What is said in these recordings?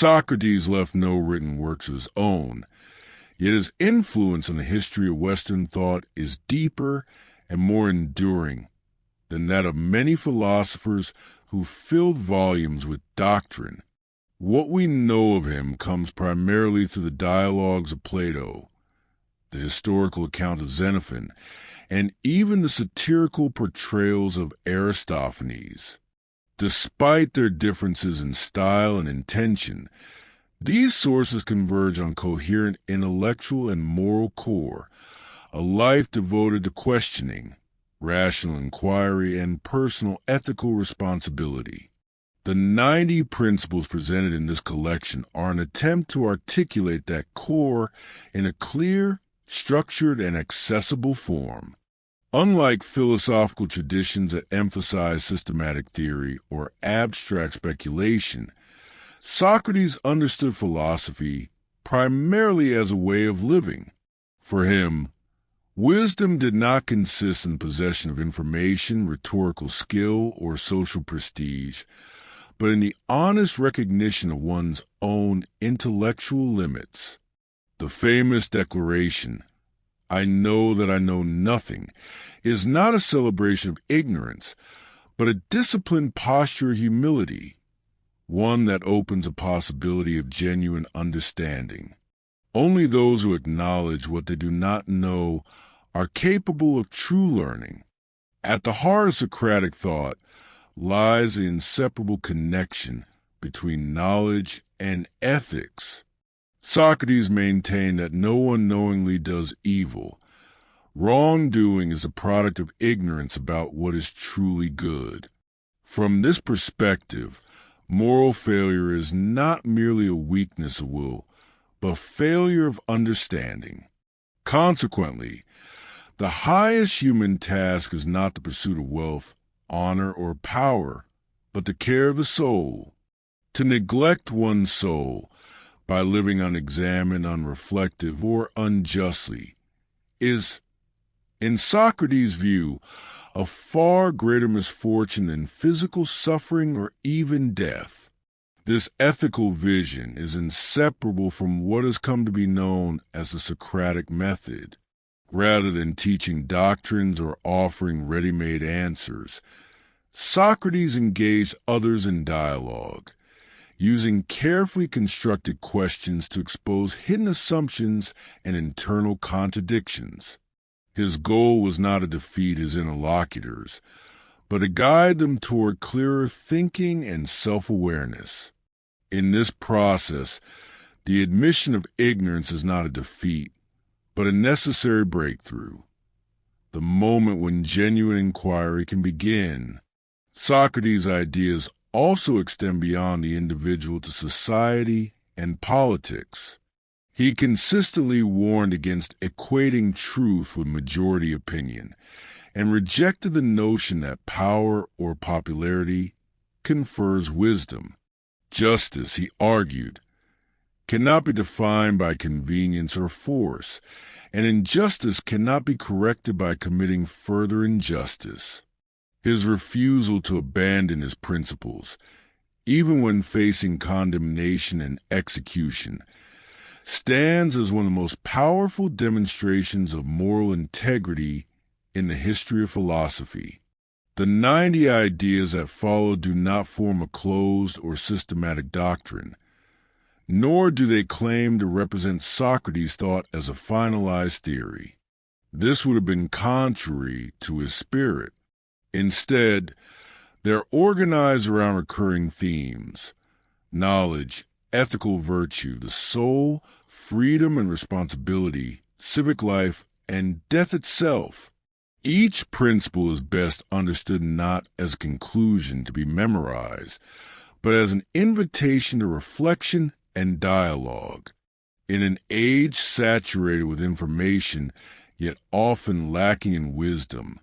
Socrates left no written works of his own, yet his influence on the history of Western thought is deeper and more enduring than that of many philosophers who filled volumes with doctrine. What we know of him comes primarily through the dialogues of Plato, the historical account of Xenophon, and even the satirical portrayals of Aristophanes. Despite their differences in style and intention, these sources converge on coherent intellectual and moral core, a life devoted to questioning, rational inquiry, and personal ethical responsibility. The 90 principles presented in this collection are an attempt to articulate that core in a clear, structured, and accessible form. Unlike philosophical traditions that emphasize systematic theory or abstract speculation, Socrates understood philosophy primarily as a way of living. For him, wisdom did not consist in possession of information, rhetorical skill, or social prestige, but in the honest recognition of one's own intellectual limits. The famous declaration, "I know that I know nothing," is not a celebration of ignorance, but a disciplined posture of humility, one that opens a possibility of genuine understanding. Only those who acknowledge what they do not know are capable of true learning. At the heart of Socratic thought lies the inseparable connection between knowledge and ethics. Socrates maintained that no one knowingly does evil. Wrongdoing is a product of ignorance about what is truly good. From this perspective, moral failure is not merely a weakness of will, but failure of understanding. Consequently, the highest human task is not the pursuit of wealth, honor, or power, but the care of the soul. To neglect one's soul by living unexamined, unreflective, or unjustly is, in Socrates' view, a far greater misfortune than physical suffering or even death. This ethical vision is inseparable from what has come to be known as the Socratic method. Rather than teaching doctrines or offering ready-made answers, Socrates engaged others in dialogue, using carefully constructed questions to expose hidden assumptions and internal contradictions. His goal was not to defeat his interlocutors, but to guide them toward clearer thinking and self-awareness. In this process, the admission of ignorance is not a defeat, but a necessary breakthrough, the moment when genuine inquiry can begin. Socrates' ideas also extend beyond the individual to society and politics. He consistently warned against equating truth with majority opinion and rejected the notion that power or popularity confers wisdom. Justice, he argued, cannot be defined by convenience or force, and injustice cannot be corrected by committing further injustice. His refusal to abandon his principles, even when facing condemnation and execution, stands as one of the most powerful demonstrations of moral integrity in the history of philosophy. The 90 ideas that follow do not form a closed or systematic doctrine, nor do they claim to represent Socrates' thought as a finalized theory. This would have been contrary to his spirit. Instead, they're organized around recurring themes: knowledge, ethical virtue, the soul, freedom and responsibility, civic life, and death itself. Each principle is best understood not as a conclusion to be memorized, but as an invitation to reflection and dialogue. In an age saturated with information, yet often lacking in wisdom,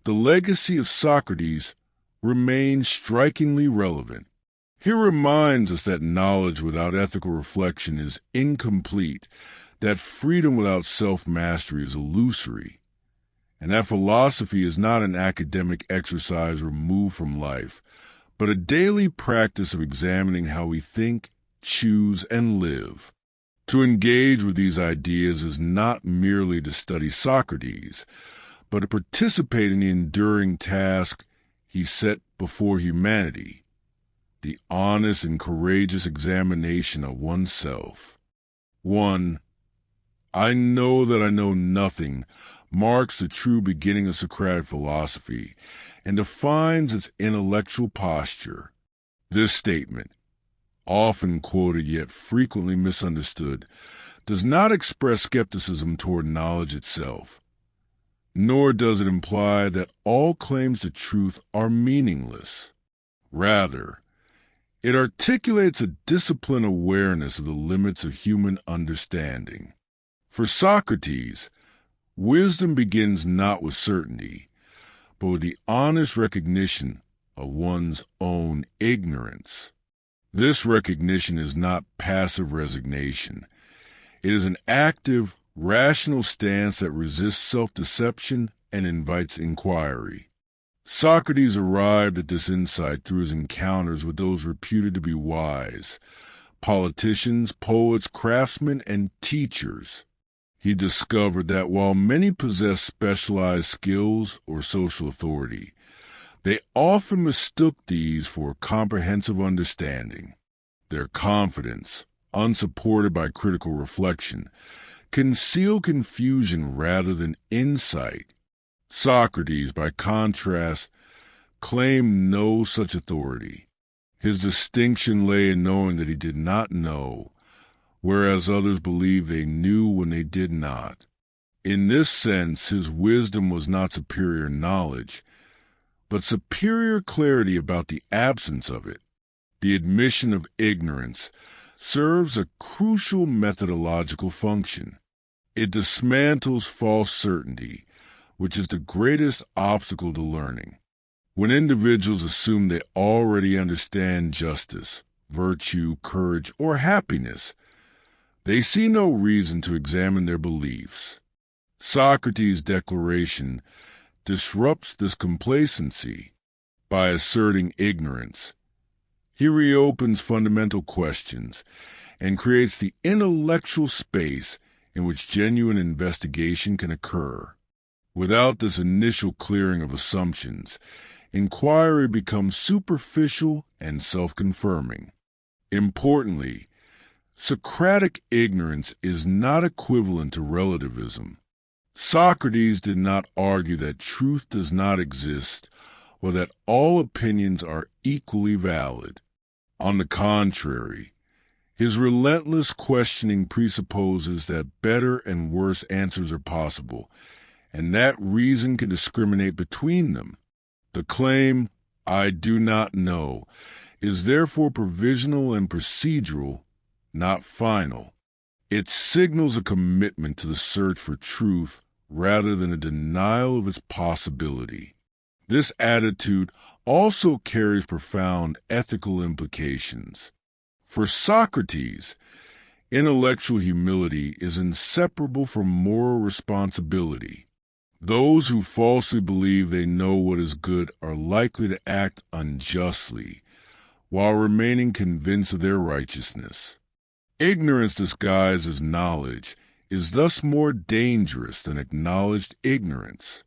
the legacy of Socrates remains strikingly relevant. He reminds us that knowledge without ethical reflection is incomplete, that freedom without self-mastery is illusory, and that philosophy is not an academic exercise removed from life, but a daily practice of examining how we think choose, and live. To engage with these ideas is not merely to study Socrates, but to participate in the enduring task he set before humanity, the honest and courageous examination of oneself. 1. I know that I know nothing marks the true beginning of Socratic philosophy and defines its intellectual posture. This statement, often quoted yet frequently misunderstood, does not express skepticism toward knowledge itself, nor does it imply that all claims to truth are meaningless. Rather, it articulates a disciplined awareness of the limits of human understanding. For Socrates, wisdom begins not with certainty, but with the honest recognition of one's own ignorance. This recognition is not passive resignation. It is an active, rational stance that resists self-deception and invites inquiry. Socrates arrived at this insight through his encounters with those reputed to be wise, politicians, poets, craftsmen, and teachers. He discovered that while many possess specialized skills or social authority, they often mistook these for comprehensive understanding. Their confidence, unsupported by critical reflection, concealed confusion rather than insight. Socrates, by contrast, claimed no such authority. His distinction lay in knowing that he did not know, whereas others believed they knew when they did not. In this sense, his wisdom was not superior knowledge, but superior clarity about the absence of it. The admission of ignorance serves a crucial methodological function. It dismantles false certainty, which is the greatest obstacle to learning. When individuals assume they already understand justice, virtue, courage, or happiness, they see no reason to examine their beliefs. Socrates' declaration disrupts this complacency. By asserting ignorance, he reopens fundamental questions and creates the intellectual space in which genuine investigation can occur. Without this initial clearing of assumptions, inquiry becomes superficial and self-confirming. Importantly, Socratic ignorance is not equivalent to relativism. Socrates did not argue that truth does not exist or that all opinions are equally valid. On the contrary, his relentless questioning presupposes that better and worse answers are possible, and that reason can discriminate between them. The claim, "I do not know," is therefore provisional and procedural, not final. It signals a commitment to the search for truth rather than a denial of its possibility. This attitude also carries profound ethical implications. For Socrates, intellectual humility is inseparable from moral responsibility. Those who falsely believe they know what is good are likely to act unjustly, while remaining convinced of their righteousness. Ignorance disguised as knowledge is thus more dangerous than acknowledged ignorance.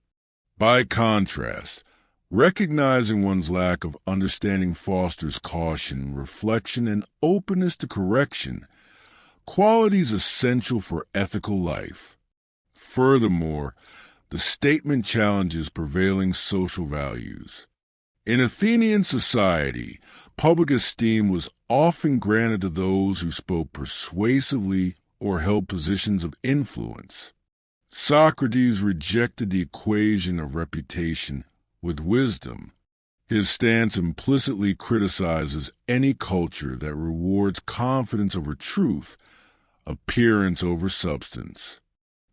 By contrast, recognizing one's lack of understanding fosters caution, reflection, and openness to correction, qualities essential for ethical life. Furthermore, the statement challenges prevailing social values. In Athenian society, public esteem was often granted to those who spoke persuasively or held positions of influence. Socrates rejected the equation of reputation with wisdom. His stance implicitly criticizes any culture that rewards confidence over truth, appearance over substance.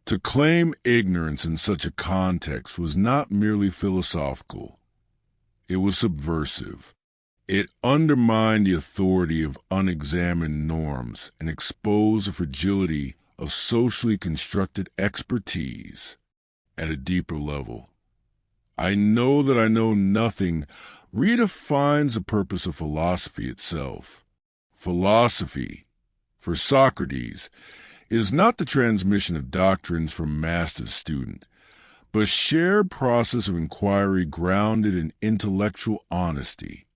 To claim ignorance in such a context was not merely philosophical. It was subversive. It undermined the authority of unexamined norms and exposed the fragility of socially constructed expertise. At a deeper level, "I know that I know nothing" redefines the purpose of philosophy itself. Philosophy, for Socrates, is not the transmission of doctrines from master to student, but a shared process of inquiry grounded in intellectual honesty.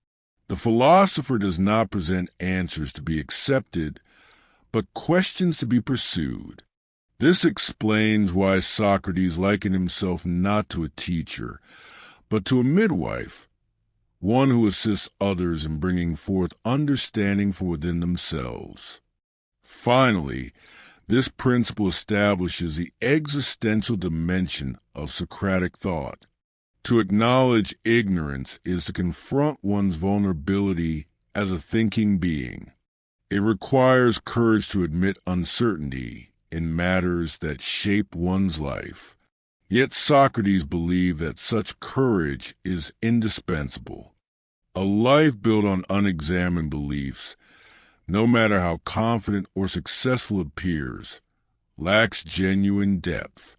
The philosopher does not present answers to be accepted, but questions to be pursued. This explains why Socrates likened himself not to a teacher, but to a midwife, one who assists others in bringing forth understanding from within themselves. Finally, this principle establishes the existential dimension of Socratic thought. To acknowledge ignorance is to confront one's vulnerability as a thinking being. It requires courage to admit uncertainty in matters that shape one's life. Yet Socrates believed that such courage is indispensable. A life built on unexamined beliefs, no matter how confident or successful it appears, lacks genuine depth.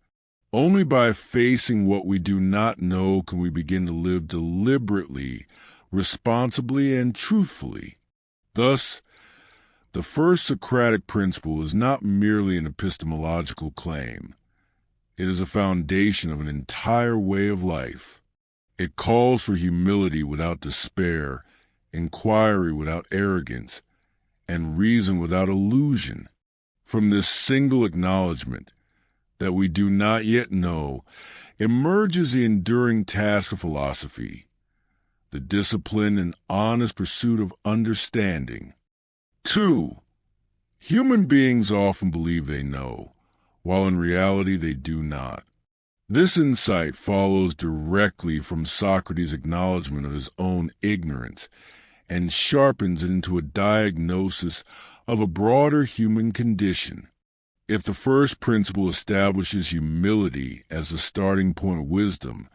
Only by facing what we do not know can we begin to live deliberately, responsibly, and truthfully. Thus, the first Socratic principle is not merely an epistemological claim. It is a foundation of an entire way of life. It calls for humility without despair, inquiry without arrogance, and reason without illusion. From this single acknowledgement that we do not yet know emerges the enduring task of philosophy, the disciplined and honest pursuit of understanding. 2. Human beings often believe they know, while in reality they do not. This insight follows directly from Socrates' acknowledgement of his own ignorance and sharpens it into a diagnosis of a broader human condition. If the first principle establishes humility as the starting point of wisdom,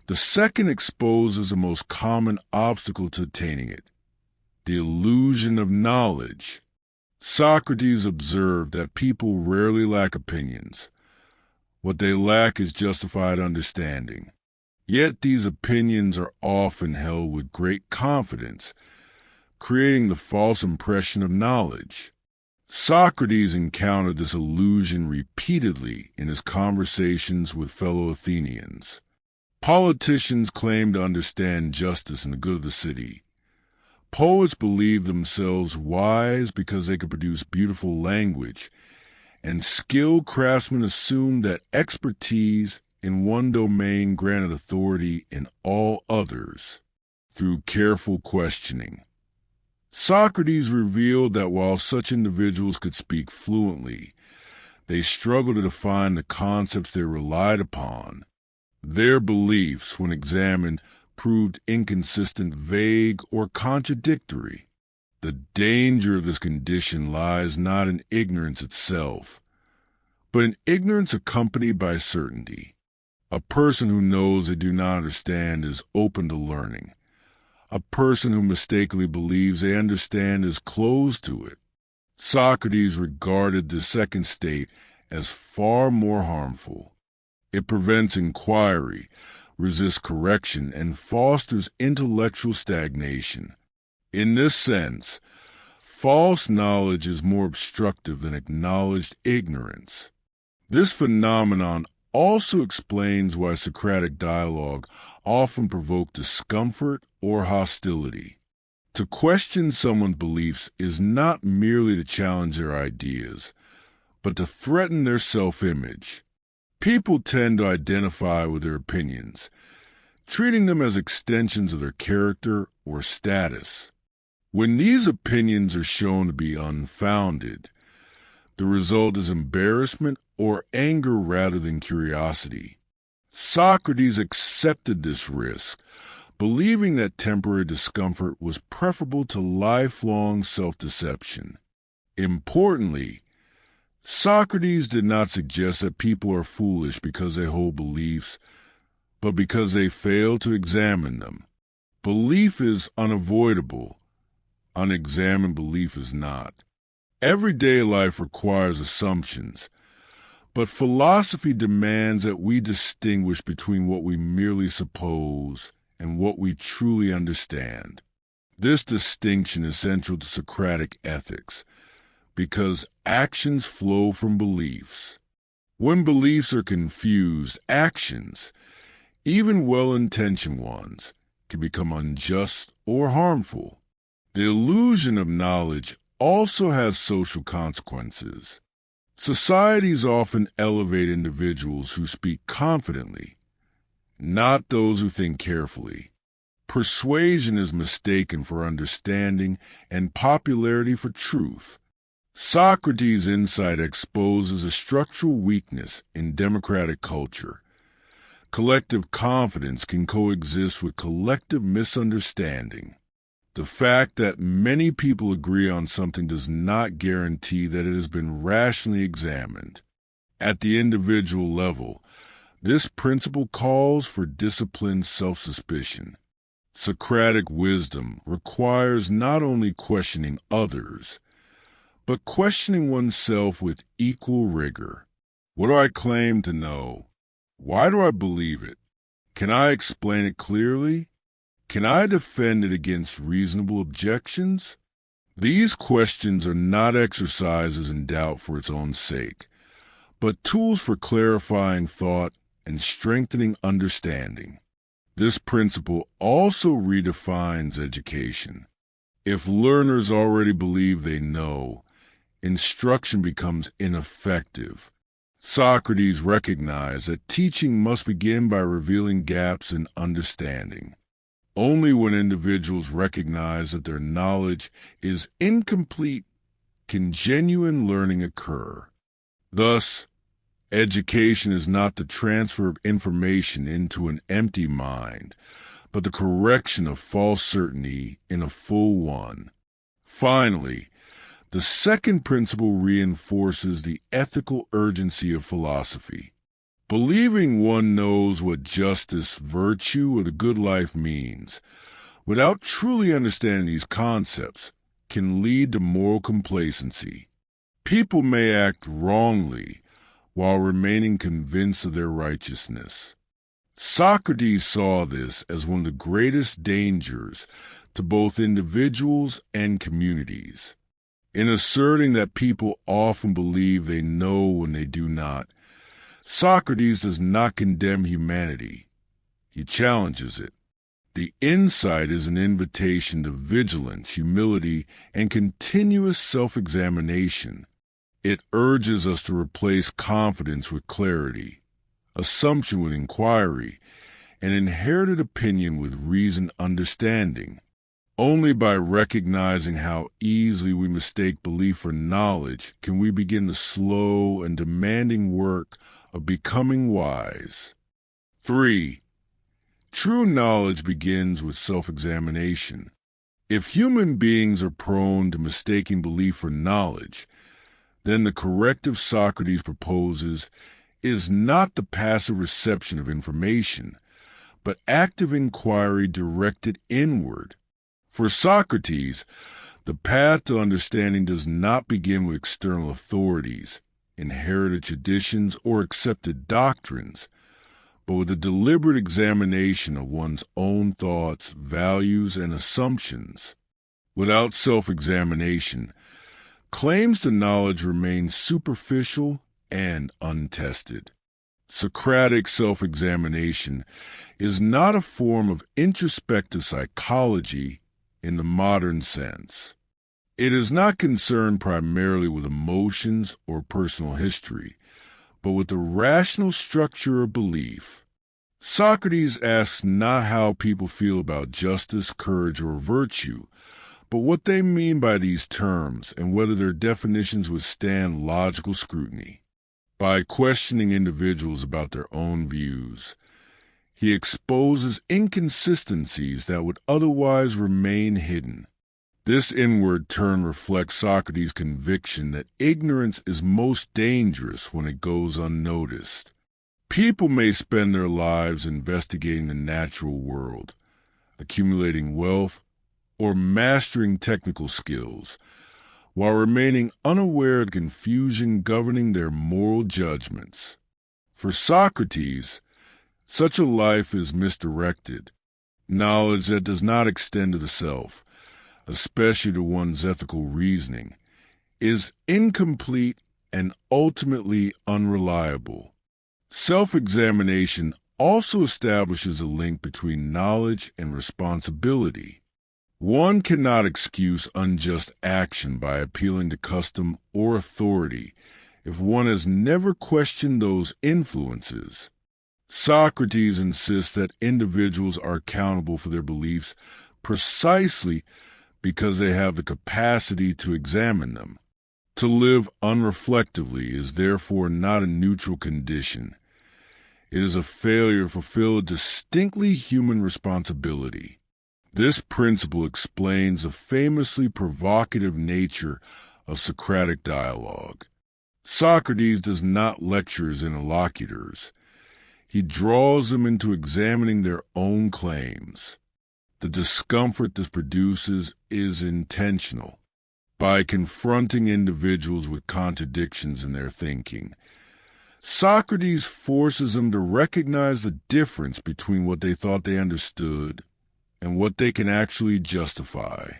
the second exposes the most common obstacle to attaining it, the illusion of knowledge. Socrates observed that people rarely lack opinions. What they lack is justified understanding. Yet these opinions are often held with great confidence, creating the false impression of knowledge. Socrates encountered this illusion repeatedly in his conversations with fellow Athenians. Politicians claimed to understand justice and the good of the city. Poets believed themselves wise because they could produce beautiful language, and skilled craftsmen assumed that expertise in one domain granted authority in all others through careful questioning. Socrates revealed that while such individuals could speak fluently, they struggled to define the concepts they relied upon. Their beliefs, when examined, proved inconsistent, vague, or contradictory. The danger of this condition lies not in ignorance itself, but in ignorance accompanied by certainty. A person who knows they do not understand is open to learning. A person who mistakenly believes they understand is closed to it. Socrates regarded the second state as far more harmful. It prevents inquiry, resists correction, and fosters intellectual stagnation. In this sense, false knowledge is more obstructive than acknowledged ignorance. This phenomenon also explains why Socratic dialogue often provoked discomfort or hostility. To question someone's beliefs is not merely to challenge their ideas, but to threaten their self-image. People tend to identify with their opinions, treating them as extensions of their character or status. When these opinions are shown to be unfounded, the result is embarrassment or anger rather than curiosity. Socrates accepted this risk, believing that temporary discomfort was preferable to lifelong self-deception. Importantly, Socrates did not suggest that people are foolish because they hold beliefs, but because they fail to examine them. Belief is unavoidable. Unexamined belief is not. Everyday life requires assumptions, but philosophy demands that we distinguish between what we merely suppose and what we truly understand. This distinction is central to Socratic ethics because actions flow from beliefs. When beliefs are confused, actions, even well-intentioned ones, can become unjust or harmful. The illusion of knowledge also has social consequences. Societies often elevate individuals who speak confidently, not those who think carefully. Persuasion is mistaken for understanding and popularity for truth. Socrates' insight exposes a structural weakness in democratic culture. Collective confidence can coexist with collective misunderstanding. The fact that many people agree on something does not guarantee that it has been rationally examined. At the individual level, this principle calls for disciplined self-suspicion. Socratic wisdom requires not only questioning others, but questioning oneself with equal rigor. What do I claim to know? Why do I believe it? Can I explain it clearly? Can I defend it against reasonable objections? These questions are not exercises in doubt for its own sake, but tools for clarifying thought and strengthening understanding. This principle also redefines education. If learners already believe they know, instruction becomes ineffective. Socrates recognized that teaching must begin by revealing gaps in understanding. Only when individuals recognize that their knowledge is incomplete can genuine learning occur. Thus, education is not the transfer of information into an empty mind, but the correction of false certainty in a full one. Finally, the second principle reinforces the ethical urgency of philosophy. Believing one knows what justice, virtue, or the good life means, without truly understanding these concepts, can lead to moral complacency. People may act wrongly while remaining convinced of their righteousness. Socrates saw this as one of the greatest dangers to both individuals and communities. In asserting that people often believe they know when they do not, Socrates does not condemn humanity. He challenges it. The insight is an invitation to vigilance, humility, and continuous self-examination. It urges us to replace confidence with clarity, assumption with inquiry, and inherited opinion with reasoned understanding. Only by recognizing how easily we mistake belief for knowledge can we begin the slow and demanding work of becoming wise. 3. True knowledge begins with self-examination. If human beings are prone to mistaking belief for knowledge, then the corrective Socrates proposes is not the passive reception of information, but active inquiry directed inward. For Socrates, the path to understanding does not begin with external authorities, inherited traditions, or accepted doctrines, but with a deliberate examination of one's own thoughts, values, and assumptions. Without self-examination, claims to knowledge remain superficial and untested. Socratic self-examination is not a form of introspective psychology in the modern sense. It is not concerned primarily with emotions or personal history, but with the rational structure of belief. Socrates asks not how people feel about justice, courage, or virtue, but what they mean by these terms and whether their definitions withstand logical scrutiny. By questioning individuals about their own views, he exposes inconsistencies that would otherwise remain hidden. This inward turn reflects Socrates' conviction that ignorance is most dangerous when it goes unnoticed. People may spend their lives investigating the natural world, accumulating wealth, or mastering technical skills, while remaining unaware of the confusion governing their moral judgments. For Socrates, such a life is misdirected. Knowledge that does not extend to the self, especially to one's ethical reasoning, is incomplete and ultimately unreliable. Self-examination also establishes a link between knowledge and responsibility. One cannot excuse unjust action by appealing to custom or authority if one has never questioned those influences. Socrates insists that individuals are accountable for their beliefs precisely because they have the capacity to examine them. To live unreflectively is therefore not a neutral condition. It is a failure to fulfill a distinctly human responsibility. This principle explains the famously provocative nature of Socratic dialogue. Socrates does not lecture his interlocutors. He draws them into examining their own claims. The discomfort this produces is intentional. By confronting individuals with contradictions in their thinking, Socrates forces them to recognize the difference between what they thought they understood and what they can actually justify.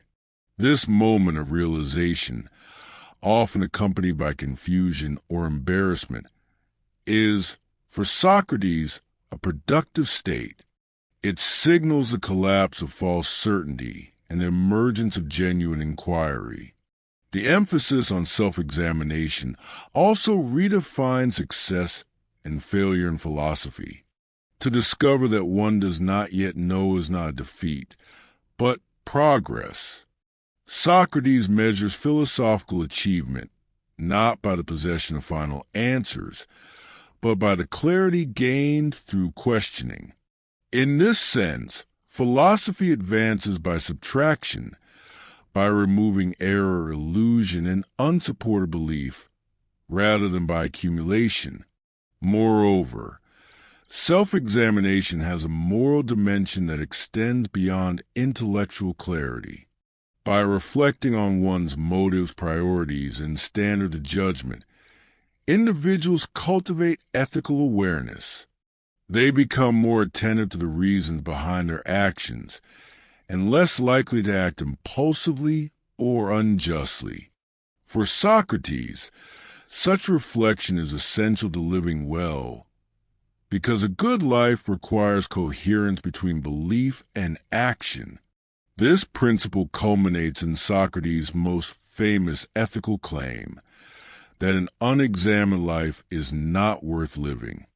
This moment of realization, often accompanied by confusion or embarrassment, is, for Socrates, a productive state. It signals the collapse of false certainty and the emergence of genuine inquiry. The emphasis on self-examination also redefines success and failure in philosophy. To discover that one does not yet know is not a defeat, but progress. Socrates measures philosophical achievement not by the possession of final answers, but by the clarity gained through questioning. In this sense, philosophy advances by subtraction, by removing error, illusion, and unsupported belief, rather than by accumulation. Moreover, self-examination has a moral dimension that extends beyond intellectual clarity. By reflecting on one's motives, priorities, and standard of judgment, individuals cultivate ethical awareness. They become more attentive to the reasons behind their actions and less likely to act impulsively or unjustly. For Socrates, such reflection is essential to living well, because a good life requires coherence between belief and action. This principle culminates in Socrates' most famous ethical claim, that an unexamined life is not worth living.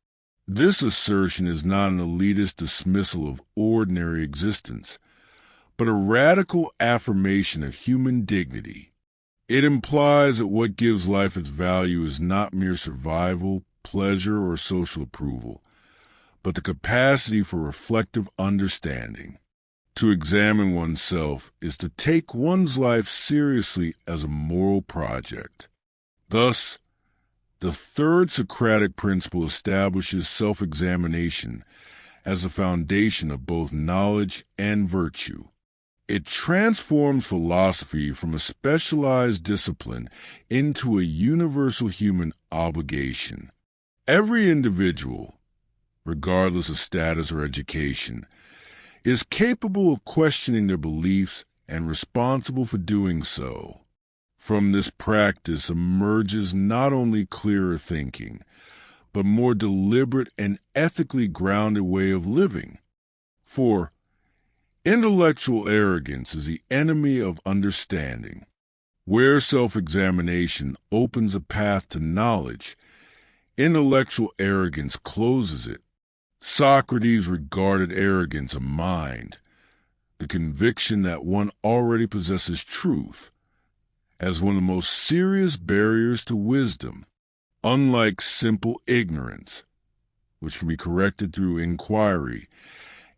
This assertion is not an elitist dismissal of ordinary existence, but a radical affirmation of human dignity. It implies that what gives life its value is not mere survival, pleasure, or social approval, but the capacity for reflective understanding. To examine oneself is to take one's life seriously as a moral project. Thus, the third Socratic principle establishes self-examination as the foundation of both knowledge and virtue. It transforms philosophy from a specialized discipline into a universal human obligation. Every individual, regardless of status or education, is capable of questioning their beliefs and responsible for doing so. From this practice emerges not only clearer thinking, but more deliberate and ethically grounded way of living. For intellectual arrogance is the enemy of understanding. Where self-examination opens a path to knowledge, intellectual arrogance closes it. Socrates regarded arrogance of mind, the conviction that one already possesses truth, as one of the most serious barriers to wisdom. Unlike simple ignorance, which can be corrected through inquiry,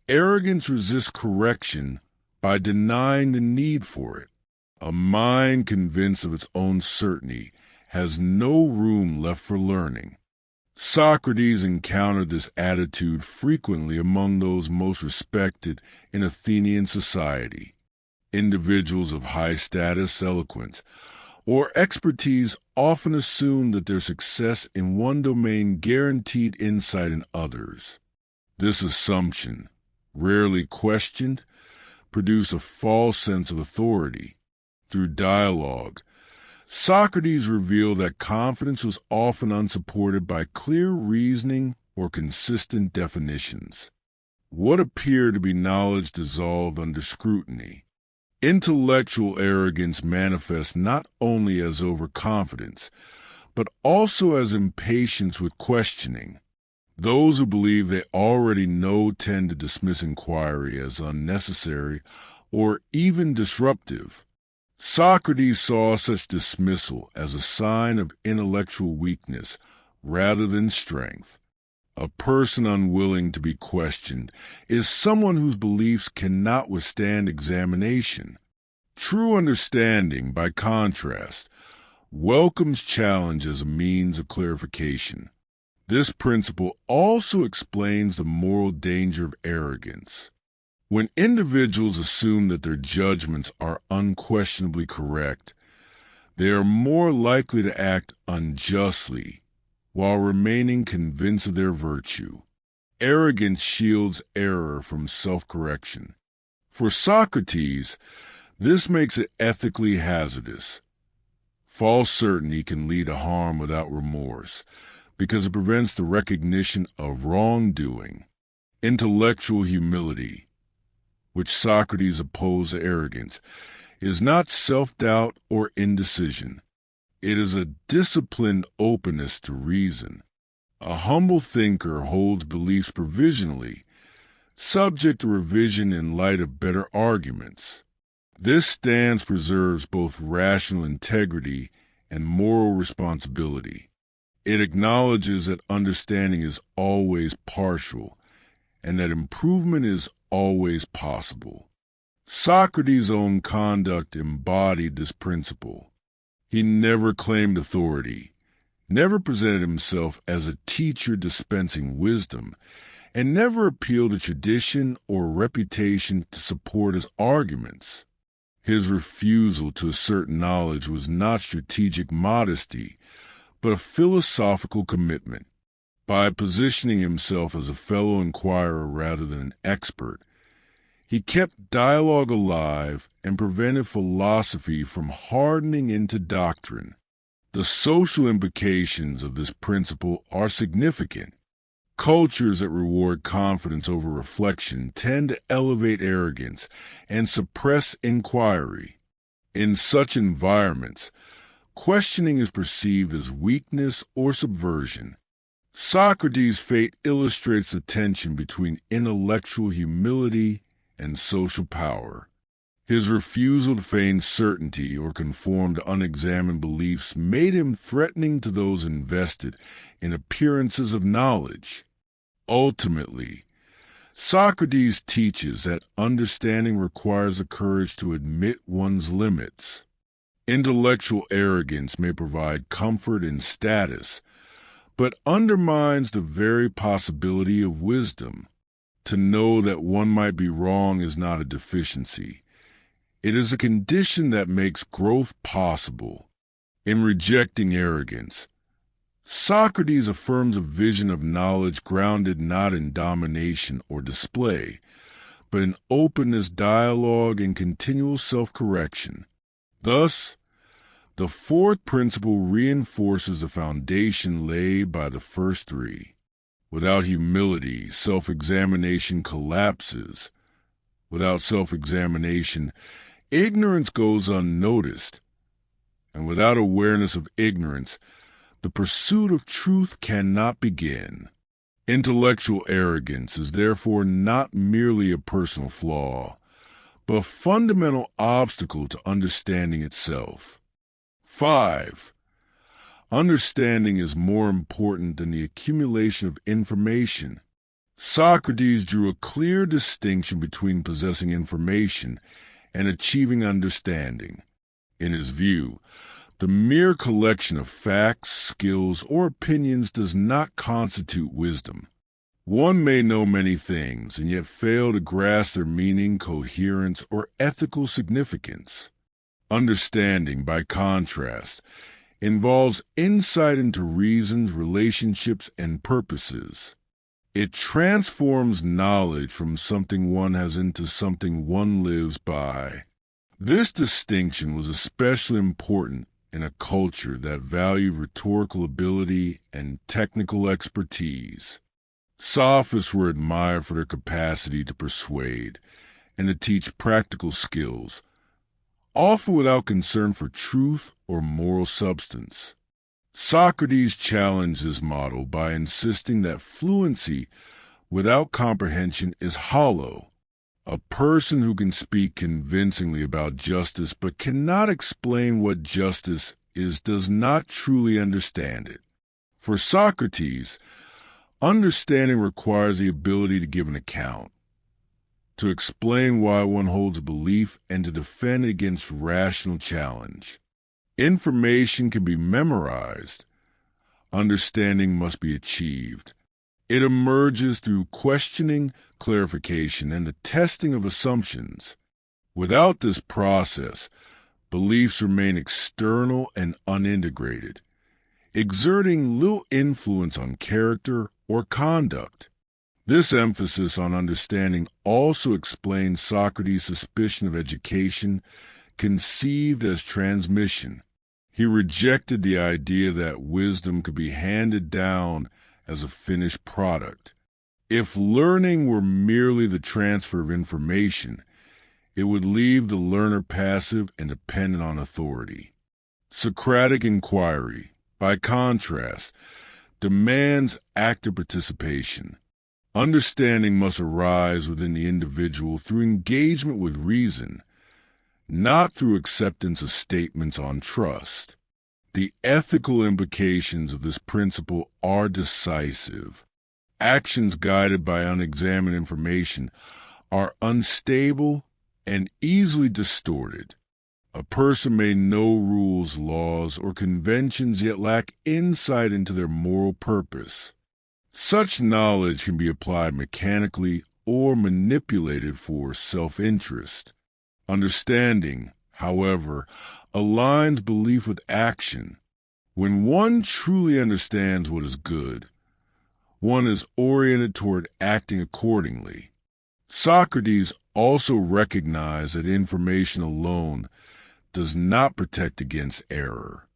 arrogance resists correction by denying the need for it. A mind convinced of its own certainty has no room left for learning. Socrates encountered this attitude frequently among those most respected in Athenian society. Individuals of high status, eloquence, or expertise often assume that their success in one domain guaranteed insight in others. This assumption, rarely questioned, produce a false sense of authority. Through dialogue, Socrates revealed that confidence was often unsupported by clear reasoning or consistent definitions. What appeared to be knowledge dissolved under scrutiny. Intellectual arrogance manifests not only as overconfidence, but also as impatience with questioning. Those who believe they already know tend to dismiss inquiry as unnecessary or even disruptive. Socrates saw such dismissal as a sign of intellectual weakness rather than strength. A person unwilling to be questioned is someone whose beliefs cannot withstand examination. True understanding, by contrast, welcomes challenge as a means of clarification. This principle also explains the moral danger of arrogance. When individuals assume that their judgments are unquestionably correct, they are more likely to act unjustly while remaining convinced of their virtue. Arrogance shields error from self-correction. For Socrates, this makes it ethically hazardous. False certainty can lead to harm without remorse, because it prevents the recognition of wrongdoing. Intellectual humility, which Socrates opposed to arrogance, is not self-doubt or indecision. It is a disciplined openness to reason. A humble thinker holds beliefs provisionally, subject to revision in light of better arguments. This stance preserves both rational integrity and moral responsibility. It acknowledges that understanding is always partial and that improvement is always possible. Socrates' own conduct embodied this principle. He never claimed authority, never presented himself as a teacher dispensing wisdom, and never appealed to tradition or reputation to support his arguments. His refusal to assert knowledge was not strategic modesty, but a philosophical commitment. By positioning himself as a fellow inquirer rather than an expert, he kept dialogue alive and prevented philosophy from hardening into doctrine. The social implications of this principle are significant. Cultures that reward confidence over reflection tend to elevate arrogance and suppress inquiry. In such environments, questioning is perceived as weakness or subversion. Socrates' fate illustrates the tension between intellectual humility and social power. His refusal to feign certainty or conform to unexamined beliefs made him threatening to those invested in appearances of knowledge. Ultimately, Socrates teaches that understanding requires the courage to admit one's limits. Intellectual arrogance may provide comfort and status, but undermines the very possibility of wisdom. To know that one might be wrong is not a deficiency. It is a condition that makes growth possible. In rejecting arrogance, Socrates affirms a vision of knowledge grounded not in domination or display, but in openness, dialogue, and continual self-correction. Thus, the fourth principle reinforces the foundation laid by the first three. Without humility, self-examination collapses. Without self-examination, ignorance goes unnoticed. And without awareness of ignorance, the pursuit of truth cannot begin. Intellectual arrogance is therefore not merely a personal flaw, but a fundamental obstacle to understanding itself. 5. Understanding is more important than the accumulation of information. Socrates drew a clear distinction between possessing information and achieving understanding. In his view, the mere collection of facts, skills, or opinions does not constitute wisdom. One may know many things and yet fail to grasp their meaning, coherence, or ethical significance. Understanding, by contrast, involves insight into reasons, relationships, and purposes. It transforms knowledge from something one has into something one lives by. This distinction was especially important in a culture that valued rhetorical ability and technical expertise. Sophists were admired for their capacity to persuade and to teach practical skills, often without concern for truth or moral substance. Socrates challenged this model by insisting that fluency without comprehension is hollow. A person who can speak convincingly about justice but cannot explain what justice is does not truly understand it. For Socrates, understanding requires the ability to give an account, to explain why one holds a belief, and to defend against rational challenge. Information can be memorized. Understanding must be achieved. It emerges through questioning, clarification, and the testing of assumptions. Without this process, beliefs remain external and unintegrated, exerting little influence on character or conduct. This emphasis on understanding also explains Socrates' suspicion of education conceived as transmission. He rejected the idea that wisdom could be handed down as a finished product. If learning were merely the transfer of information, it would leave the learner passive and dependent on authority. Socratic inquiry, by contrast, demands active participation. Understanding must arise within the individual through engagement with reason, not through acceptance of statements on trust. The ethical implications of this principle are decisive. Actions guided by unexamined information are unstable and easily distorted. A person may know rules, laws, or conventions, yet lack insight into their moral purpose. Such knowledge can be applied mechanically or manipulated for self-interest. Understanding, however, aligns belief with action. When one truly understands what is good, one is oriented toward acting accordingly. Socrates also recognized that information alone does not protect against error.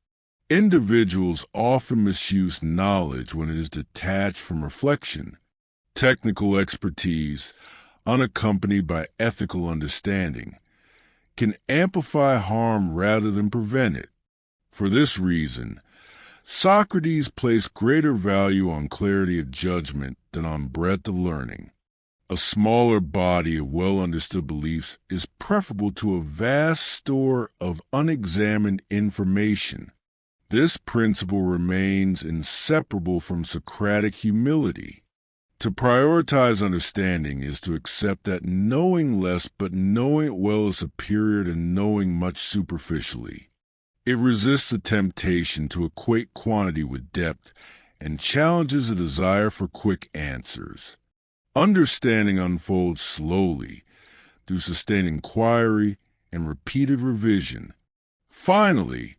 Individuals often misuse knowledge when it is detached from reflection. Technical expertise, unaccompanied by ethical understanding, can amplify harm rather than prevent it. For this reason, Socrates placed greater value on clarity of judgment than on breadth of learning. A smaller body of well-understood beliefs is preferable to a vast store of unexamined information. This principle remains inseparable from Socratic humility. To prioritize understanding is to accept that knowing less but knowing it well is superior to knowing much superficially. It resists the temptation to equate quantity with depth and challenges the desire for quick answers. Understanding unfolds slowly through sustained inquiry and repeated revision. Finally,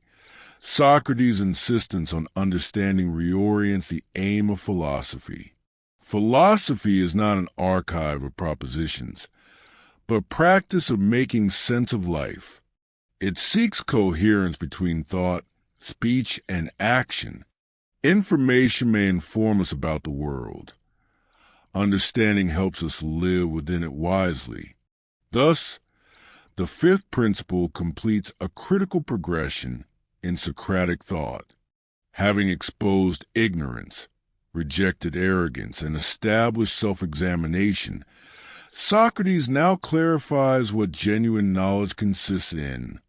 Socrates' insistence on understanding reorients the aim of philosophy. Philosophy is not an archive of propositions, but a practice of making sense of life. It seeks coherence between thought, speech, and action. Information may inform us about the world. Understanding helps us live within it wisely. Thus, the fifth principle completes a critical progression in Socratic thought. Having exposed ignorance, rejected arrogance, and established self-examination, Socrates now clarifies what genuine knowledge consists in.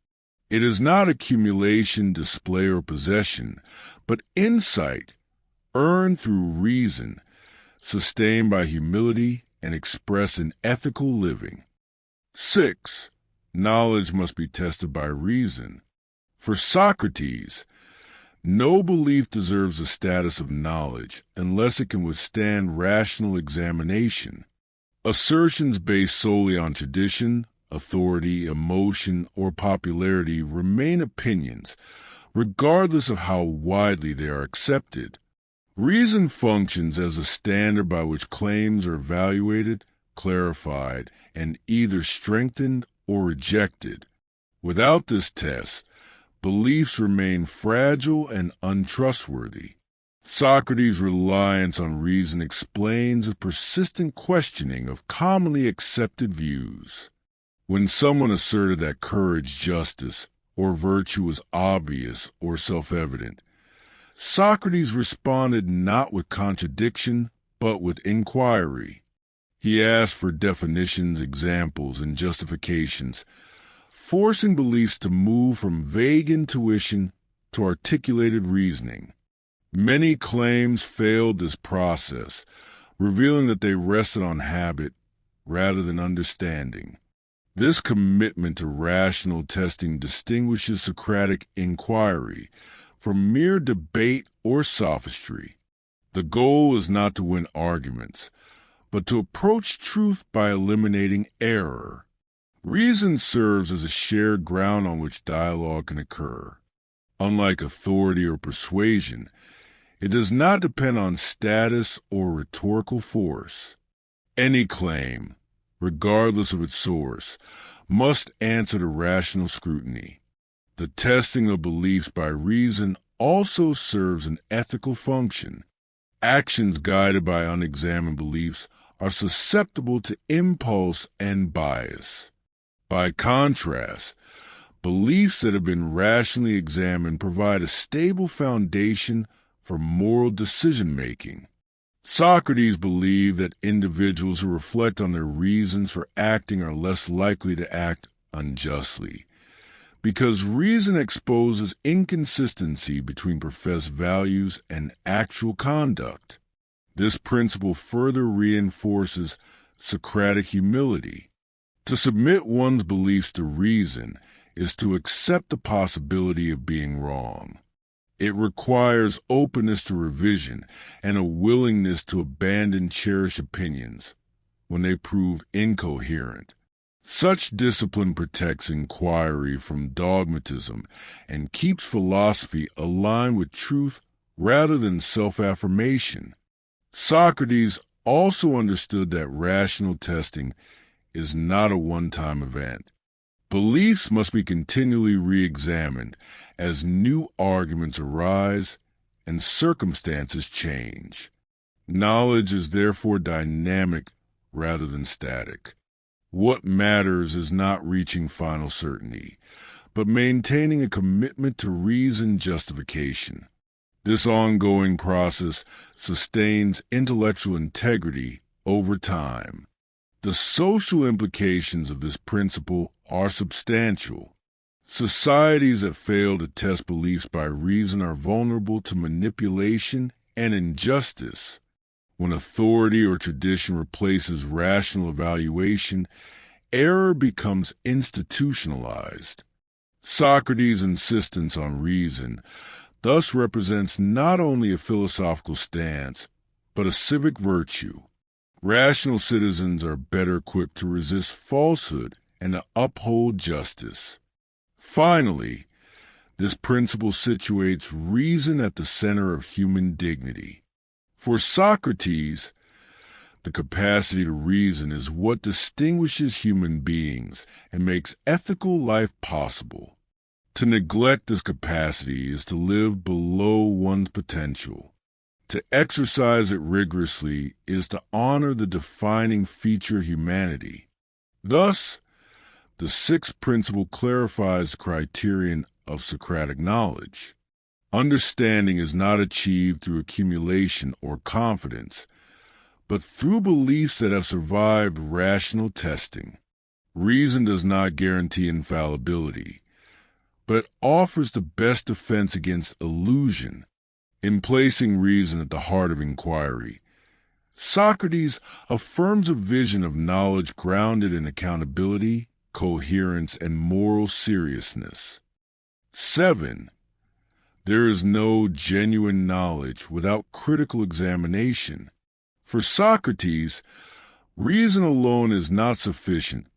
It is not accumulation, display, or possession, but insight earned through reason, sustained by humility, and expressed in ethical living. 6. Knowledge must be tested by reason. For Socrates, no belief deserves the status of knowledge unless it can withstand rational examination. Assertions based solely on tradition, authority, emotion, or popularity remain opinions, regardless of how widely they are accepted. Reason functions as a standard by which claims are evaluated, clarified, and either strengthened or rejected. Without this test, beliefs remain fragile and untrustworthy. Socrates' reliance on reason explains the persistent questioning of commonly accepted views. When someone asserted that courage, justice, or virtue was obvious or self-evident, Socrates responded not with contradiction, but with inquiry. He asked for definitions, examples, and justifications, forcing beliefs to move from vague intuition to articulated reasoning. Many claims failed this process, revealing that they rested on habit rather than understanding. This commitment to rational testing distinguishes Socratic inquiry from mere debate or sophistry. The goal is not to win arguments, but to approach truth by eliminating error. Reason serves as a shared ground on which dialogue can occur. Unlike authority or persuasion, it does not depend on status or rhetorical force. Any claim, regardless of its source, must answer to rational scrutiny. The testing of beliefs by reason also serves an ethical function. Actions guided by unexamined beliefs are susceptible to impulse and bias. By contrast, beliefs that have been rationally examined provide a stable foundation for moral decision-making. Socrates believed that individuals who reflect on their reasons for acting are less likely to act unjustly, because reason exposes inconsistency between professed values and actual conduct. This principle further reinforces Socratic humility. To submit one's beliefs to reason is to accept the possibility of being wrong. It requires openness to revision and a willingness to abandon cherished opinions when they prove incoherent. Such discipline protects inquiry from dogmatism and keeps philosophy aligned with truth rather than self-affirmation. Socrates also understood that rational testing is not a one-time event. Beliefs must be continually re-examined as new arguments arise and circumstances change. Knowledge is therefore dynamic rather than static. What matters is not reaching final certainty, but maintaining a commitment to reasoned justification. This ongoing process sustains intellectual integrity over time. The social implications of this principle are substantial. Societies that fail to test beliefs by reason are vulnerable to manipulation and injustice. When authority or tradition replaces rational evaluation, error becomes institutionalized. Socrates' insistence on reason thus represents not only a philosophical stance, but a civic virtue. Rational citizens are better equipped to resist falsehood and to uphold justice. Finally, this principle situates reason at the center of human dignity. For Socrates, the capacity to reason is what distinguishes human beings and makes ethical life possible. To neglect this capacity is to live below one's potential. To exercise it rigorously is to honor the defining feature of humanity. Thus, the sixth principle clarifies the criterion of Socratic knowledge. Understanding is not achieved through accumulation or confidence, but through beliefs that have survived rational testing. Reason does not guarantee infallibility, but offers the best defense against illusion. In placing reason at the heart of inquiry, Socrates affirms a vision of knowledge grounded in accountability, coherence, and moral seriousness. 7. There is no genuine knowledge without critical examination. For Socrates, reason alone is not sufficient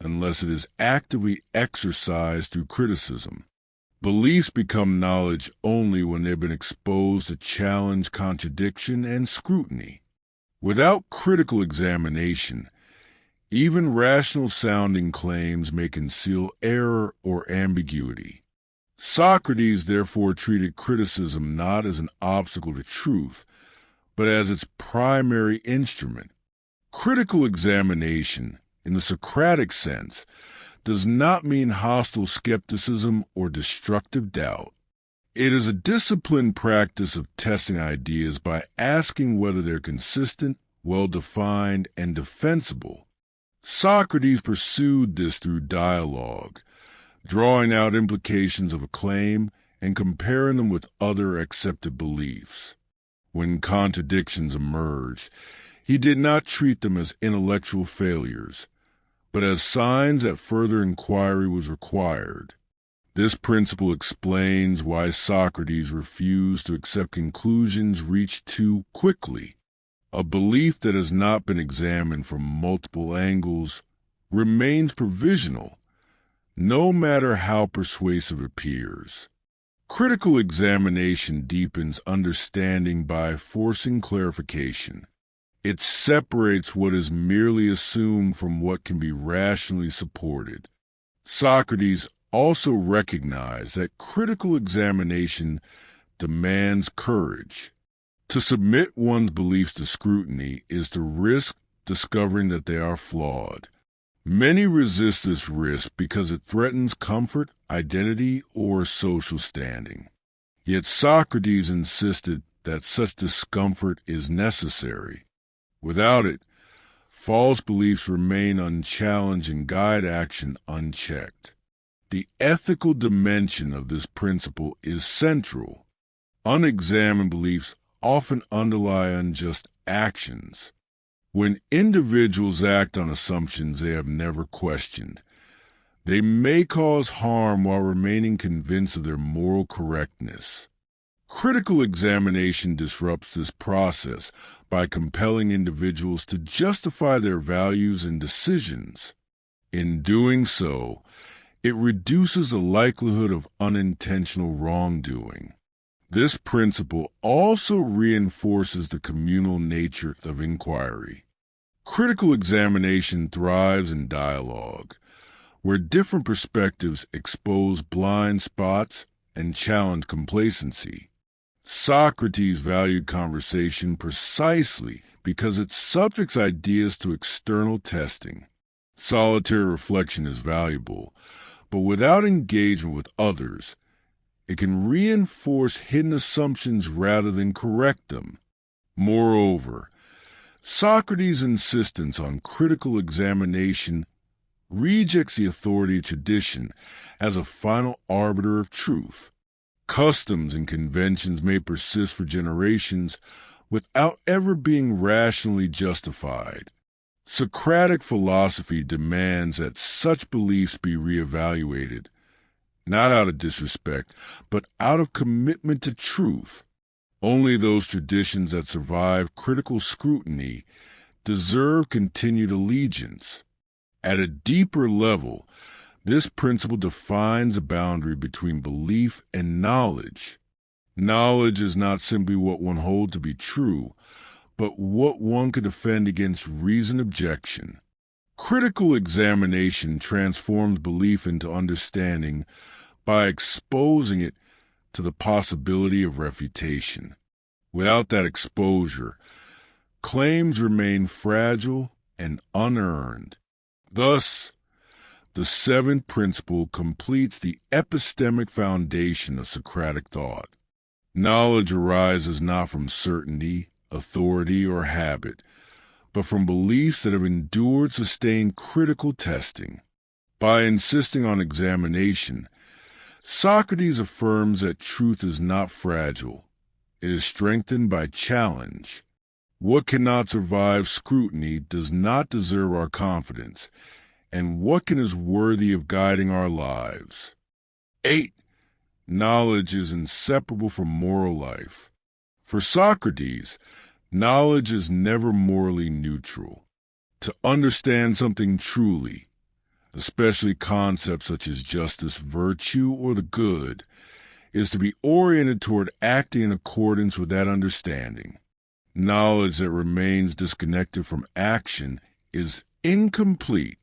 unless it is actively exercised through criticism. Beliefs become knowledge only when they've been exposed to challenge, contradiction, and scrutiny. Without critical examination, even rational-sounding claims may conceal error or ambiguity. Socrates therefore treated criticism not as an obstacle to truth, but as its primary instrument. Critical examination, in the Socratic sense, does not mean hostile skepticism or destructive doubt. It is a disciplined practice of testing ideas by asking whether they're consistent, well-defined, and defensible. Socrates pursued this through dialogue, drawing out implications of a claim and comparing them with other accepted beliefs. When contradictions emerged, he did not treat them as intellectual failures, but as signs that further inquiry was required. This principle explains why Socrates refused to accept conclusions reached too quickly. A belief that has not been examined from multiple angles remains provisional, no matter how persuasive it appears. Critical examination deepens understanding by forcing clarification. It separates what is merely assumed from what can be rationally supported. Socrates also recognized that critical examination demands courage. To submit one's beliefs to scrutiny is to risk discovering that they are flawed. Many resist this risk because it threatens comfort, identity, or social standing. Yet Socrates insisted that such discomfort is necessary. Without it, false beliefs remain unchallenged and guide action unchecked. The ethical dimension of this principle is central. Unexamined beliefs often underlie unjust actions. When individuals act on assumptions they have never questioned, they may cause harm while remaining convinced of their moral correctness. Critical examination disrupts this process by compelling individuals to justify their values and decisions. In doing so, it reduces the likelihood of unintentional wrongdoing. This principle also reinforces the communal nature of inquiry. Critical examination thrives in dialogue, where different perspectives expose blind spots and challenge complacency. Socrates valued conversation precisely because it subjects ideas to external testing. Solitary reflection is valuable, but without engagement with others, it can reinforce hidden assumptions rather than correct them. Moreover, Socrates' insistence on critical examination rejects the authority of tradition as a final arbiter of truth. Customs and conventions may persist for generations without ever being rationally justified. Socratic philosophy demands that such beliefs be reevaluated, not out of disrespect, but out of commitment to truth. Only those traditions that survive critical scrutiny deserve continued allegiance. At a deeper level, this principle defines a boundary between belief and knowledge. Knowledge is not simply what one holds to be true, but what one could defend against reasoned objection. Critical examination transforms belief into understanding by exposing it to the possibility of refutation. Without that exposure, claims remain fragile and unearned. Thus, the seventh principle completes the epistemic foundation of Socratic thought. Knowledge arises not from certainty, authority, or habit, but from beliefs that have endured sustained critical testing. By insisting on examination, Socrates affirms that truth is not fragile. It is strengthened by challenge. What cannot survive scrutiny does not deserve our confidence, and what can is worthy of guiding our lives. 8. Knowledge is inseparable from moral life. For Socrates, knowledge is never morally neutral. To understand something truly, especially concepts such as justice, virtue, or the good, is to be oriented toward acting in accordance with that understanding. Knowledge that remains disconnected from action is incomplete.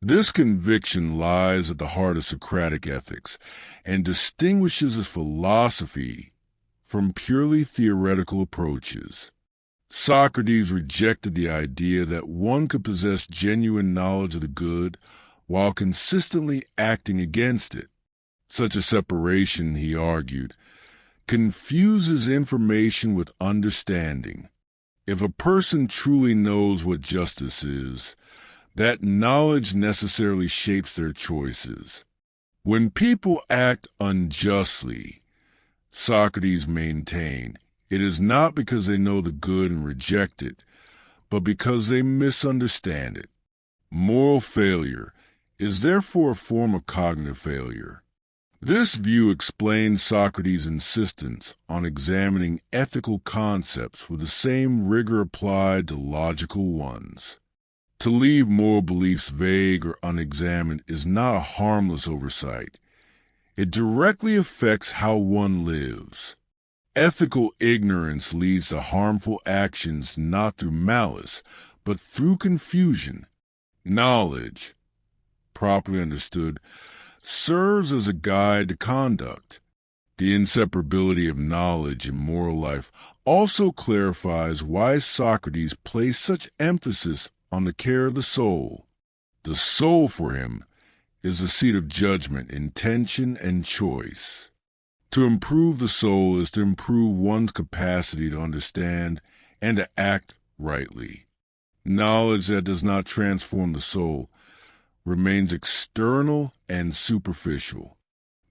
This conviction lies at the heart of Socratic ethics and distinguishes his philosophy from purely theoretical approaches. Socrates rejected the idea that one could possess genuine knowledge of the good while consistently acting against it. Such a separation, he argued, confuses information with understanding. If a person truly knows what justice is, that knowledge necessarily shapes their choices. When people act unjustly, Socrates maintained, it is not because they know the good and reject it, but because they misunderstand it. Moral failure is therefore a form of cognitive failure. This view explains Socrates' insistence on examining ethical concepts with the same rigor applied to logical ones. To leave moral beliefs vague or unexamined is not a harmless oversight. It directly affects how one lives. Ethical ignorance leads to harmful actions not through malice, but through confusion. Knowledge, properly understood, serves as a guide to conduct. The inseparability of knowledge in moral life also clarifies why Socrates placed such emphasis on the care of the soul. The soul, for him, is the seat of judgment, intention, and choice. To improve the soul is to improve one's capacity to understand and to act rightly. Knowledge that does not transform the soul remains external and superficial.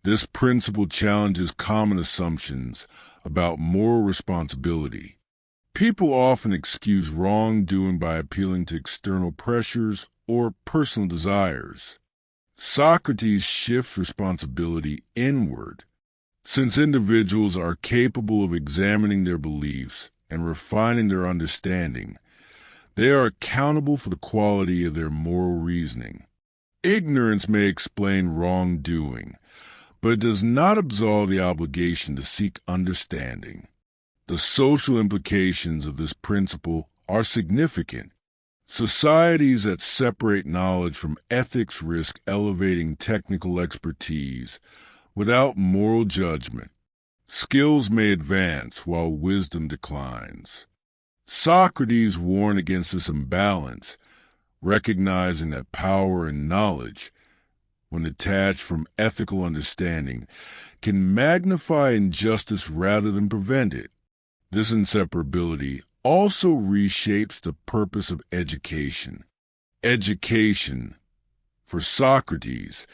This principle challenges common assumptions about moral responsibility. People often excuse wrongdoing by appealing to external pressures or personal desires. Socrates shifts responsibility inward. Since individuals are capable of examining their beliefs and refining their understanding, they are accountable for the quality of their moral reasoning. Ignorance may explain wrongdoing, but it does not absolve the obligation to seek understanding. The social implications of this principle are significant. Societies that separate knowledge from ethics risk elevating technical expertise without moral judgment. Skills may advance while wisdom declines. Socrates warned against this imbalance, recognizing that power and knowledge, when detached from ethical understanding, can magnify injustice rather than prevent it. This inseparability also reshapes the purpose of education. Education, for Socrates,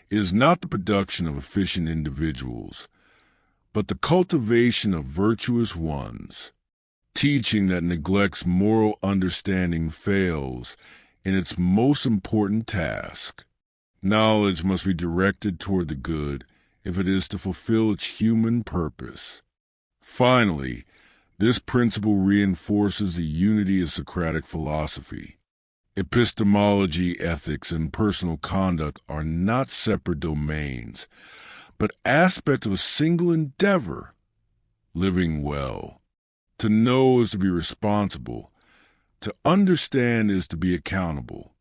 is not the production of efficient individuals, but the cultivation of virtuous ones. Teaching that neglects moral understanding fails in its most important task. Knowledge must be directed toward the good if it is to fulfill its human purpose. Finally, this principle reinforces the unity of Socratic philosophy. Epistemology, ethics, and personal conduct are not separate domains, but aspects of a single endeavor, living well. To know is to be responsible. To understand is to be accountable.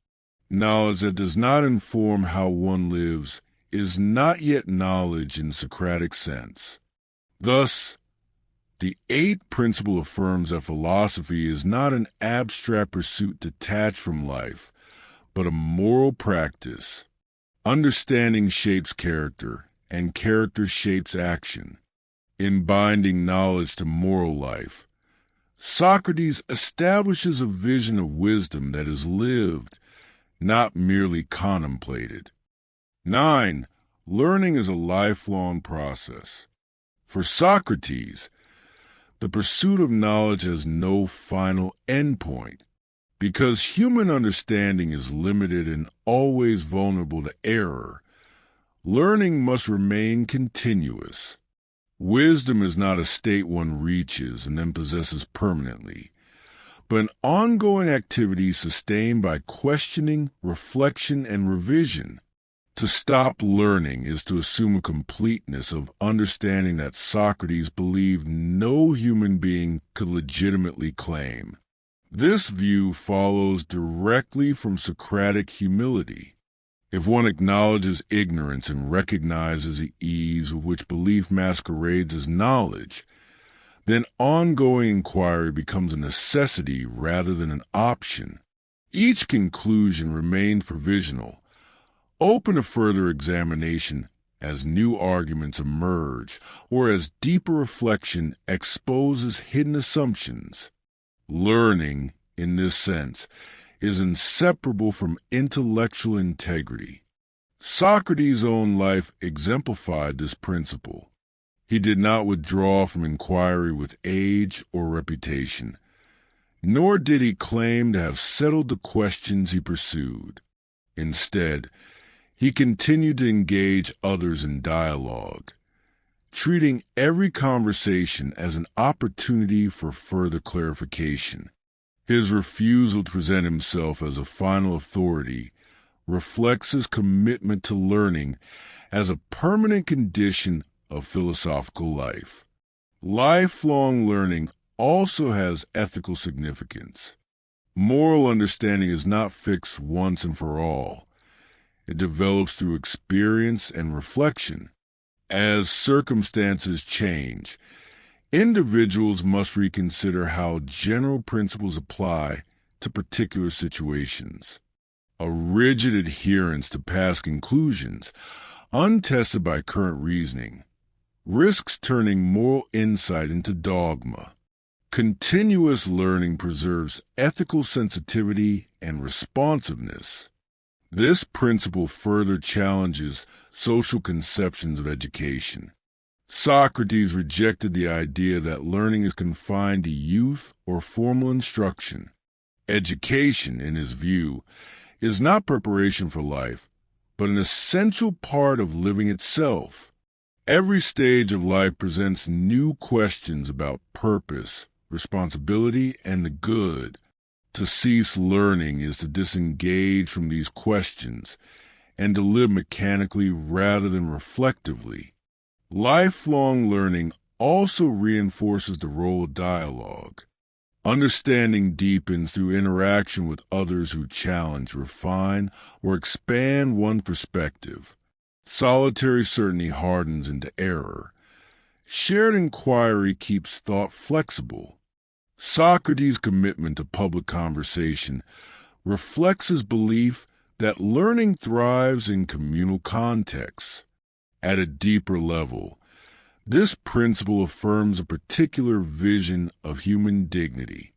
Knowledge that does not inform how one lives is not yet knowledge in Socratic sense. Thus, the eighth principle affirms that philosophy is not an abstract pursuit detached from life, but a moral practice. Understanding shapes character, and character shapes action. In binding knowledge to moral life, Socrates establishes a vision of wisdom that is lived, not merely contemplated. 9. Learning is a lifelong process. For Socrates, the pursuit of knowledge has no final endpoint. Because human understanding is limited and always vulnerable to error, learning must remain continuous. Wisdom is not a state one reaches and then possesses permanently, but an ongoing activity sustained by questioning, reflection, and revision. To stop learning is to assume a completeness of understanding that Socrates believed no human being could legitimately claim. This view follows directly from Socratic humility. If one acknowledges ignorance and recognizes the ease with which belief masquerades as knowledge, then ongoing inquiry becomes a necessity rather than an option. Each conclusion remains provisional, open to further examination as new arguments emerge or as deeper reflection exposes hidden assumptions. Learning, in this sense, is inseparable from intellectual integrity. Socrates' own life exemplified this principle. He did not withdraw from inquiry with age or reputation, nor did he claim to have settled the questions he pursued. Instead, he continued to engage others in dialogue, treating every conversation as an opportunity for further clarification. His refusal to present himself as a final authority reflects his commitment to learning as a permanent condition of philosophical life. Lifelong learning also has ethical significance. Moral understanding is not fixed once and for all. It develops through experience and reflection. As circumstances change, individuals must reconsider how general principles apply to particular situations. A rigid adherence to past conclusions, untested by current reasoning, risks turning moral insight into dogma. Continuous learning preserves ethical sensitivity and responsiveness. This principle further challenges social conceptions of education. Socrates rejected the idea that learning is confined to youth or formal instruction. Education, in his view, is not preparation for life, but an essential part of living itself. Every stage of life presents new questions about purpose, responsibility, and the good. To cease learning is to disengage from these questions and to live mechanically rather than reflectively. Lifelong learning also reinforces the role of dialogue. Understanding deepens through interaction with others who challenge, refine, or expand one's perspective. Solitary certainty hardens into error. Shared inquiry keeps thought flexible. Socrates' commitment to public conversation reflects his belief that learning thrives in communal contexts. At a deeper level, this principle affirms a particular vision of human dignity.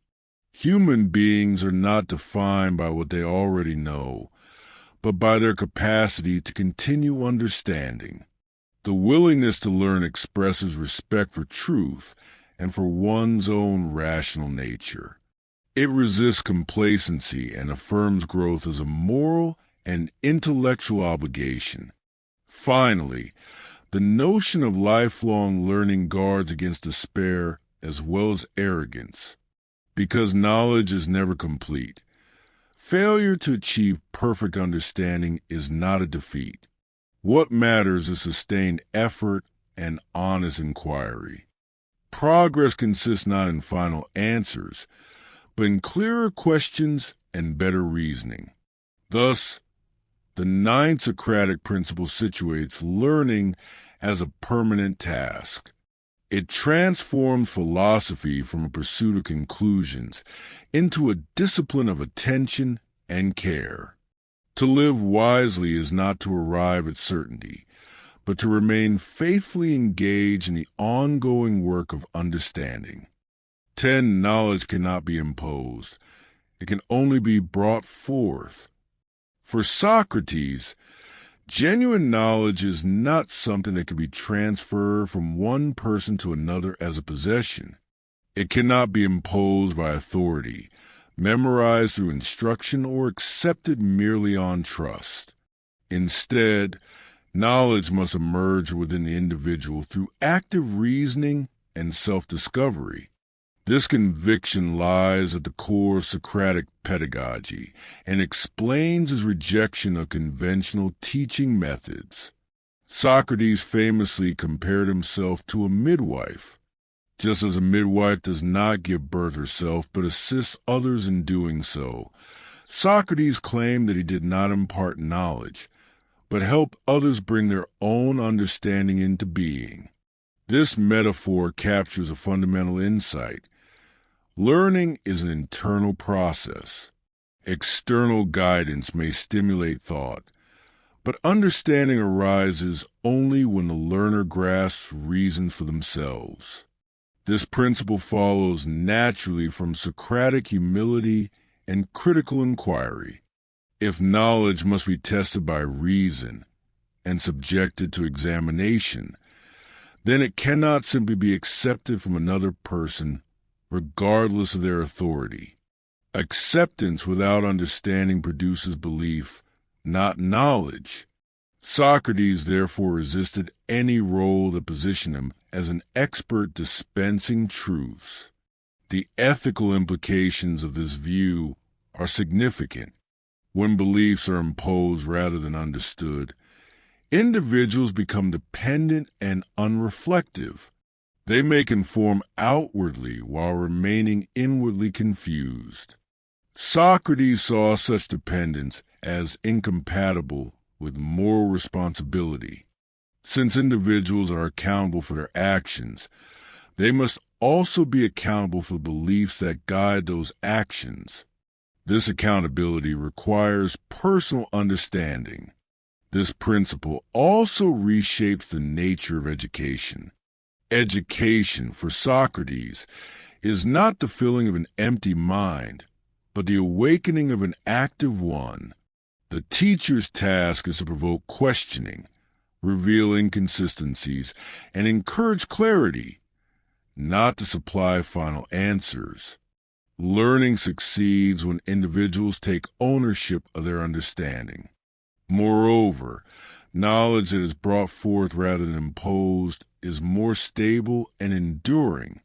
Human beings are not defined by what they already know, but by their capacity to continue understanding. The willingness to learn expresses respect for truth and for one's own rational nature. It resists complacency and affirms growth as a moral and intellectual obligation. Finally, the notion of lifelong learning guards against despair as well as arrogance. Because knowledge is never complete, failure to achieve perfect understanding is not a defeat. What matters is sustained effort and honest inquiry. Progress consists not in final answers, but in clearer questions and better reasoning. Thus, the ninth Socratic principle situates learning as a permanent task. It transforms philosophy from a pursuit of conclusions into a discipline of attention and care. To live wisely is not to arrive at certainty, but to remain faithfully engaged in the ongoing work of understanding. 10. Knowledge cannot be imposed. It can only be brought forth. For Socrates, genuine knowledge is not something that can be transferred from one person to another as a possession. It cannot be imposed by authority, memorized through instruction, or accepted merely on trust. Instead, knowledge must emerge within the individual through active reasoning and self-discovery. This conviction lies at the core of Socratic pedagogy and explains his rejection of conventional teaching methods. Socrates famously compared himself to a midwife. Just as a midwife does not give birth herself but assists others in doing so, Socrates claimed that he did not impart knowledge, but helped others bring their own understanding into being. This metaphor captures a fundamental insight. Learning is an internal process. External guidance may stimulate thought, but understanding arises only when the learner grasps reasons for themselves. This principle follows naturally from Socratic humility and critical inquiry. If knowledge must be tested by reason and subjected to examination, then it cannot simply be accepted from another person regardless of their authority. Acceptance without understanding produces belief, not knowledge. Socrates therefore resisted any role that positioned him as an expert dispensing truths. The ethical implications of this view are significant. When beliefs are imposed rather than understood, individuals become dependent and unreflective. They may conform outwardly while remaining inwardly confused. Socrates saw such dependence as incompatible with moral responsibility. Since individuals are accountable for their actions, they must also be accountable for the beliefs that guide those actions. This accountability requires personal understanding. This principle also reshapes the nature of education. Education, for Socrates, is not the filling of an empty mind, but the awakening of an active one. The teacher's task is to provoke questioning, reveal inconsistencies, and encourage clarity, not to supply final answers. Learning succeeds when individuals take ownership of their understanding. Moreover, knowledge that is brought forth rather than imposed is more stable and enduring.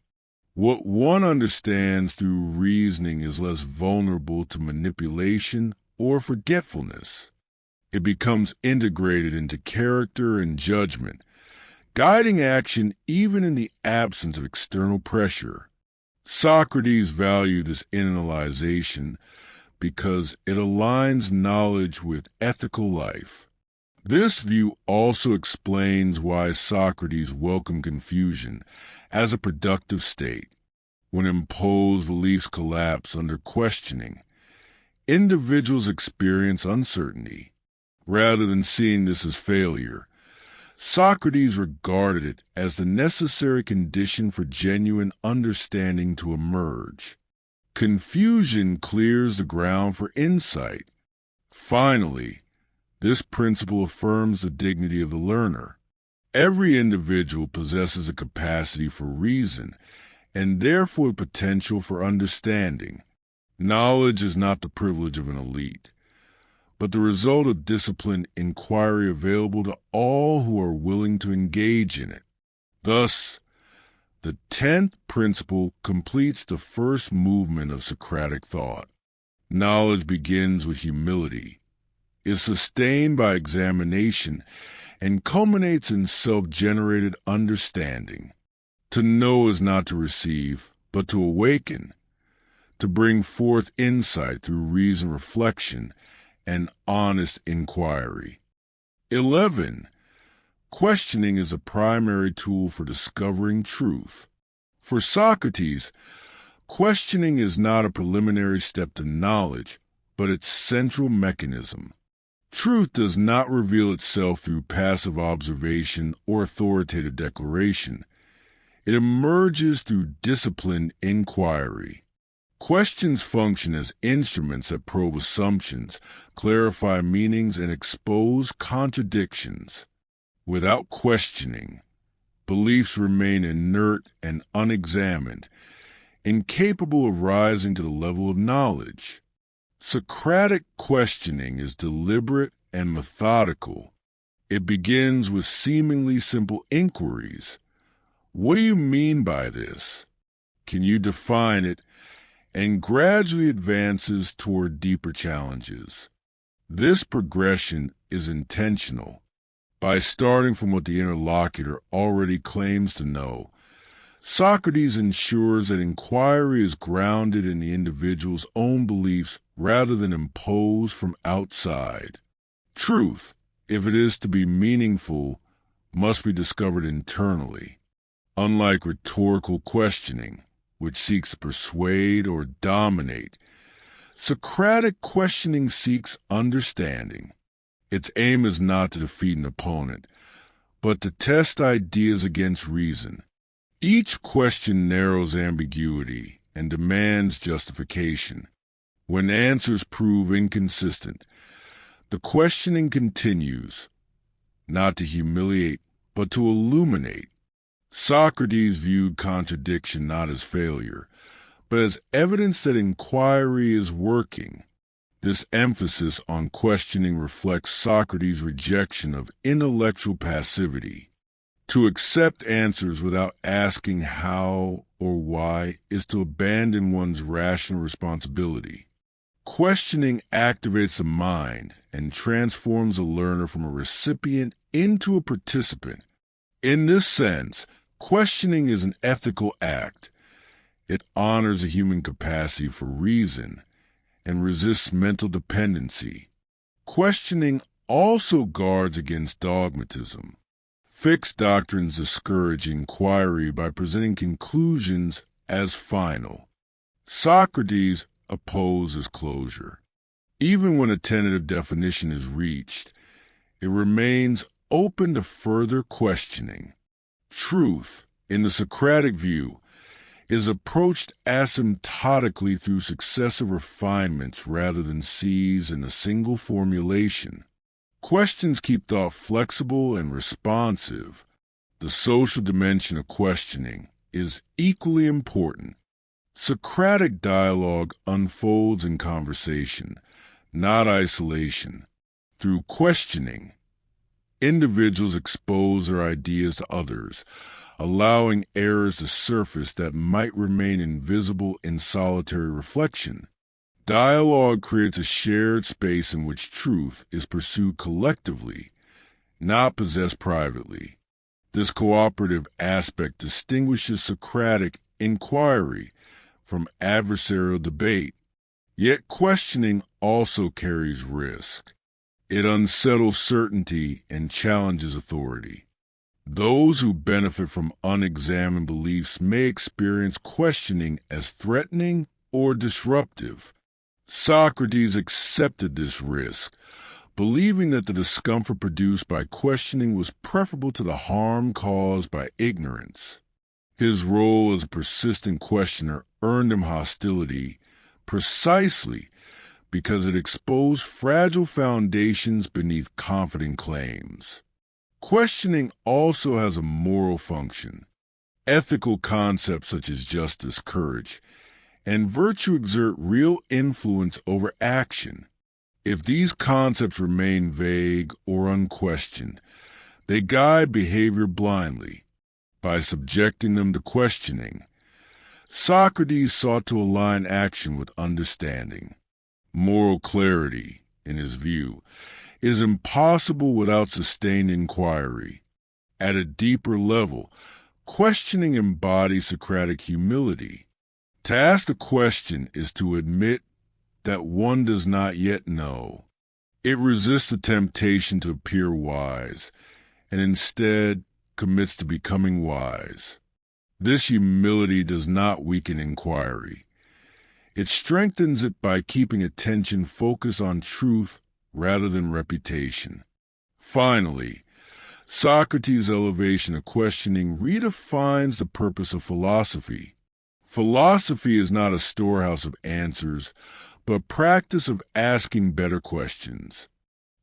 What one understands through reasoning is less vulnerable to manipulation or forgetfulness. It becomes integrated into character and judgment, guiding action even in the absence of external pressure. Socrates valued this internalization because it aligns knowledge with ethical life. This view also explains why Socrates welcomed confusion as a productive state. When imposed beliefs collapse under questioning, individuals experience uncertainty. Rather than seeing this as failure, Socrates regarded it as the necessary condition for genuine understanding to emerge. Confusion clears the ground for insight. Finally, this principle affirms the dignity of the learner. Every individual possesses a capacity for reason and therefore the potential for understanding. Knowledge is not the privilege of an elite, but the result of disciplined inquiry available to all who are willing to engage in it. Thus, the 10th principle completes the first movement of Socratic thought. Knowledge begins with humility, is sustained by examination, and culminates in self-generated understanding. To know is not to receive, but to awaken, to bring forth insight through reasoned reflection and honest inquiry. 11. Questioning is a primary tool for discovering truth. For Socrates, questioning is not a preliminary step to knowledge, but its central mechanism. Truth does not reveal itself through passive observation or authoritative declaration. It emerges through disciplined inquiry. Questions function as instruments that probe assumptions, clarify meanings, and expose contradictions. Without questioning, beliefs remain inert and unexamined, incapable of rising to the level of knowledge. Socratic questioning is deliberate and methodical. It begins with seemingly simple inquiries. What do you mean by this? Can you define it? And gradually advances toward deeper challenges. This progression is intentional. By starting from what the interlocutor already claims to know, Socrates ensures that inquiry is grounded in the individual's own beliefs rather than imposed from outside. Truth, if it is to be meaningful, must be discovered internally. Unlike rhetorical questioning, which seeks to persuade or dominate, Socratic questioning seeks understanding. Its aim is not to defeat an opponent, but to test ideas against reason. Each question narrows ambiguity and demands justification. When answers prove inconsistent, the questioning continues, not to humiliate, but to illuminate. Socrates viewed contradiction not as failure, but as evidence that inquiry is working. This emphasis on questioning reflects Socrates' rejection of intellectual passivity. To accept answers without asking how or why is to abandon one's rational responsibility. Questioning activates the mind and transforms a learner from a recipient into a participant. In this sense, questioning is an ethical act. It honors the human capacity for reason and resists mental dependency. Questioning also guards against dogmatism. Fixed doctrines discourage inquiry by presenting conclusions as final. Socrates opposes closure. Even when a tentative definition is reached, it remains open to further questioning. Truth, in the Socratic view, is approached asymptotically through successive refinements rather than seized in a single formulation. Questions keep thought flexible and responsive. The social dimension of questioning is equally important. Socratic dialogue unfolds in conversation, not isolation. Through questioning, individuals expose their ideas to others, allowing errors to surface that might remain invisible in solitary reflection. Dialogue creates a shared space in which truth is pursued collectively, not possessed privately. This cooperative aspect distinguishes Socratic inquiry from adversarial debate. Yet questioning also carries risk. It unsettles certainty and challenges authority. Those who benefit from unexamined beliefs may experience questioning as threatening or disruptive. Socrates accepted this risk, believing that the discomfort produced by questioning was preferable to the harm caused by ignorance. His role as a persistent questioner earned him hostility precisely because it exposed fragile foundations beneath confident claims. Questioning also has a moral function. Ethical concepts such as justice, courage, and virtue exert real influence over action. If these concepts remain vague or unquestioned, they guide behavior blindly. By subjecting them to questioning, Socrates sought to align action with understanding. Moral clarity, in his view, is impossible without sustained inquiry. At a deeper level, questioning embodies Socratic humility. To ask a question is to admit that one does not yet know. It resists the temptation to appear wise, and instead commits to becoming wise. This humility does not weaken inquiry. It strengthens it by keeping attention focused on truth rather than reputation. Finally, Socrates' elevation of questioning redefines the purpose of philosophy. Philosophy is not a storehouse of answers, but a practice of asking better questions.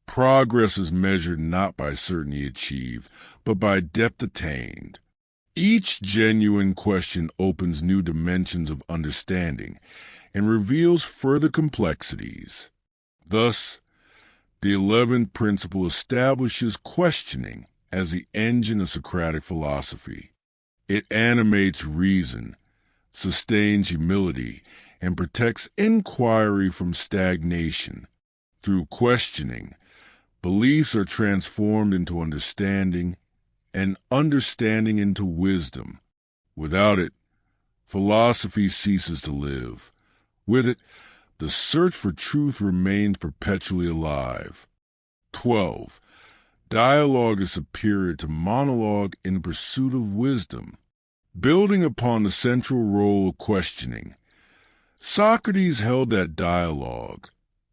Progress is measured not by certainty achieved, but by depth attained. Each genuine question opens new dimensions of understanding and reveals further complexities. Thus, the 11th principle establishes questioning as the engine of Socratic philosophy. It animates reason, sustains humility, and protects inquiry from stagnation. Through questioning, beliefs are transformed into understanding, and understanding into wisdom. Without it, philosophy ceases to live. With it, the search for truth remains perpetually alive. 12. Dialogue is superior to monologue in pursuit of wisdom. Building upon the central role of questioning, Socrates held that dialogue,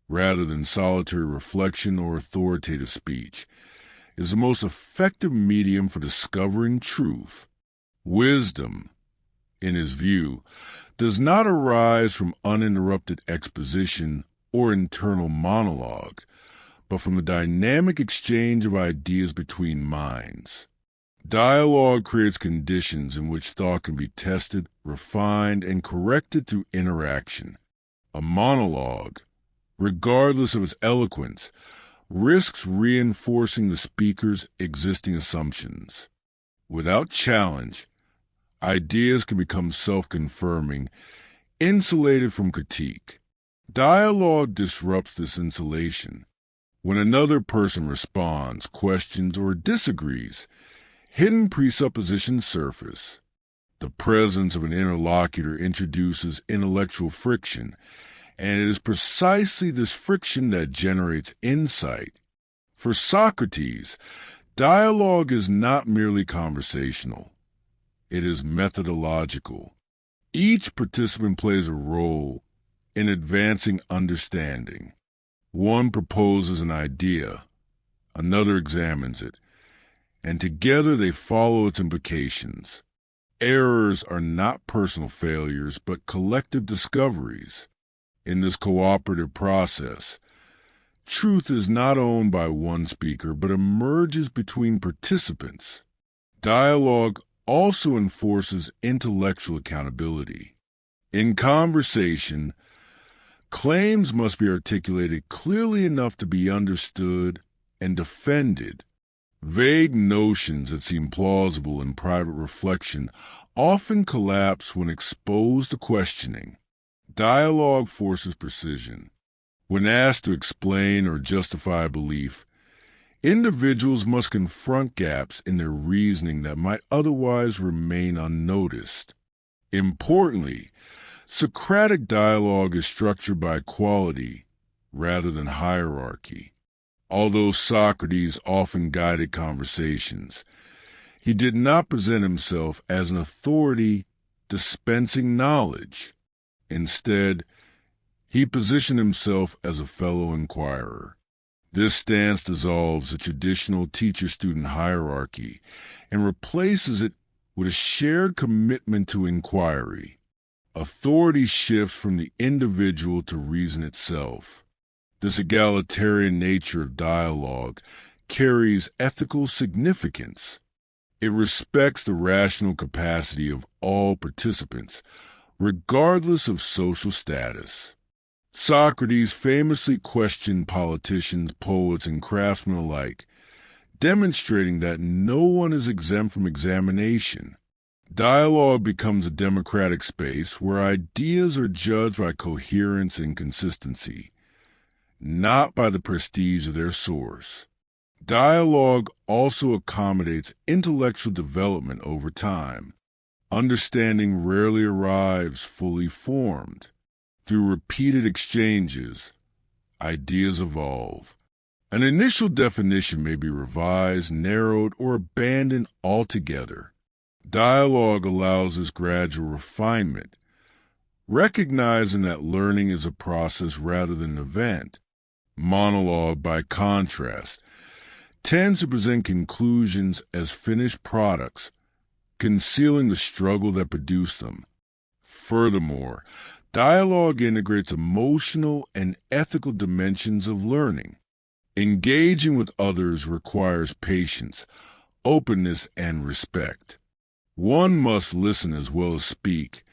rather than solitary reflection or authoritative speech, is the most effective medium for discovering truth. Wisdom, in his view, does not arise from uninterrupted exposition or internal monologue, but from the dynamic exchange of ideas between minds. Dialogue creates conditions in which thought can be tested, refined, and corrected through interaction. A monologue, regardless of its eloquence, risks reinforcing the speaker's existing assumptions. Without challenge, ideas can become self-confirming, insulated from critique. Dialogue disrupts this insulation. When another person responds, questions, or disagrees, hidden presuppositions surface. The presence of an interlocutor introduces intellectual friction, and it is precisely this friction that generates insight. For Socrates, dialogue is not merely conversational. It is methodological. Each participant plays a role in advancing understanding. One proposes an idea, another examines it, and together they follow its implications. Errors are not personal failures, but collective discoveries. In this cooperative process, truth is not owned by one speaker, but emerges between participants. Dialogue also enforces intellectual accountability. In conversation, claims must be articulated clearly enough to be understood and defended. Vague notions that seem plausible in private reflection often collapse when exposed to questioning. Dialogue forces precision. When asked to explain or justify a belief, individuals must confront gaps in their reasoning that might otherwise remain unnoticed. Importantly, Socratic dialogue is structured by quality rather than hierarchy. Although Socrates often guided conversations, he did not present himself as an authority dispensing knowledge. Instead, he positioned himself as a fellow inquirer. This stance dissolves the traditional teacher-student hierarchy and replaces it with a shared commitment to inquiry. Authority shifts from the individual to reason itself. This egalitarian nature of dialogue carries ethical significance. It respects the rational capacity of all participants, regardless of social status. Socrates famously questioned politicians, poets, and craftsmen alike, demonstrating that no one is exempt from examination. Dialogue becomes a democratic space where ideas are judged by coherence and consistency, not by the prestige of their source. Dialogue also accommodates intellectual development over time. Understanding rarely arrives fully formed. Through repeated exchanges, ideas evolve. An initial definition may be revised, narrowed, or abandoned altogether. Dialogue allows this gradual refinement, recognizing that learning is a process rather than an event. Monologue, by contrast, tends to present conclusions as finished products, concealing the struggle that produced them. Furthermore, dialogue integrates emotional and ethical dimensions of learning. Engaging with others requires patience, openness, and respect. One must listen as well as speak,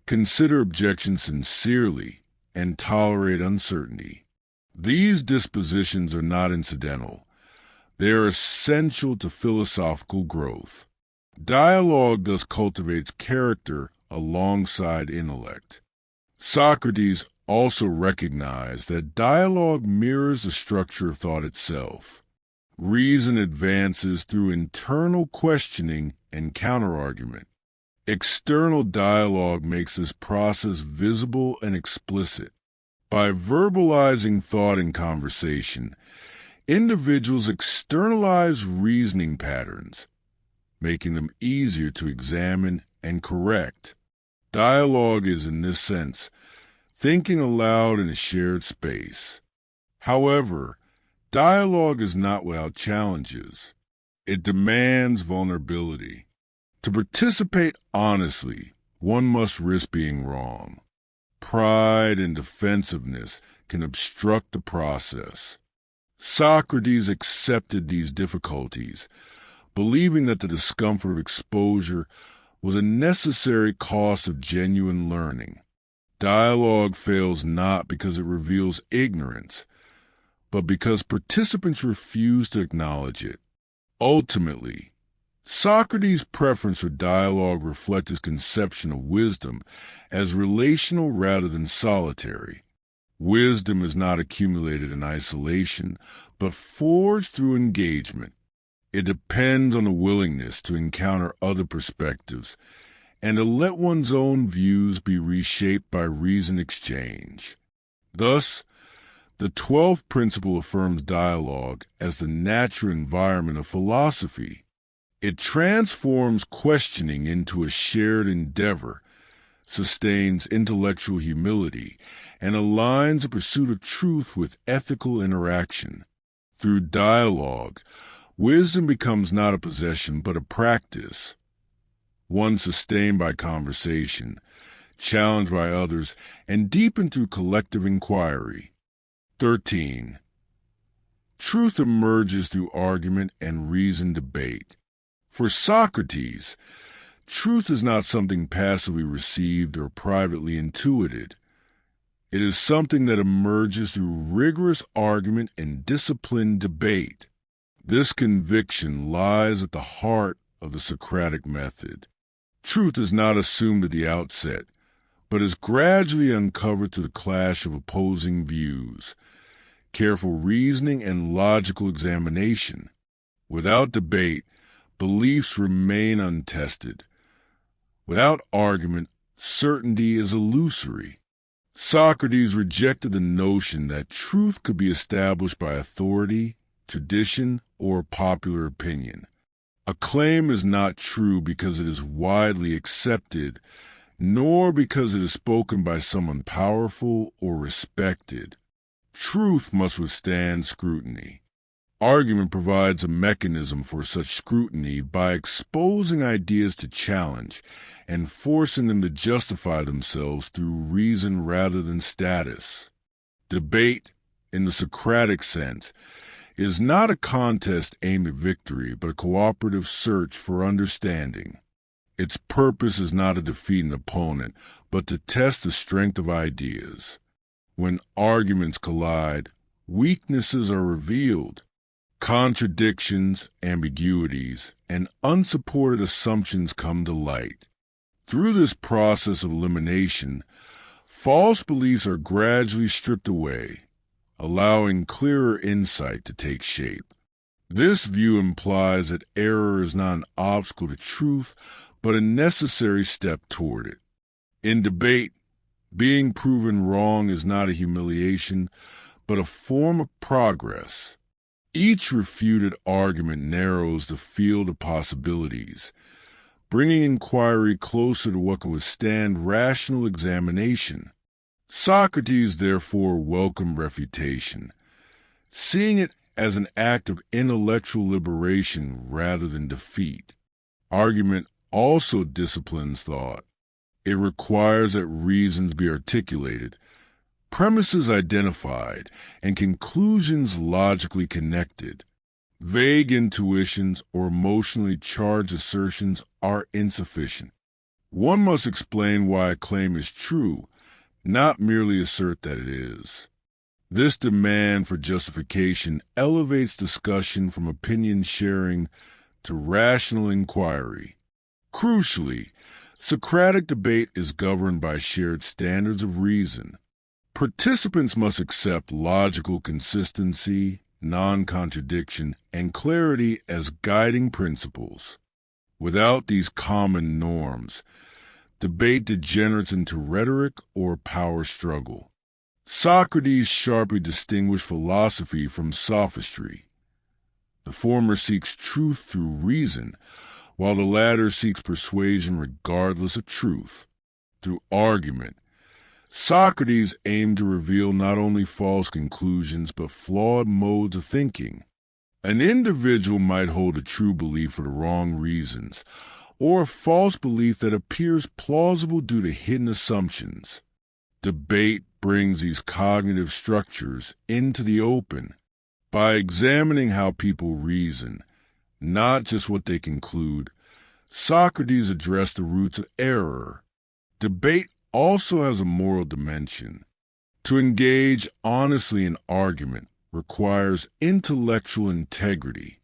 consider objections sincerely, and tolerate uncertainty. These dispositions are not incidental. They are essential to philosophical growth. Dialogue thus cultivates character alongside intellect. Socrates also recognized that dialogue mirrors the structure of thought itself. Reason advances through internal questioning and counterargument. External dialogue makes this process visible and explicit. By verbalizing thought in conversation, individuals externalize reasoning patterns, making them easier to examine and correct. Dialogue is, in this sense, thinking aloud in a shared space. However, dialogue is not without challenges. It demands vulnerability. To participate honestly, one must risk being wrong. Pride and defensiveness can obstruct the process. Socrates accepted these difficulties, believing that the discomfort of exposure was a necessary cost of genuine learning. Dialogue fails not because it reveals ignorance, but because participants refuse to acknowledge it. Ultimately, Socrates' preference for dialogue reflects his conception of wisdom as relational rather than solitary. Wisdom is not accumulated in isolation, but forged through engagement. It depends on the willingness to encounter other perspectives and to let one's own views be reshaped by reasoned exchange. Thus, the 12th principle affirms dialogue as the natural environment of philosophy. It transforms questioning into a shared endeavor, sustains intellectual humility, and aligns the pursuit of truth with ethical interaction. Through dialogue, wisdom becomes not a possession but a practice, one sustained by conversation, challenged by others, and deepened through collective inquiry. 13. Truth emerges through argument and reasoned debate. For Socrates, truth is not something passively received or privately intuited. It is something that emerges through rigorous argument and disciplined debate. This conviction lies at the heart of the Socratic method. Truth is not assumed at the outset, but is gradually uncovered through the clash of opposing views, careful reasoning, and logical examination. Without debate, beliefs remain untested. Without argument, certainty is illusory. Socrates rejected the notion that truth could be established by authority, tradition, or popular opinion. A claim is not true because it is widely accepted, nor because it is spoken by someone powerful or respected. Truth must withstand scrutiny. Argument provides a mechanism for such scrutiny by exposing ideas to challenge and forcing them to justify themselves through reason rather than status. Debate, in the Socratic sense, is not a contest aimed at victory, but a cooperative search for understanding. Its purpose is not to defeat an opponent, but to test the strength of ideas. When arguments collide, weaknesses are revealed. Contradictions, ambiguities, and unsupported assumptions come to light. Through this process of elimination, false beliefs are gradually stripped away, allowing clearer insight to take shape. This view implies that error is not an obstacle to truth, but a necessary step toward it. In debate, being proven wrong is not a humiliation, but a form of progress. Each refuted argument narrows the field of possibilities, bringing inquiry closer to what can withstand rational examination. Socrates therefore welcomed refutation, seeing it as an act of intellectual liberation rather than defeat. Argument also disciplines thought. It requires that reasons be articulated, premises identified, and conclusions logically connected. Vague intuitions or emotionally charged assertions are insufficient. One must explain why a claim is true, not merely assert that it is. This demand for justification elevates discussion from opinion sharing to rational inquiry. Crucially, Socratic debate is governed by shared standards of reason. Participants must accept logical consistency, non-contradiction, and clarity as guiding principles. Without these common norms, debate degenerates into rhetoric or power struggle. Socrates sharply distinguished philosophy from sophistry. The former seeks truth through reason, while the latter seeks persuasion regardless of truth, through argument. Socrates aimed to reveal not only false conclusions but flawed modes of thinking. An individual might hold a true belief for the wrong reasons, or a false belief that appears plausible due to hidden assumptions. Debate brings these cognitive structures into the open. By examining how people reason, not just what they conclude, Socrates addressed the roots of error. Debate also has a moral dimension. To engage honestly in argument requires intellectual integrity.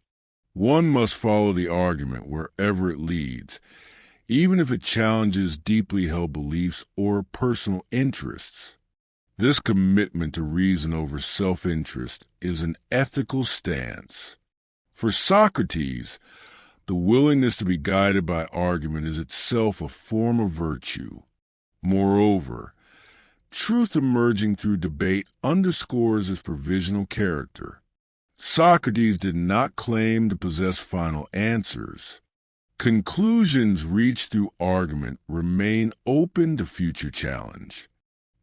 One must follow the argument wherever it leads, even if it challenges deeply held beliefs or personal interests. This commitment to reason over self-interest is an ethical stance. For Socrates, the willingness to be guided by argument is itself a form of virtue. Moreover, truth emerging through debate underscores its provisional character. Socrates did not claim to possess final answers. Conclusions reached through argument remain open to future challenge.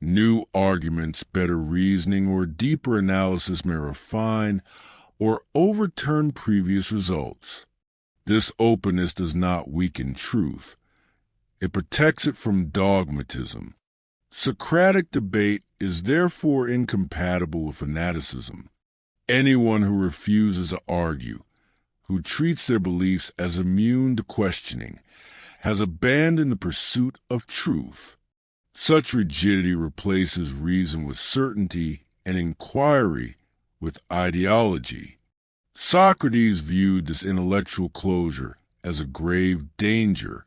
New arguments, better reasoning, or deeper analysis may refine or overturn previous results. This openness does not weaken truth. It protects it from dogmatism. Socratic debate is therefore incompatible with fanaticism. Anyone who refuses to argue, who treats their beliefs as immune to questioning, has abandoned the pursuit of truth. Such rigidity replaces reason with certainty and inquiry with ideology. Socrates viewed this intellectual closure as a grave danger,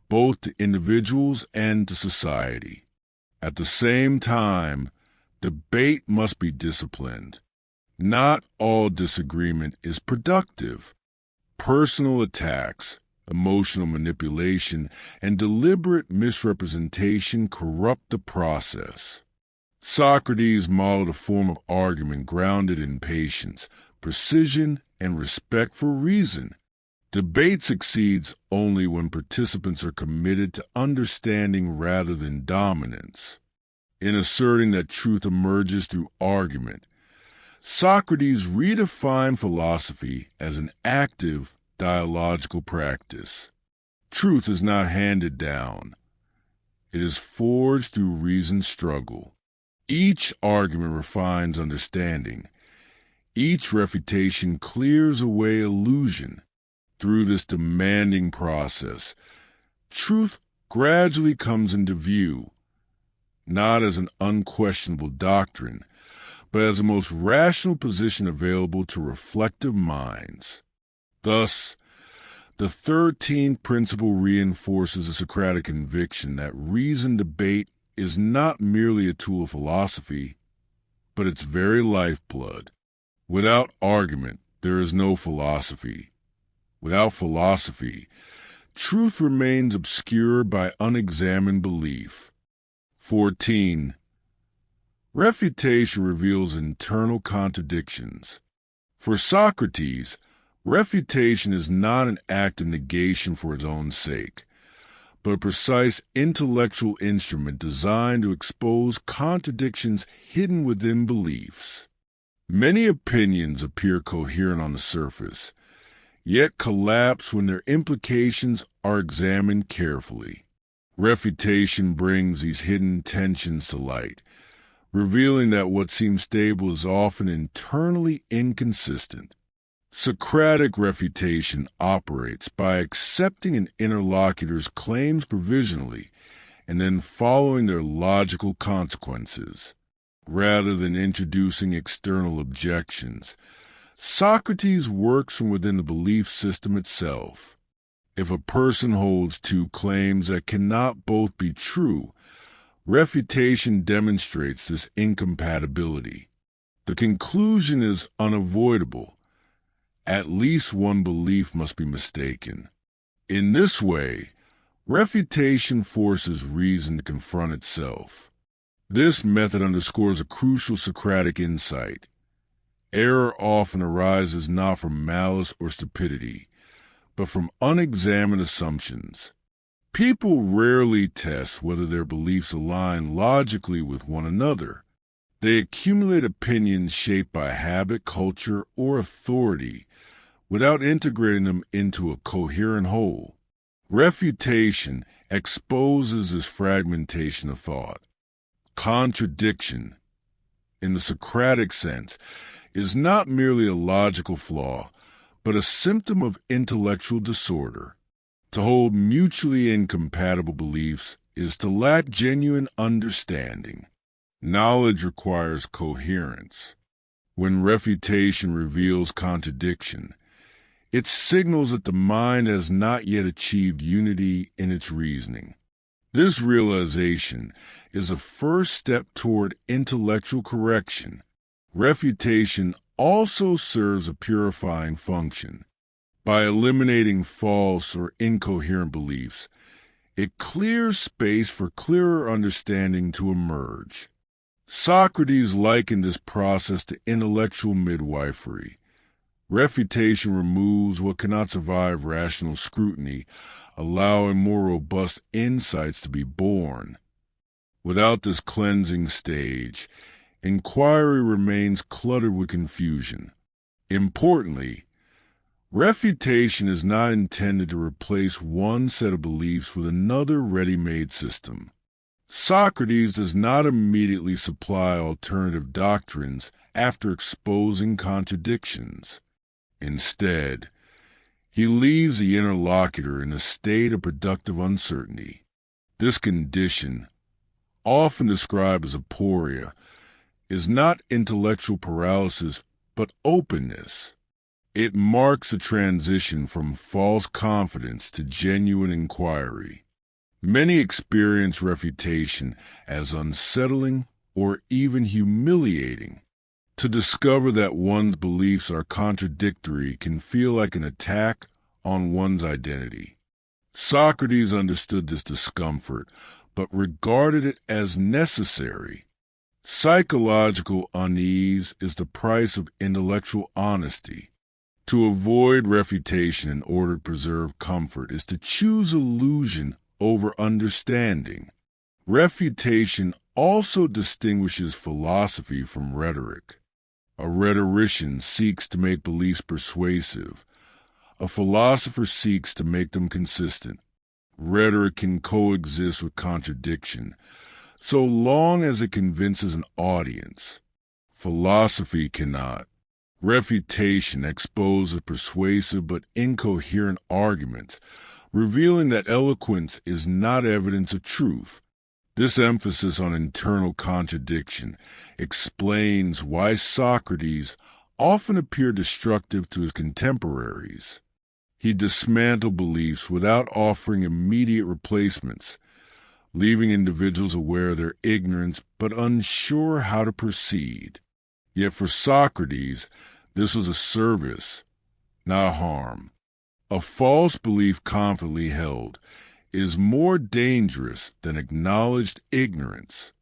both to individuals and to society. At the same time, debate must be disciplined. Not all disagreement is productive. Personal attacks, emotional manipulation, and deliberate misrepresentation corrupt the process. Socrates modeled a form of argument grounded in patience, precision, and respect for reason. Debate succeeds only when participants are committed to understanding rather than dominance. In asserting that truth emerges through argument, Socrates redefined philosophy as an active, dialogical practice. Truth is not handed down. It is forged through reasoned struggle. Each argument refines understanding. Each refutation clears away illusion. Through this demanding process, truth gradually comes into view, not as an unquestionable doctrine, but as the most rational position available to reflective minds. Thus, the 13th principle reinforces the Socratic conviction that reasoned debate is not merely a tool of philosophy, but its very lifeblood. Without argument, there is no philosophy. Without philosophy, truth remains obscured by unexamined belief. 14. Refutation reveals internal contradictions. For Socrates, refutation is not an act of negation for its own sake, but a precise intellectual instrument designed to expose contradictions hidden within beliefs. Many opinions appear coherent on the surface, yet collapse when their implications are examined carefully. Refutation brings these hidden tensions to light, revealing that what seems stable is often internally inconsistent. Socratic refutation operates by accepting an interlocutor's claims provisionally and then following their logical consequences. Rather than introducing external objections, Socrates works from within the belief system itself. If a person holds two claims that cannot both be true, refutation demonstrates this incompatibility. The conclusion is unavoidable. At least one belief must be mistaken. In this way, refutation forces reason to confront itself. This method underscores a crucial Socratic insight. Error often arises not from malice or stupidity, but from unexamined assumptions. People rarely test whether their beliefs align logically with one another. They accumulate opinions shaped by habit, culture, or authority without integrating them into a coherent whole. Refutation exposes this fragmentation of thought. Contradiction, in the Socratic sense, is not merely a logical flaw, but a symptom of intellectual disorder. To hold mutually incompatible beliefs is to lack genuine understanding. Knowledge requires coherence. When refutation reveals contradiction, it signals that the mind has not yet achieved unity in its reasoning. This realization is a first step toward intellectual correction. Refutation also serves a purifying function. By eliminating false or incoherent beliefs, it clears space for clearer understanding to emerge. Socrates likened this process to intellectual midwifery. Refutation removes what cannot survive rational scrutiny, allowing more robust insights to be born. Without this cleansing stage, inquiry remains cluttered with confusion. Importantly, refutation is not intended to replace one set of beliefs with another ready-made system. Socrates does not immediately supply alternative doctrines after exposing contradictions. Instead, he leaves the interlocutor in a state of productive uncertainty. This condition, often described as aporia, is not intellectual paralysis but openness. It marks a transition from false confidence to genuine inquiry. Many experience refutation as unsettling or even humiliating. To discover that one's beliefs are contradictory can feel like an attack on one's identity. Socrates understood this discomfort, but regarded it as necessary. Psychological unease is the price of intellectual honesty. To avoid refutation in order to preserve comfort is to choose illusion over understanding. Refutation also distinguishes philosophy from rhetoric. A rhetorician seeks to make beliefs persuasive. A philosopher seeks to make them consistent. Rhetoric can coexist with contradiction, so long as it convinces an audience. Philosophy cannot. Refutation exposes persuasive but incoherent arguments, revealing that eloquence is not evidence of truth. This emphasis on internal contradiction explains why Socrates often appeared destructive to his contemporaries. He dismantled beliefs without offering immediate replacements, leaving individuals aware of their ignorance but unsure how to proceed. Yet for Socrates, this was a service, not a harm. A false belief confidently held is more dangerous than acknowledged ignorance.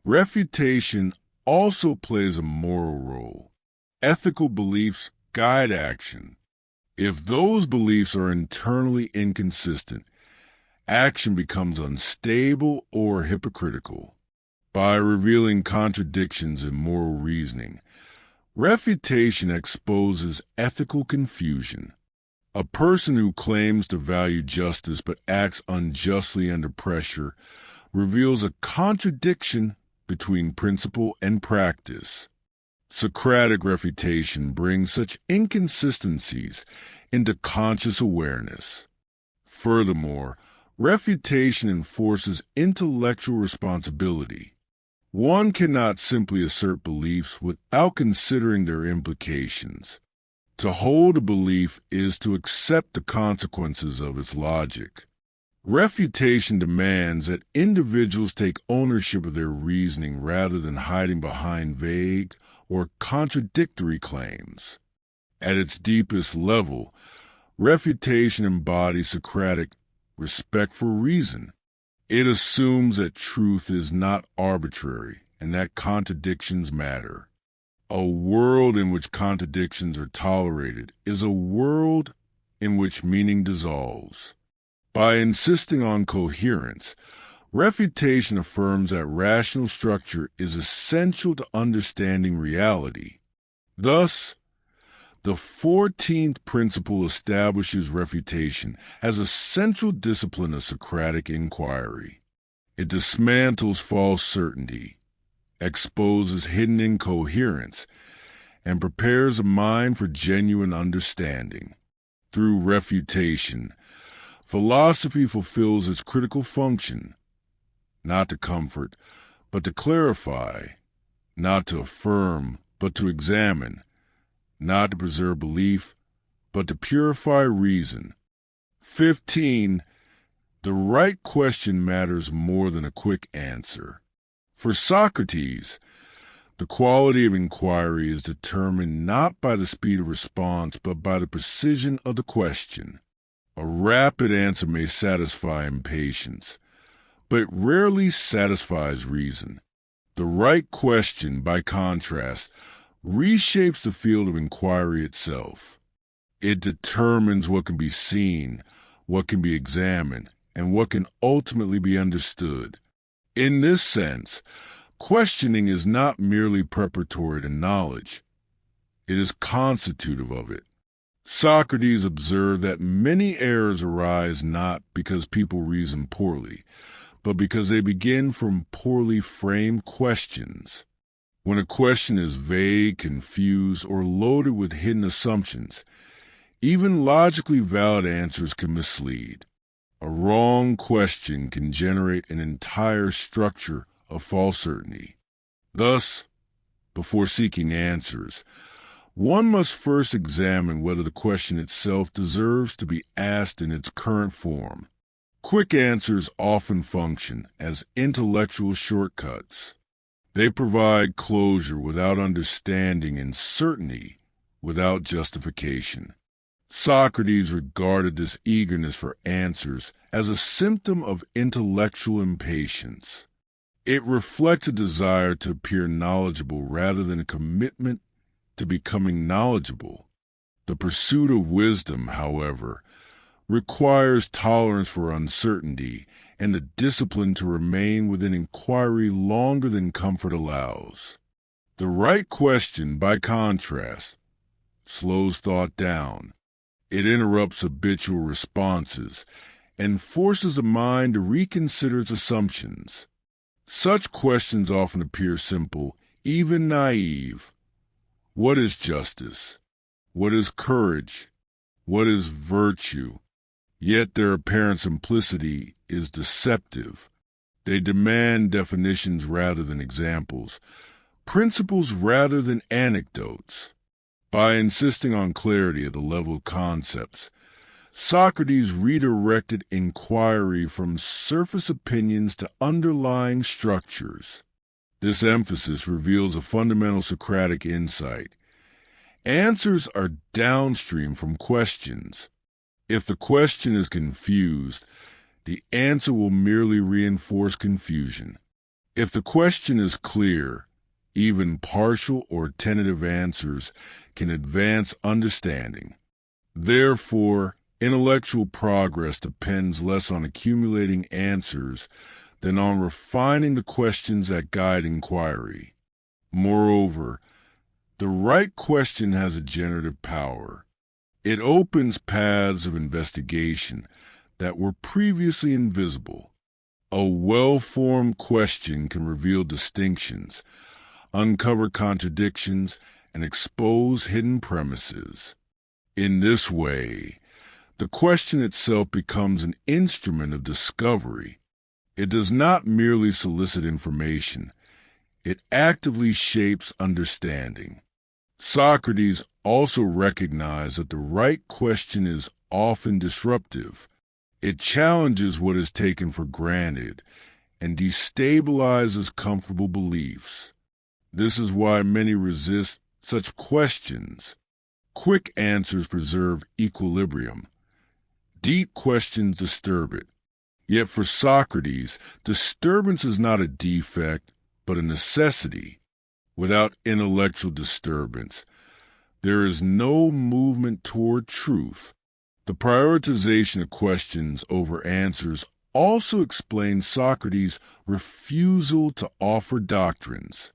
Refutation also plays a moral role. Ethical beliefs guide action. If those beliefs are internally inconsistent, action becomes unstable or hypocritical. By revealing contradictions in moral reasoning, refutation exposes ethical confusion. A person who claims to value justice but acts unjustly under pressure reveals a contradiction between principle and practice. Socratic refutation brings such inconsistencies into conscious awareness. Furthermore, refutation enforces intellectual responsibility. One cannot simply assert beliefs without considering their implications. To hold a belief is to accept the consequences of its logic. Refutation demands that individuals take ownership of their reasoning rather than hiding behind vague or contradictory claims. At its deepest level, refutation embodies Socratic respect for reason. It assumes that truth is not arbitrary and that contradictions matter. A world in which contradictions are tolerated is a world in which meaning dissolves. By insisting on coherence, refutation affirms that rational structure is essential to understanding reality. Thus, the 14th principle establishes refutation as a central discipline of Socratic inquiry. It dismantles false certainty, exposes hidden incoherence, and prepares the mind for genuine understanding. Through refutation, philosophy fulfills its critical function, not to comfort, but to clarify, not to affirm, but to examine, not to preserve belief, but to purify reason. 15. The right question matters more than a quick answer. For Socrates, the quality of inquiry is determined not by the speed of response, but by the precision of the question. A rapid answer may satisfy impatience, but it rarely satisfies reason. The right question, by contrast, reshapes the field of inquiry itself. It determines what can be seen, what can be examined, and what can ultimately be understood. In this sense, questioning is not merely preparatory to knowledge. It is constitutive of it. Socrates observed that many errors arise not because people reason poorly, but because they begin from poorly framed questions. When a question is vague, confused, or loaded with hidden assumptions, even logically valid answers can mislead. A wrong question can generate an entire structure of false certainty. Thus, before seeking answers, one must first examine whether the question itself deserves to be asked in its current form. Quick answers often function as intellectual shortcuts. They provide closure without understanding and certainty without justification. Socrates regarded this eagerness for answers as a symptom of intellectual impatience. It reflects a desire to appear knowledgeable rather than a commitment to becoming knowledgeable. The pursuit of wisdom, however, requires tolerance for uncertainty and the discipline to remain within inquiry longer than comfort allows. The right question, by contrast, slows thought down. It interrupts habitual responses and forces the mind to reconsider its assumptions. Such questions often appear simple, even naive. What is justice? What is courage? What is virtue? Yet their apparent simplicity is deceptive. They demand definitions rather than examples, principles rather than anecdotes. By insisting on clarity at the level of concepts, Socrates redirected inquiry from surface opinions to underlying structures. This emphasis reveals a fundamental Socratic insight. Answers are downstream from questions. If the question is confused, the answer will merely reinforce confusion. If the question is clear, even partial or tentative answers can advance understanding. Therefore, intellectual progress depends less on accumulating answers than on refining the questions that guide inquiry. Moreover, the right question has a generative power. It opens paths of investigation that were previously invisible. A well-formed question can reveal distinctions, uncover contradictions, and expose hidden premises. In this way, the question itself becomes an instrument of discovery. It does not merely solicit information. It actively shapes understanding. Socrates also recognized that the right question is often disruptive. It challenges what is taken for granted and destabilizes comfortable beliefs. This is why many resist such questions. Quick answers preserve equilibrium. Deep questions disturb it. Yet for Socrates, disturbance is not a defect, but a necessity. Without intellectual disturbance, there is no movement toward truth. The prioritization of questions over answers also explains Socrates' refusal to offer doctrines.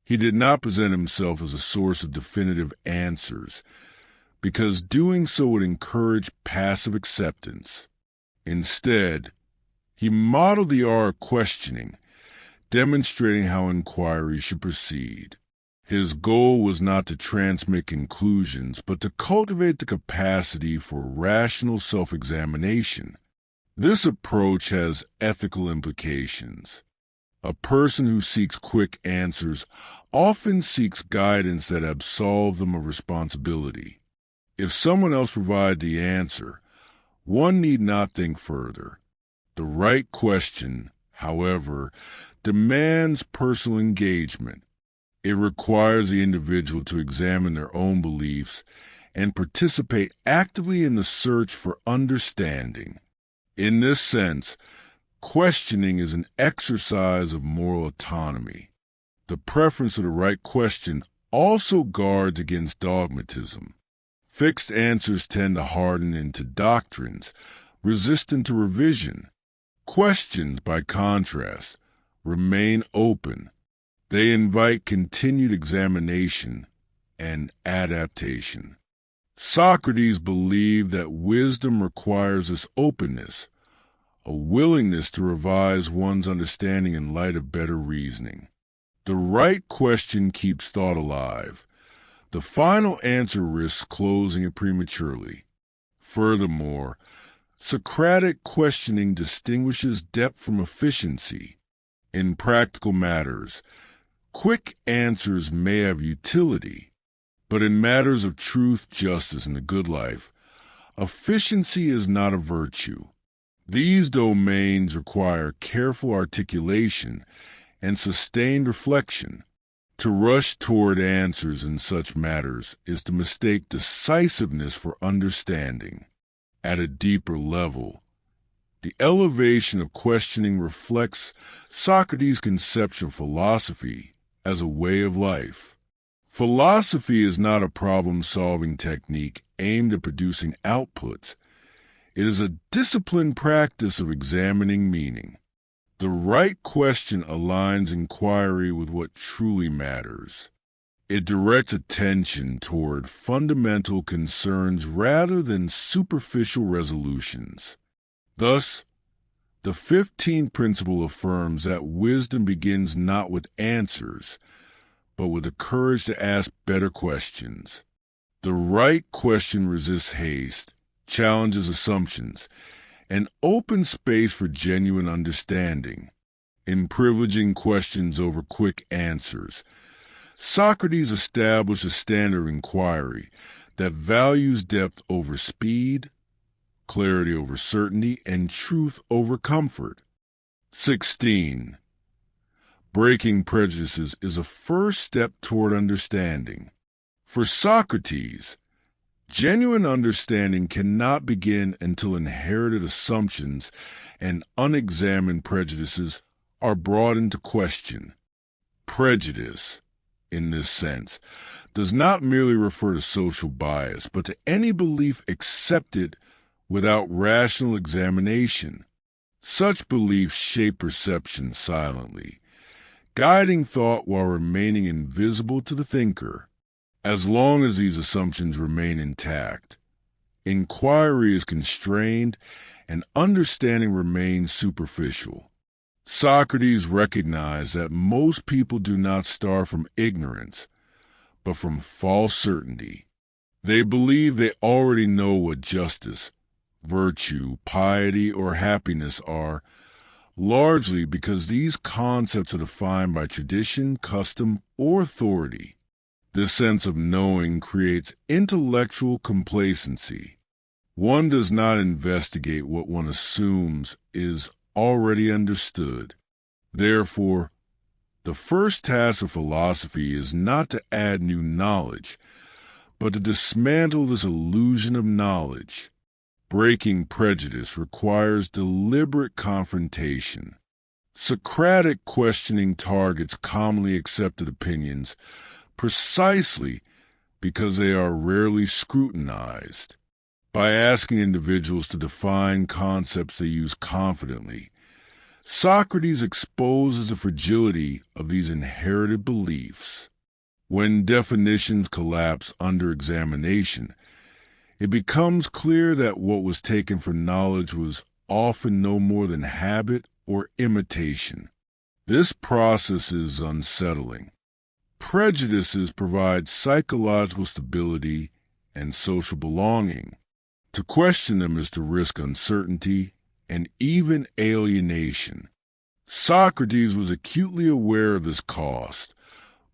He did not present himself as a source of definitive answers, because doing so would encourage passive acceptance. Instead, he modeled the art of questioning, demonstrating how inquiry should proceed. His goal was not to transmit conclusions, but to cultivate the capacity for rational self-examination. This approach has ethical implications. A person who seeks quick answers often seeks guidance that absolves them of responsibility. If someone else provides the answer, one need not think further. The right question, however, demands personal engagement. It requires the individual to examine their own beliefs and participate actively in the search for understanding. In this sense, questioning is an exercise of moral autonomy. The preference for the right question also guards against dogmatism. Fixed answers tend to harden into doctrines, resistant to revision. Questions, by contrast, remain open. They invite continued examination and adaptation. Socrates believed that wisdom requires this openness, a willingness to revise one's understanding in light of better reasoning. The right question keeps thought alive. The final answer risks closing it prematurely. Furthermore, Socratic questioning distinguishes depth from efficiency. In practical matters, quick answers may have utility, but in matters of truth, justice, and the good life, efficiency is not a virtue. These domains require careful articulation and sustained reflection. To rush toward answers in such matters is to mistake decisiveness for understanding. At a deeper level, the elevation of questioning reflects Socrates' conception of philosophy as a way of life. Philosophy is not a problem-solving technique aimed at producing outputs. It is a disciplined practice of examining meaning. The right question aligns inquiry with what truly matters. It directs attention toward fundamental concerns rather than superficial resolutions. Thus, the 15th principle affirms that wisdom begins not with answers, but with the courage to ask better questions. The right question resists haste, challenges assumptions, and opens space for genuine understanding. In privileging questions over quick answers, Socrates established a standard of inquiry that values depth over speed, clarity over certainty, and truth over comfort. 16. Breaking prejudices is a first step toward understanding. For Socrates, genuine understanding cannot begin until inherited assumptions and unexamined prejudices are brought into question. Prejudice, in this sense, does not merely refer to social bias, but to any belief accepted without rational examination. Such beliefs shape perception silently, guiding thought while remaining invisible to the thinker. As long as these assumptions remain intact, inquiry is constrained and understanding remains superficial. Socrates recognized that most people do not start from ignorance, but from false certainty. They believe they already know what justice, virtue, piety, or happiness are, largely because these concepts are defined by tradition, custom, or authority. This sense of knowing creates intellectual complacency. One does not investigate what one assumes is already understood. Therefore, the first task of philosophy is not to add new knowledge, but to dismantle this illusion of knowledge. Breaking prejudice requires deliberate confrontation. Socratic questioning targets commonly accepted opinions precisely because they are rarely scrutinized. By asking individuals to define concepts they use confidently, Socrates exposes the fragility of these inherited beliefs. When definitions collapse under examination, it becomes clear that what was taken for knowledge was often no more than habit or imitation. This process is unsettling. Prejudices provide psychological stability and social belonging. To question them is to risk uncertainty and even alienation. Socrates was acutely aware of this cost,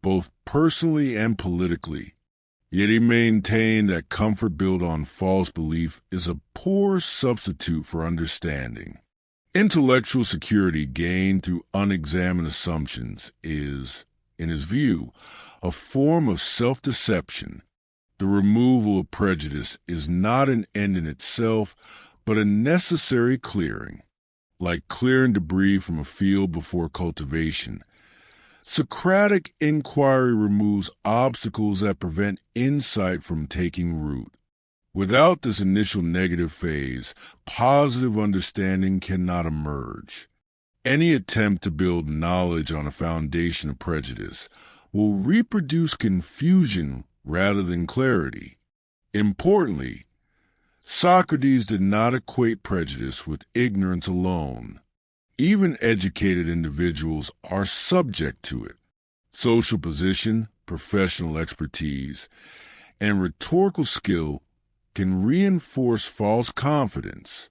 both personally and politically. Yet he maintained that comfort built on false belief is a poor substitute for understanding. Intellectual security gained through unexamined assumptions is, in his view, a form of self-deception. The removal of prejudice is not an end in itself, but a necessary clearing. Like clearing debris from a field before cultivation, Socratic inquiry removes obstacles that prevent insight from taking root. Without this initial negative phase, positive understanding cannot emerge. Any attempt to build knowledge on a foundation of prejudice will reproduce confusion rather than clarity. Importantly, Socrates did not equate prejudice with ignorance alone. Even educated individuals are subject to it. Social position, professional expertise, and rhetorical skill can reinforce false confidence.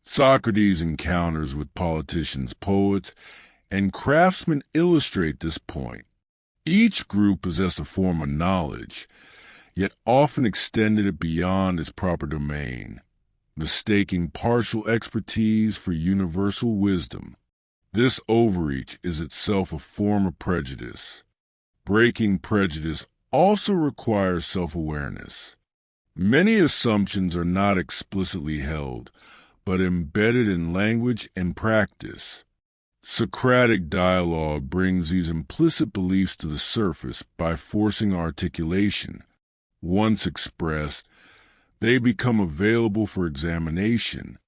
Socrates' encounters with politicians, poets, and craftsmen illustrate this point. Each group possessed a form of knowledge, yet often extended it beyond its proper domain, mistaking partial expertise for universal wisdom. This overreach is itself a form of prejudice. Breaking prejudice also requires self-awareness. Many assumptions are not explicitly held, but embedded in language and practice. Socratic dialogue brings these implicit beliefs to the surface by forcing articulation. Once expressed, they become available for examination.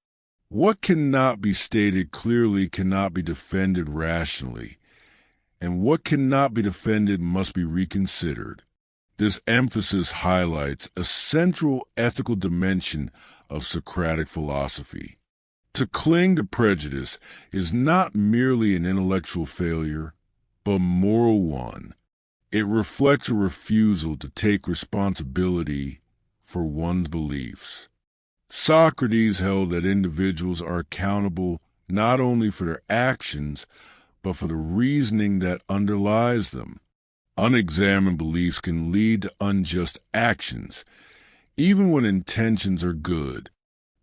What cannot be stated clearly cannot be defended rationally, and what cannot be defended must be reconsidered. This emphasis highlights a central ethical dimension of Socratic philosophy. To cling to prejudice is not merely an intellectual failure, but a moral one. It reflects a refusal to take responsibility for one's beliefs. Socrates held that individuals are accountable not only for their actions, but for the reasoning that underlies them. Unexamined beliefs can lead to unjust actions, even when intentions are good.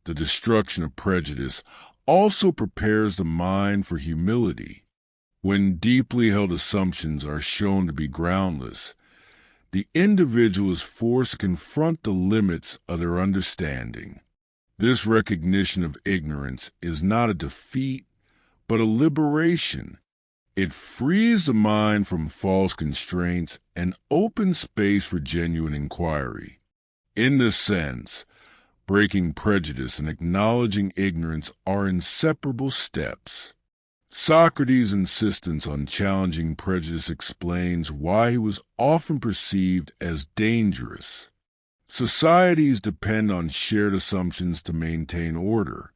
The destruction of prejudice also prepares the mind for humility. When deeply held assumptions are shown to be groundless, the individual is forced to confront the limits of their understanding. This recognition of ignorance is not a defeat, but a liberation. It frees the mind from false constraints and opens space for genuine inquiry. In this sense, breaking prejudice and acknowledging ignorance are inseparable steps. Socrates' insistence on challenging prejudice explains why he was often perceived as dangerous. Societies depend on shared assumptions to maintain order.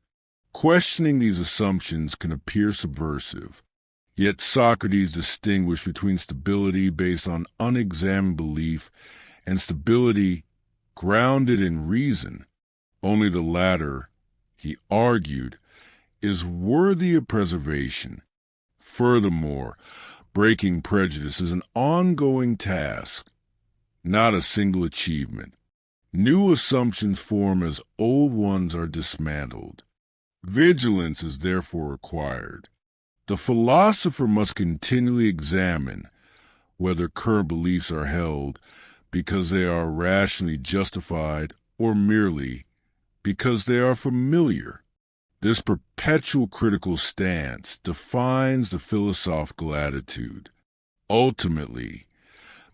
Questioning these assumptions can appear subversive. Yet Socrates distinguished between stability based on unexamined belief and stability grounded in reason. Only the latter, he argued, is worthy of preservation. Furthermore, breaking prejudice is an ongoing task. not a single achievement. New assumptions form as old ones are dismantled. Vigilance is therefore required. The philosopher must continually examine whether current beliefs are held because they are rationally justified or merely because they are familiar. This perpetual critical stance defines the philosophical attitude. Ultimately,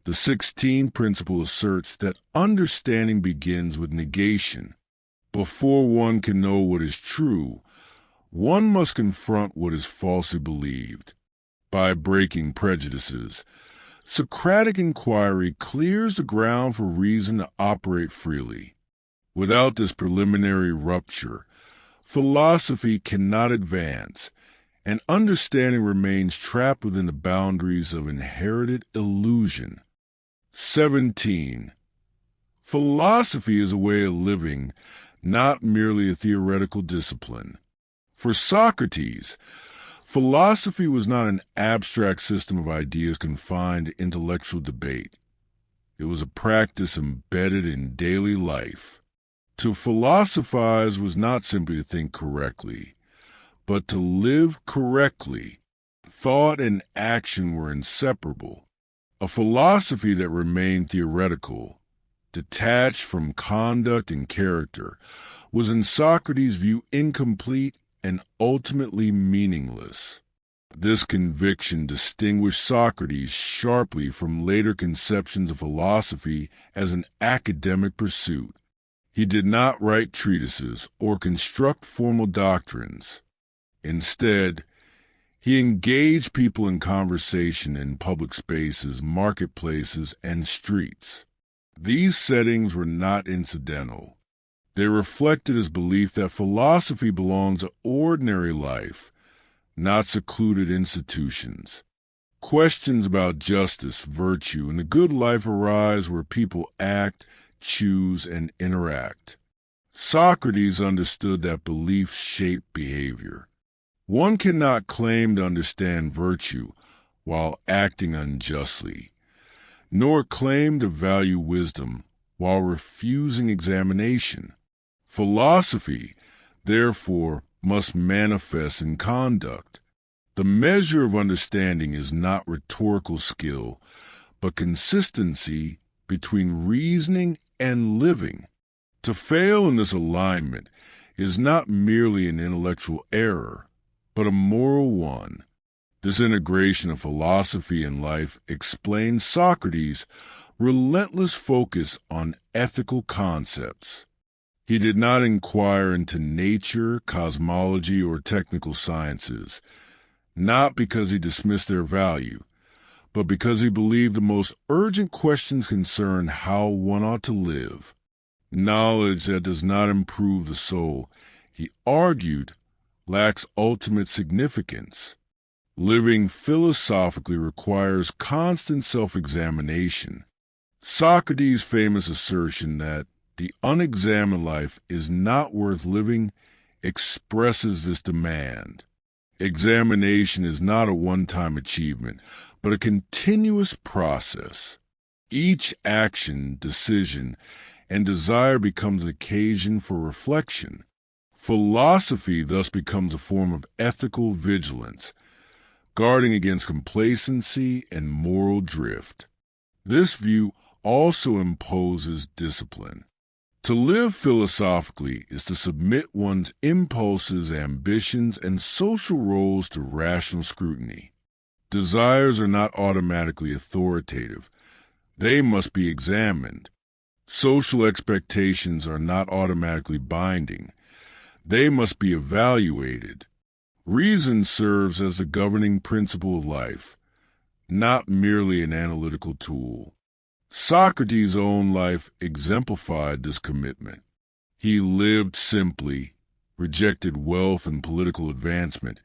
the 16th principle asserts that understanding begins with negation. Before one can know what is true, one must confront what is falsely believed. By breaking prejudices, Socratic inquiry clears the ground for reason to operate freely. Without this preliminary rupture, philosophy cannot advance, and understanding remains trapped within the boundaries of inherited illusion. 17. Philosophy is a way of living, not merely a theoretical discipline. For Socrates, philosophy was not an abstract system of ideas confined to intellectual debate. It was a practice embedded in daily life. To philosophize was not simply to think correctly, but to live correctly. Thought and action were inseparable. A philosophy that remained theoretical, detached from conduct and character, was in Socrates' view incomplete and ultimately meaningless. This conviction distinguished Socrates sharply from later conceptions of philosophy as an academic pursuit. He did not write treatises or construct formal doctrines. Instead, he engaged people in conversation in public spaces, marketplaces, and streets. These settings were not incidental. They reflected his belief that philosophy belongs to ordinary life, not secluded institutions. Questions about justice, virtue, and the good life arise where people act, choose, and interact. Socrates understood that beliefs shape behavior. One cannot claim to understand virtue while acting unjustly, nor claim to value wisdom while refusing examination. Philosophy, therefore, must manifest in conduct. The measure of understanding is not rhetorical skill, but consistency between reasoning and living. To fail in this alignment is not merely an intellectual error, but a moral one. This integration of philosophy and life explains Socrates' relentless focus on ethical concepts. He did not inquire into nature, cosmology, or technical sciences, not because he dismissed their value, but because he believed the most urgent questions concern how one ought to live. Knowledge that does not improve the soul, he argued, lacks ultimate significance. Living philosophically requires constant self-examination. Socrates' famous assertion that the unexamined life is not worth living expresses this demand. Examination is not a one-time achievement, but a continuous process. Each action, decision, and desire becomes an occasion for reflection. Philosophy thus becomes a form of ethical vigilance, guarding against complacency and moral drift. This view also imposes discipline. To live philosophically is to submit one's impulses, ambitions, and social roles to rational scrutiny. Desires are not automatically authoritative. They must be examined. Social expectations are not automatically binding. They must be evaluated. Reason serves as the governing principle of life, not merely an analytical tool. Socrates' own life exemplified this commitment. He lived simply, rejected wealth and political advancement,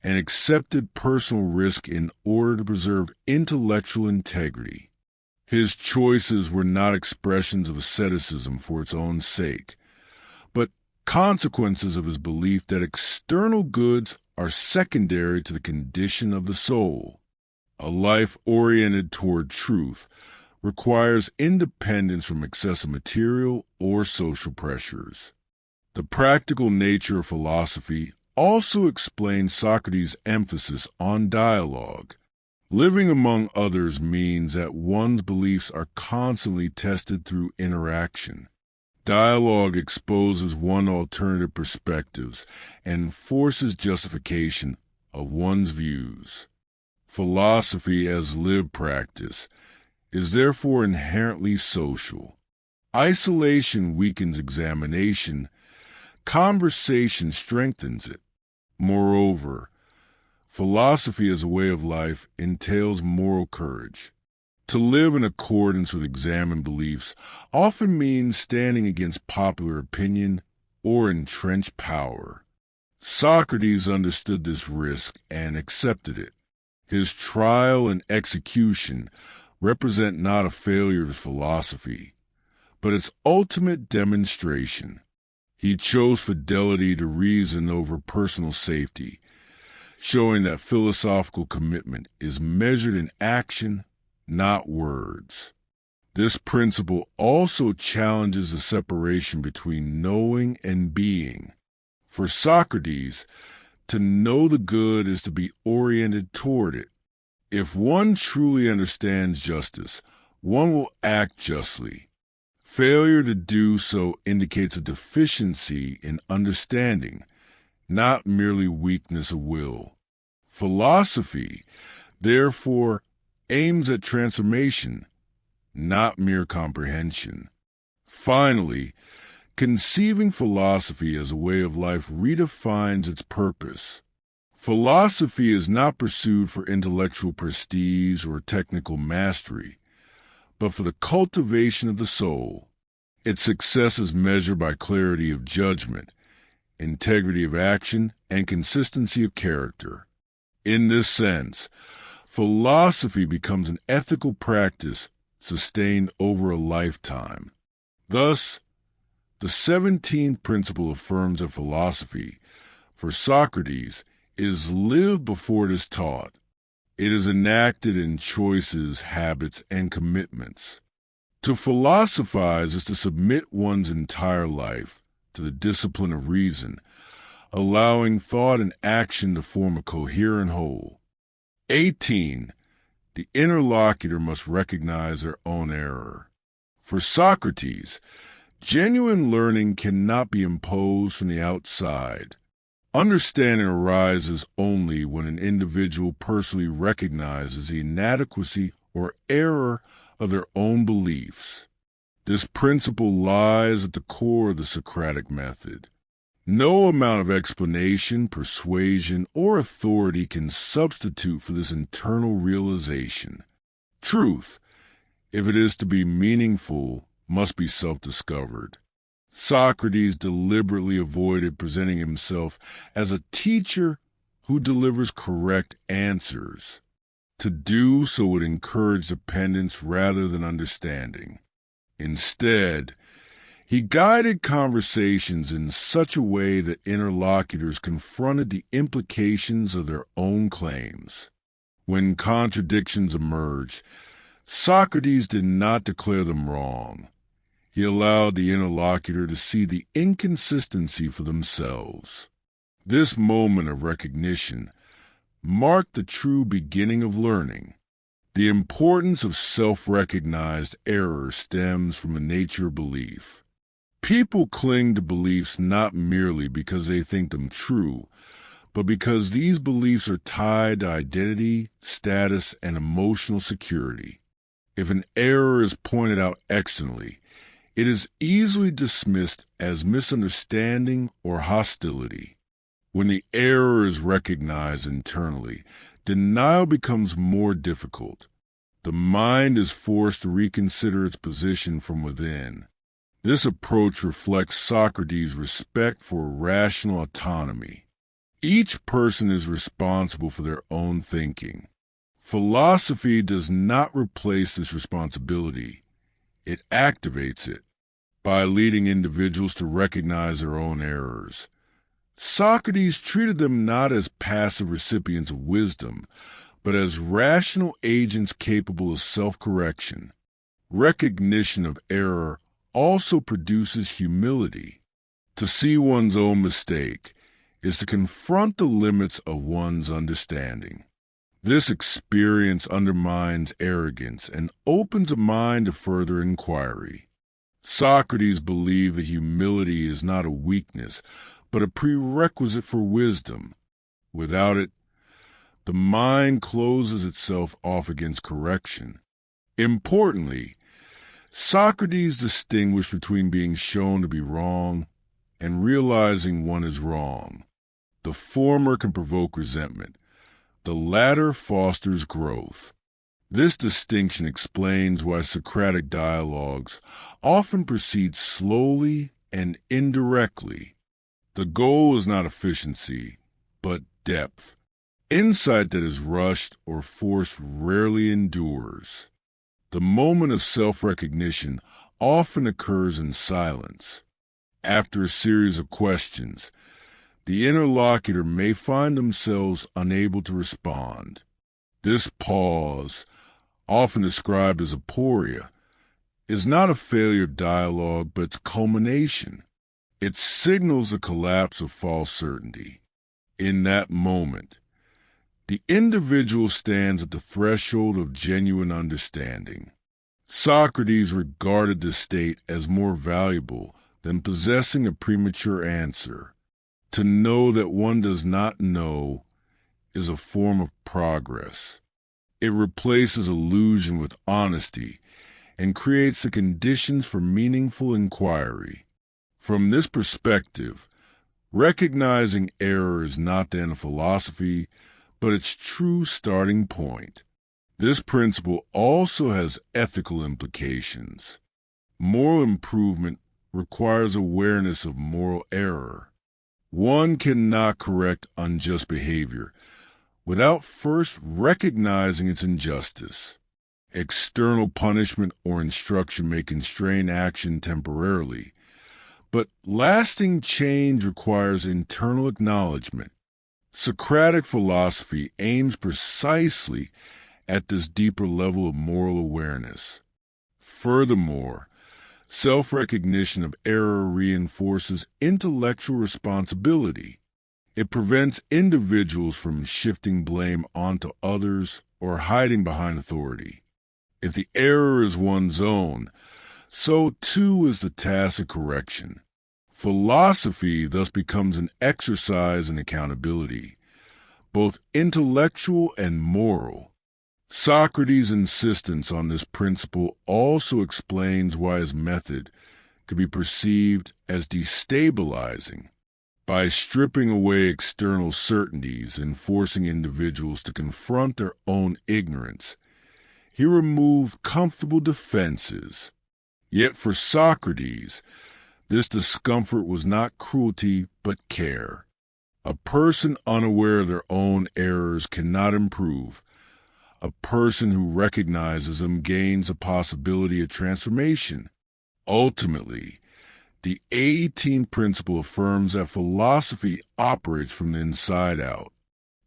and accepted personal risk in order to preserve intellectual integrity. His choices were not expressions of asceticism for its own sake, but consequences of his belief that external goods are secondary to the condition of the soul. A life oriented toward truth requires independence from excessive material or social pressures. The practical nature of philosophy also explains Socrates' emphasis on dialogue. Living among others means that one's beliefs are constantly tested through interaction. Dialogue exposes one alternative perspectives and forces justification of one's views. Philosophy as lived practice is therefore inherently social. Isolation weakens examination. Conversation strengthens it. Moreover, philosophy as a way of life entails moral courage. To live in accordance with examined beliefs often means standing against popular opinion or entrenched power. Socrates understood this risk and accepted it. His trial and execution represent not a failure of philosophy, but its ultimate demonstration. He chose fidelity to reason over personal safety, showing that philosophical commitment is measured in action, not words. This principle also challenges the separation between knowing and being. For Socrates, to know the good is to be oriented toward it. If one truly understands justice, one will act justly. Failure to do so indicates a deficiency in understanding, not merely weakness of will. Philosophy, therefore, aims at transformation, not mere comprehension. Finally, conceiving philosophy as a way of life redefines its purpose. Philosophy is not pursued for intellectual prestige or technical mastery, but for the cultivation of the soul. Its success is measured by clarity of judgment, integrity of action, and consistency of character. In this sense, philosophy becomes an ethical practice sustained over a lifetime. Thus, the 17th principle affirms that philosophy, for Socrates, is lived before it is taught. It is enacted in choices, habits, and commitments. To philosophize is to submit one's entire life to the discipline of reason, allowing thought and action to form a coherent whole. 18. The interlocutor must recognize their own error. For Socrates, genuine learning cannot be imposed from the outside. Understanding arises only when an individual personally recognizes the inadequacy or error of their own beliefs. This principle lies at the core of the Socratic method. No amount of explanation, persuasion, or authority can substitute for this internal realization. Truth, if it is to be meaningful, must be self-discovered. Socrates deliberately avoided presenting himself as a teacher who delivers correct answers. To do so would encourage dependence rather than understanding. Instead, he guided conversations in such a way that interlocutors confronted the implications of their own claims. When contradictions emerged, Socrates did not declare them wrong. He allowed the interlocutor to see the inconsistency for themselves. This moment of recognition marked the true beginning of learning. The importance of self-recognized error stems from the nature of belief. People cling to beliefs not merely because they think them true, but because these beliefs are tied to identity, status, and emotional security. If an error is pointed out externally, it is easily dismissed as misunderstanding or hostility. When the error is recognized internally, denial becomes more difficult. The mind is forced to reconsider its position from within. This approach reflects Socrates' respect for rational autonomy. Each person is responsible for their own thinking. Philosophy does not replace this responsibility. It activates it by leading individuals to recognize their own errors. Socrates treated them not as passive recipients of wisdom, but as rational agents capable of self-correction. Recognition of error also produces humility. To see one's own mistake is to confront the limits of one's understanding. This experience undermines arrogance and opens a mind to further inquiry. Socrates believed that humility is not a weakness, but a prerequisite for wisdom. Without it, the mind closes itself off against correction. Importantly, Socrates distinguished between being shown to be wrong and realizing one is wrong. The former can provoke resentment. The latter fosters growth. This distinction explains why Socratic dialogues often proceed slowly and indirectly. The goal is not efficiency, but depth. Insight that is rushed or forced rarely endures. The moment of self-recognition often occurs in silence. After a series of questions, the interlocutor may find themselves unable to respond. This pause, often described as aporia, is not a failure of dialogue, but its culmination. It signals the collapse of false certainty. In that moment, the individual stands at the threshold of genuine understanding. Socrates regarded this state as more valuable than possessing a premature answer. To know that one does not know is a form of progress. It replaces illusion with honesty and creates the conditions for meaningful inquiry. From this perspective, recognizing error is not then a philosophy, but its true starting point. This principle also has ethical implications. Moral improvement requires awareness of moral error. One cannot correct unjust behavior without first recognizing its injustice. External punishment or instruction may constrain action temporarily, but lasting change requires internal acknowledgement. Socratic philosophy aims precisely at this deeper level of moral awareness. Furthermore, self-recognition of error reinforces intellectual responsibility. It prevents individuals from shifting blame onto others or hiding behind authority. If the error is one's own, so too is the task of correction. Philosophy thus becomes an exercise in accountability, both intellectual and moral. Socrates' insistence on this principle also explains why his method could be perceived as destabilizing. By stripping away external certainties and forcing individuals to confront their own ignorance, he removed comfortable defenses. Yet for Socrates, this discomfort was not cruelty but care. A person unaware of their own errors cannot improve. A person who recognizes them gains a possibility of transformation. Ultimately, the 18th principle affirms that philosophy operates from the inside out.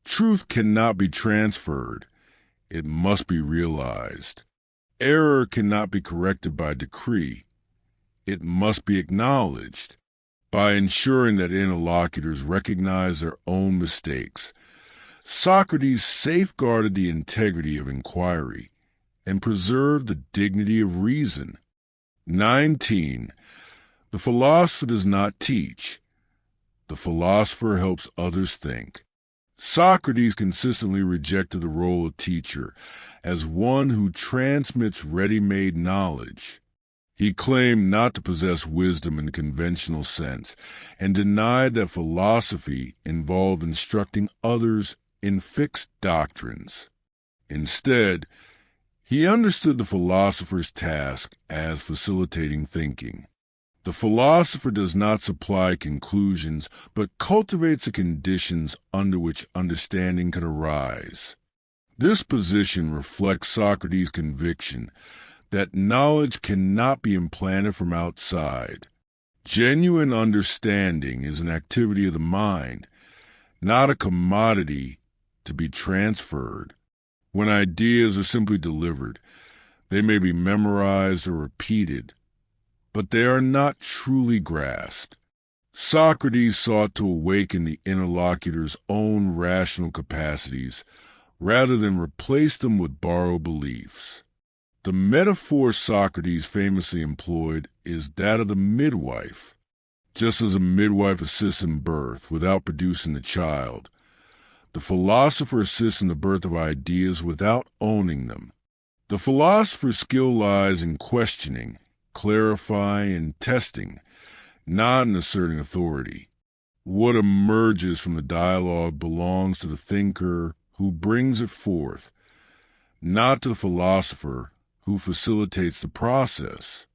Truth cannot be transferred. It must be realized. Error cannot be corrected by decree. It must be acknowledged. By ensuring that interlocutors recognize their own mistakes, Socrates safeguarded the integrity of inquiry and preserved the dignity of reason. 19. The philosopher does not teach. The philosopher helps others think. Socrates consistently rejected the role of teacher as one who transmits ready-made knowledge. He claimed not to possess wisdom in the conventional sense and denied that philosophy involved instructing others in fixed doctrines. Instead, he understood the philosopher's task as facilitating thinking. The philosopher does not supply conclusions, but cultivates the conditions under which understanding can arise. This position reflects Socrates' conviction that knowledge cannot be implanted from outside. Genuine understanding is an activity of the mind, not a commodity to be transferred. When ideas are simply delivered, They may be memorized or repeated, but they are not truly grasped. Socrates sought to awaken the interlocutor's own rational capacities rather than replace them with borrowed beliefs. The metaphor Socrates famously employed is that of the midwife. Just as a midwife assists in birth without producing the child, the philosopher assists in the birth of ideas without owning them. The philosopher's skill lies in questioning, clarifying, and testing, not in asserting authority. What emerges from the dialogue belongs to the thinker who brings it forth, not to the philosopher who facilitates the process.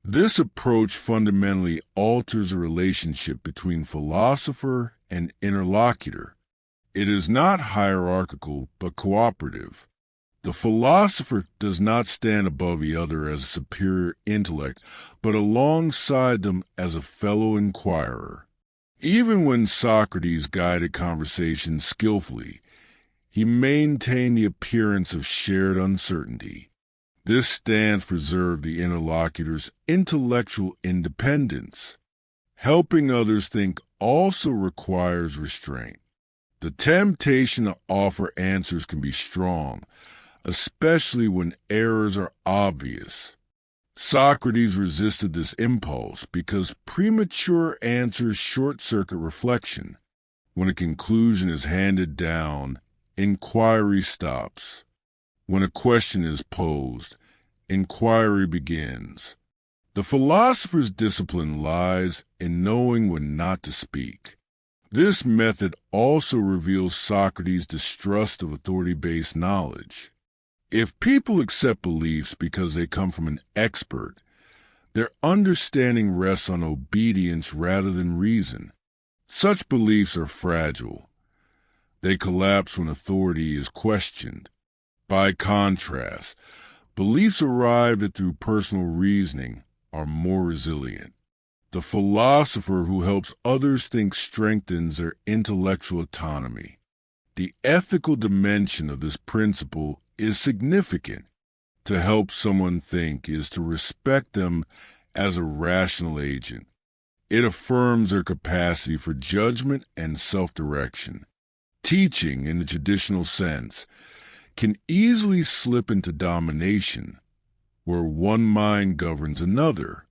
This approach fundamentally alters the relationship between philosopher and interlocutor. It is not hierarchical, but cooperative. The philosopher does not stand above the other as a superior intellect, but alongside them as a fellow inquirer. Even when Socrates guided conversation skillfully, he maintained the appearance of shared uncertainty. This stance preserved the interlocutor's intellectual independence. Helping others think also requires restraint. The temptation to offer answers can be strong, especially when errors are obvious. Socrates resisted this impulse because premature answers short-circuit reflection. When a conclusion is handed down, inquiry stops. When a question is posed, inquiry begins. The philosopher's discipline lies in knowing when not to speak. This method also reveals Socrates' distrust of authority-based knowledge. If people accept beliefs because they come from an expert, their understanding rests on obedience rather than reason. Such beliefs are fragile. They collapse when authority is questioned. By contrast, beliefs arrived at through personal reasoning are more resilient. The philosopher who helps others think strengthens their intellectual autonomy. The ethical dimension of this principle is significant. To help someone think is to respect them as a rational agent. It affirms their capacity for judgment and self-direction. Teaching, in the traditional sense, can easily slip into domination, where one mind governs another.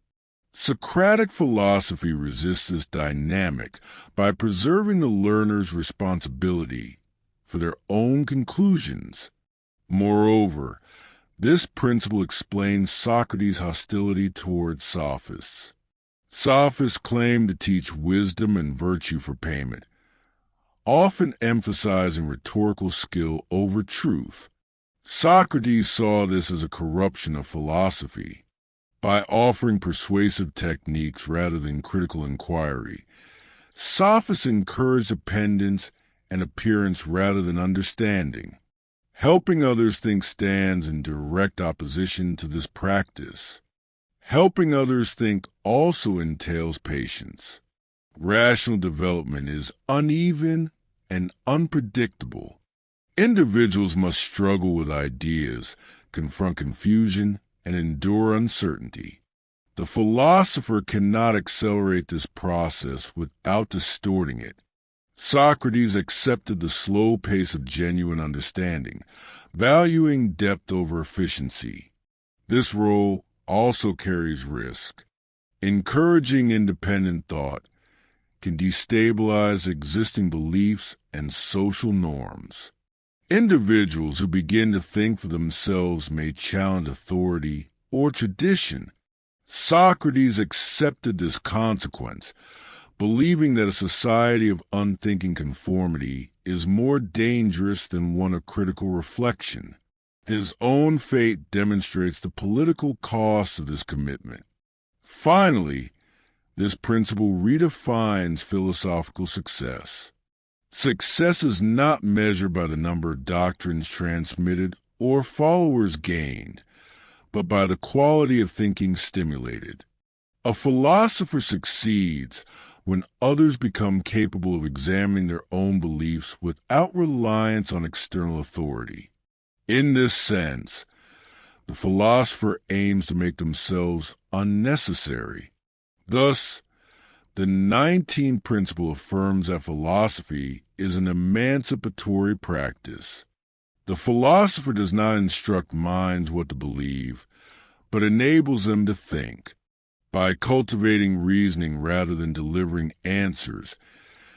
Socratic philosophy resists this dynamic by preserving the learner's responsibility for their own conclusions. Moreover, this principle explains Socrates' hostility towards sophists. Sophists claim to teach wisdom and virtue for payment, often emphasizing rhetorical skill over truth. Socrates saw this as a corruption of philosophy. By offering persuasive techniques rather than critical inquiry, sophists encourage dependence and appearance rather than understanding. Helping others think stands in direct opposition to this practice. Helping others think also entails patience. Rational development is uneven and unpredictable. Individuals must struggle with ideas, confront confusion, and endure uncertainty. The philosopher cannot accelerate this process without distorting it. Socrates accepted the slow pace of genuine understanding, valuing depth over efficiency. This role also carries risk. Encouraging independent thought can destabilize existing beliefs and social norms. Individuals who begin to think for themselves may challenge authority or tradition. Socrates accepted this consequence, believing that a society of unthinking conformity is more dangerous than one of critical reflection. His own fate demonstrates the political cost of this commitment. Finally, this principle redefines philosophical success. Success is not measured by the number of doctrines transmitted or followers gained, but by the quality of thinking stimulated. A philosopher succeeds when others become capable of examining their own beliefs without reliance on external authority. In this sense, The philosopher aims to make themselves unnecessary. Thus, the 19th principle affirms that philosophy is an emancipatory practice. The philosopher does not instruct minds what to believe, but enables them to think. By cultivating reasoning rather than delivering answers,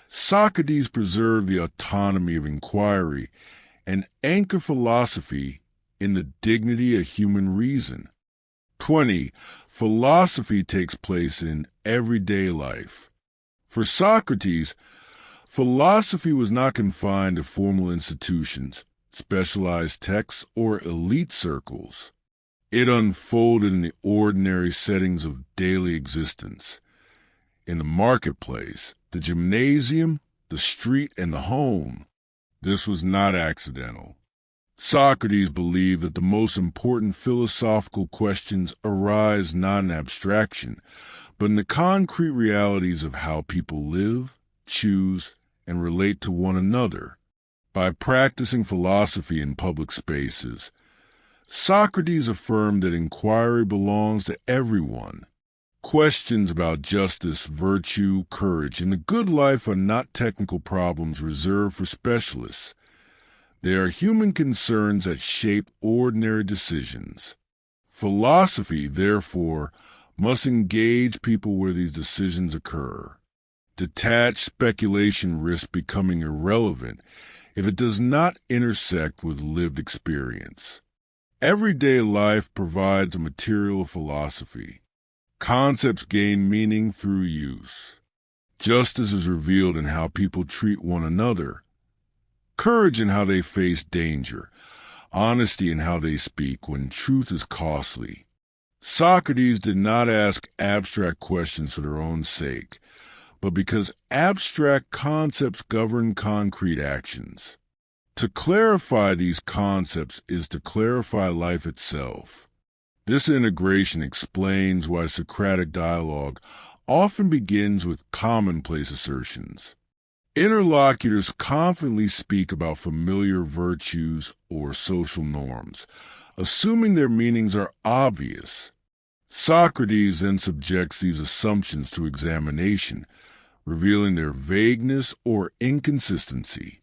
Socrates preserved the autonomy of inquiry and anchored philosophy in the dignity of human reason. 20. Philosophy takes place in everyday life. For Socrates, philosophy was not confined to formal institutions, specialized texts, or elite circles. It unfolded in the ordinary settings of daily existence. In the marketplace, the gymnasium, the street, and the home. This was not accidental. Socrates believed that the most important philosophical questions arise not in abstraction, but in the concrete realities of how people live, choose, and relate to one another. By practicing philosophy in public spaces, Socrates affirmed that inquiry belongs to everyone. Questions about justice, virtue, courage, and the good life are not technical problems reserved for specialists. They are human concerns that shape ordinary decisions. Philosophy, therefore, must engage people where these decisions occur. Detached speculation risks becoming irrelevant if it does not intersect with lived experience. Everyday life provides a material of philosophy. Concepts gain meaning through use. Justice is revealed in how people treat one another. Courage in how they face danger. Honesty in how they speak when truth is costly. Socrates did not ask abstract questions for their own sake, but because abstract concepts govern concrete actions. To clarify these concepts is to clarify life itself. This integration explains why Socratic dialogue often begins with commonplace assertions. Interlocutors confidently speak about familiar virtues or social norms, assuming their meanings are obvious. Socrates then subjects these assumptions to examination, revealing their vagueness or inconsistency.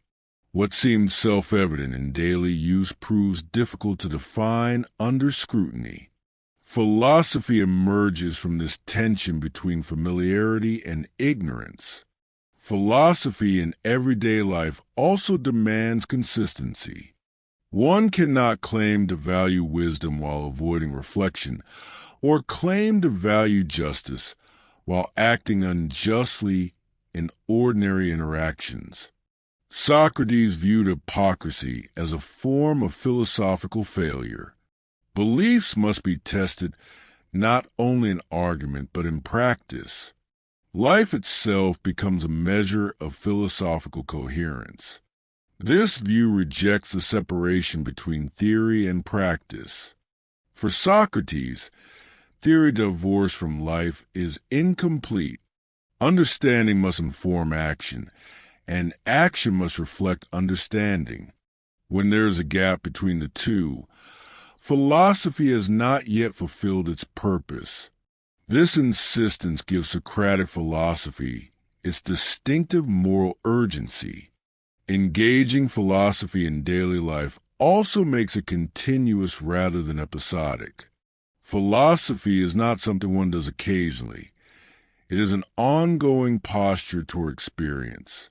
What seems self-evident in daily use proves difficult to define under scrutiny. Philosophy emerges from this tension between familiarity and ignorance. Philosophy in everyday life also demands consistency. One cannot claim to value wisdom while avoiding reflection, or claim to value justice while acting unjustly in ordinary interactions. Socrates viewed hypocrisy as a form of philosophical failure. Beliefs must be tested not only in argument but in practice. Life itself becomes a measure of philosophical coherence. This view rejects the separation between theory and practice. For Socrates, theory divorced from life is incomplete. Understanding must inform action, and action must reflect understanding. When there is a gap between the two, philosophy has not yet fulfilled its purpose. This insistence gives Socratic philosophy its distinctive moral urgency. Engaging philosophy in daily life also makes it continuous rather than episodic. Philosophy is not something one does occasionally. It is an ongoing posture toward experience.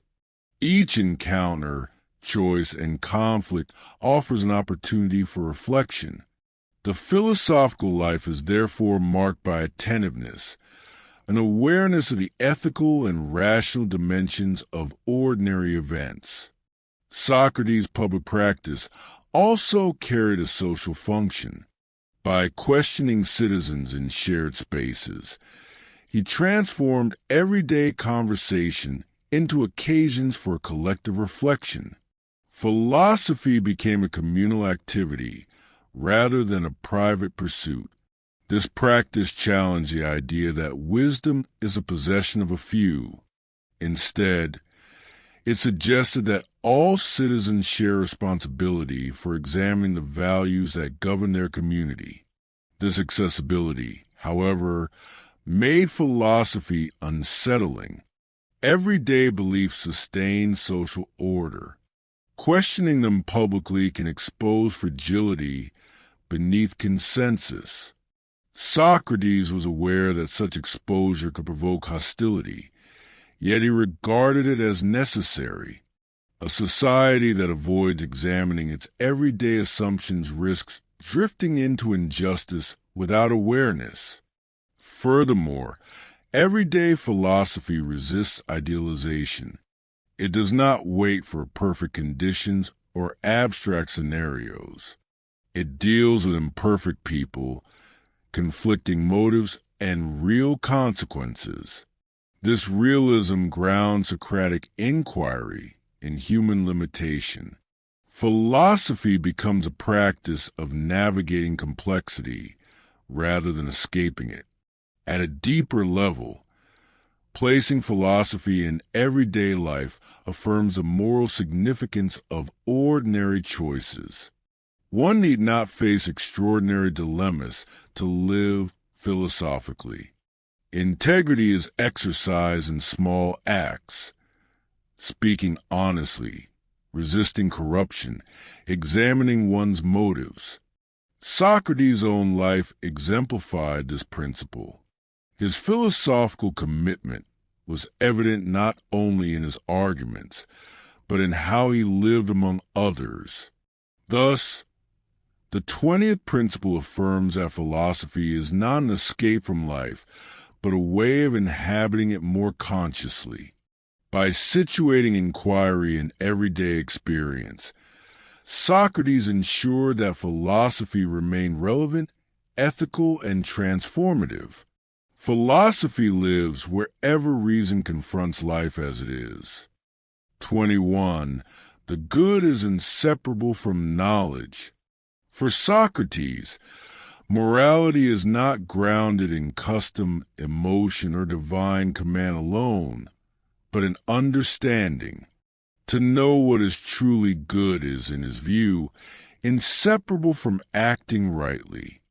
Each encounter, choice, and conflict offers an opportunity for reflection. The philosophical life is therefore marked by attentiveness, an awareness of the ethical and rational dimensions of ordinary events. Socrates' public practice also carried a social function. By questioning citizens in shared spaces, he transformed everyday conversation into occasions for collective reflection. Philosophy became a communal activity rather than a private pursuit. This practice challenged the idea that wisdom is a possession of a few. Instead, It suggested that all citizens share responsibility for examining the values that govern their community. This accessibility, however, made philosophy unsettling. Everyday beliefs sustain social order. Questioning them publicly can expose fragility beneath consensus. Socrates was aware that such exposure could provoke hostility, yet he regarded it as necessary. A society that avoids examining its everyday assumptions risks drifting into injustice without awareness. Furthermore, everyday philosophy resists idealization. It does not wait for perfect conditions or abstract scenarios. It deals with imperfect people, conflicting motives, and real consequences. This realism grounds Socratic inquiry in human limitation. Philosophy becomes a practice of navigating complexity rather than escaping it. At a deeper level, placing philosophy in everyday life affirms the moral significance of ordinary choices. One need not face extraordinary dilemmas to live philosophically. Integrity is exercised in small acts, speaking honestly, resisting corruption, examining one's motives. Socrates' own life exemplified this principle. His philosophical commitment was evident not only in his arguments, but in how he lived among others. Thus, the 20th principle affirms that philosophy is not an escape from life, but a way of inhabiting it more consciously. By situating inquiry in everyday experience, Socrates ensured that philosophy remained relevant, ethical, and transformative. Philosophy lives wherever reason confronts life as it is. 21. The good is inseparable from knowledge. For Socrates, morality is not grounded in custom, emotion, or divine command alone, but in understanding. To know what is truly good is, in his view, inseparable from acting rightly.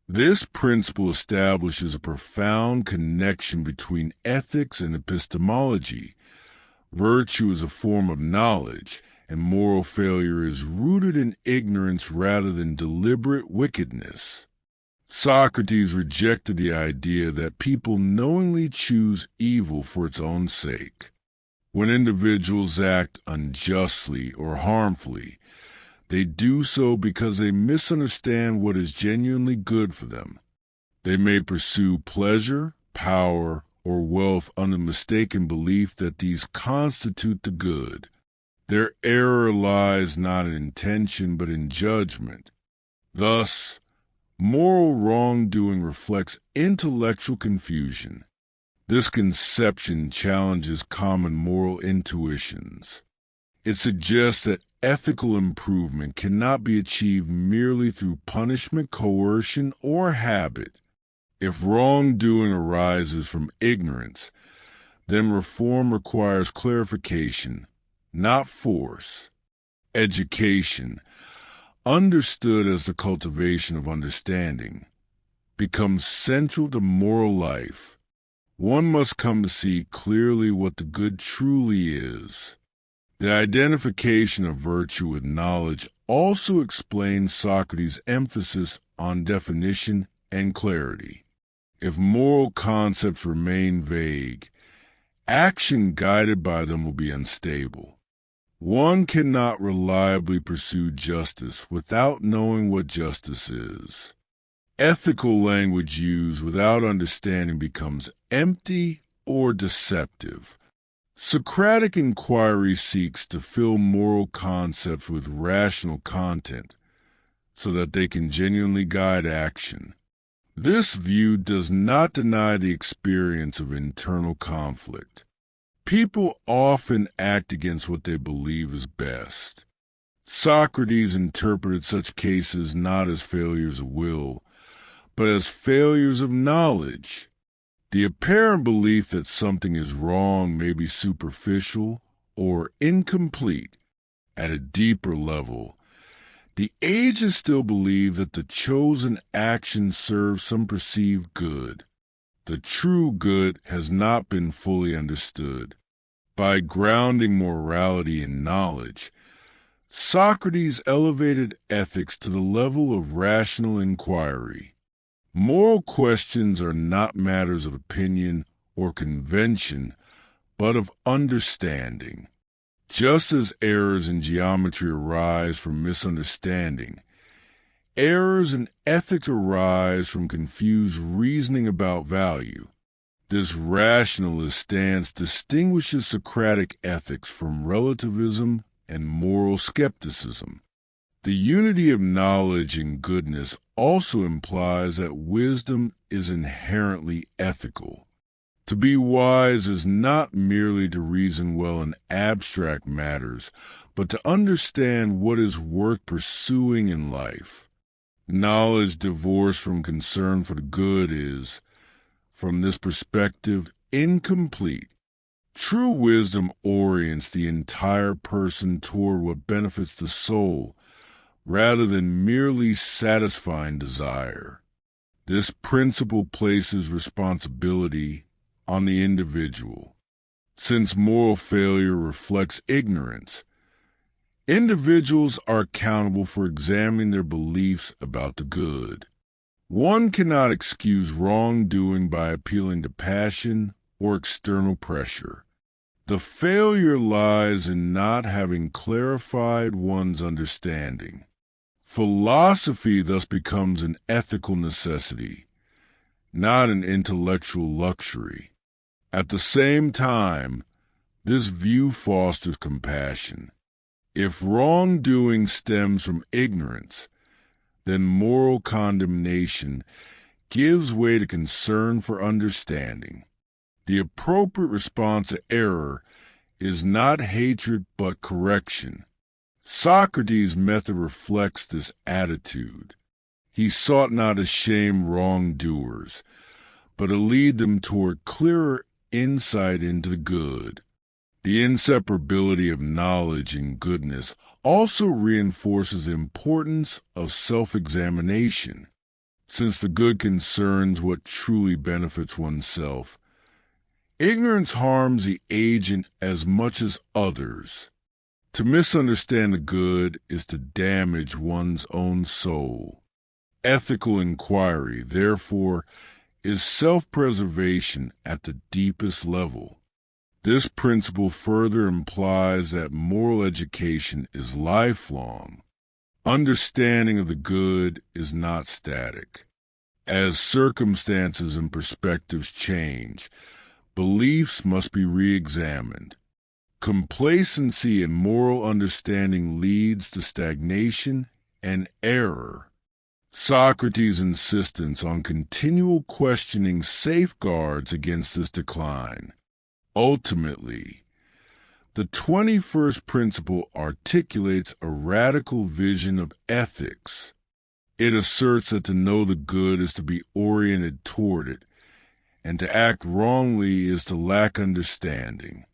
This principle establishes a profound connection between ethics and epistemology. Virtue is a form of knowledge, and moral failure is rooted in ignorance rather than deliberate wickedness. Socrates rejected the idea that people knowingly choose evil for its own sake. When individuals act unjustly or harmfully, they do so because they misunderstand what is genuinely good for them. They may pursue pleasure, power, or wealth under mistaken belief that these constitute the good. Their error lies not in intention but in judgment. Thus, moral wrongdoing reflects intellectual confusion. This conception challenges common moral intuitions. It suggests that ethical improvement cannot be achieved merely through punishment, coercion, or habit. If wrongdoing arises from ignorance, then reform requires clarification, not force. Education, understood as the cultivation of understanding, becomes central to moral life. One must come to see clearly what the good truly is. The identification of virtue with knowledge also explains Socrates' emphasis on definition and clarity. If moral concepts remain vague, action guided by them will be unstable. One cannot reliably pursue justice without knowing what justice is. Ethical language used without understanding becomes empty or deceptive. Socratic inquiry seeks to fill moral concepts with rational content so that they can genuinely guide action. This view does not deny the experience of internal conflict. People often act against what they believe is best. Socrates interpreted such cases not as failures of will, but as failures of knowledge. The apparent belief that something is wrong may be superficial or incomplete. At a deeper level, the ages still believe that the chosen action serves some perceived good. The true good has not been fully understood. By grounding morality in knowledge, Socrates elevated ethics to the level of rational inquiry. Moral questions are not matters of opinion or convention, but of understanding. Just as errors in geometry arise from misunderstanding, errors in ethics arise from confused reasoning about value. This rationalist stance distinguishes Socratic ethics from relativism and moral skepticism. The unity of knowledge and goodness also implies that wisdom is inherently ethical. To be wise is not merely to reason well in abstract matters, but to understand what is worth pursuing in life. Knowledge divorced from concern for the good is, from this perspective, incomplete. True wisdom orients the entire person toward what benefits the soul, rather than merely satisfying desire. This principle places responsibility on the individual. Since moral failure reflects ignorance, individuals are accountable for examining their beliefs about the good. One cannot excuse wrongdoing by appealing to passion or external pressure. The failure lies in not having clarified one's understanding. Philosophy thus becomes an ethical necessity, not an intellectual luxury. At the same time, this view fosters compassion. If wrongdoing stems from ignorance, then moral condemnation gives way to concern for understanding. The appropriate response to error is not hatred but correction. Socrates' method reflects this attitude. He sought not to shame wrongdoers, but to lead them toward clearer insight into the good. The inseparability of knowledge and goodness also reinforces the importance of self-examination. Since the good concerns what truly benefits oneself, ignorance harms the agent as much as others. To misunderstand the good is to damage one's own soul. Ethical inquiry, therefore, is self-preservation at the deepest level. This principle further implies that moral education is lifelong. Understanding of the good is not static. As circumstances and perspectives change, beliefs must be re-examined. Complacency in moral understanding leads to stagnation and error. Socrates' insistence on continual questioning safeguards against this decline. Ultimately, the 21st principle articulates a radical vision of ethics. It asserts that to know the good is to be oriented toward it, and to act wrongly is to lack understanding.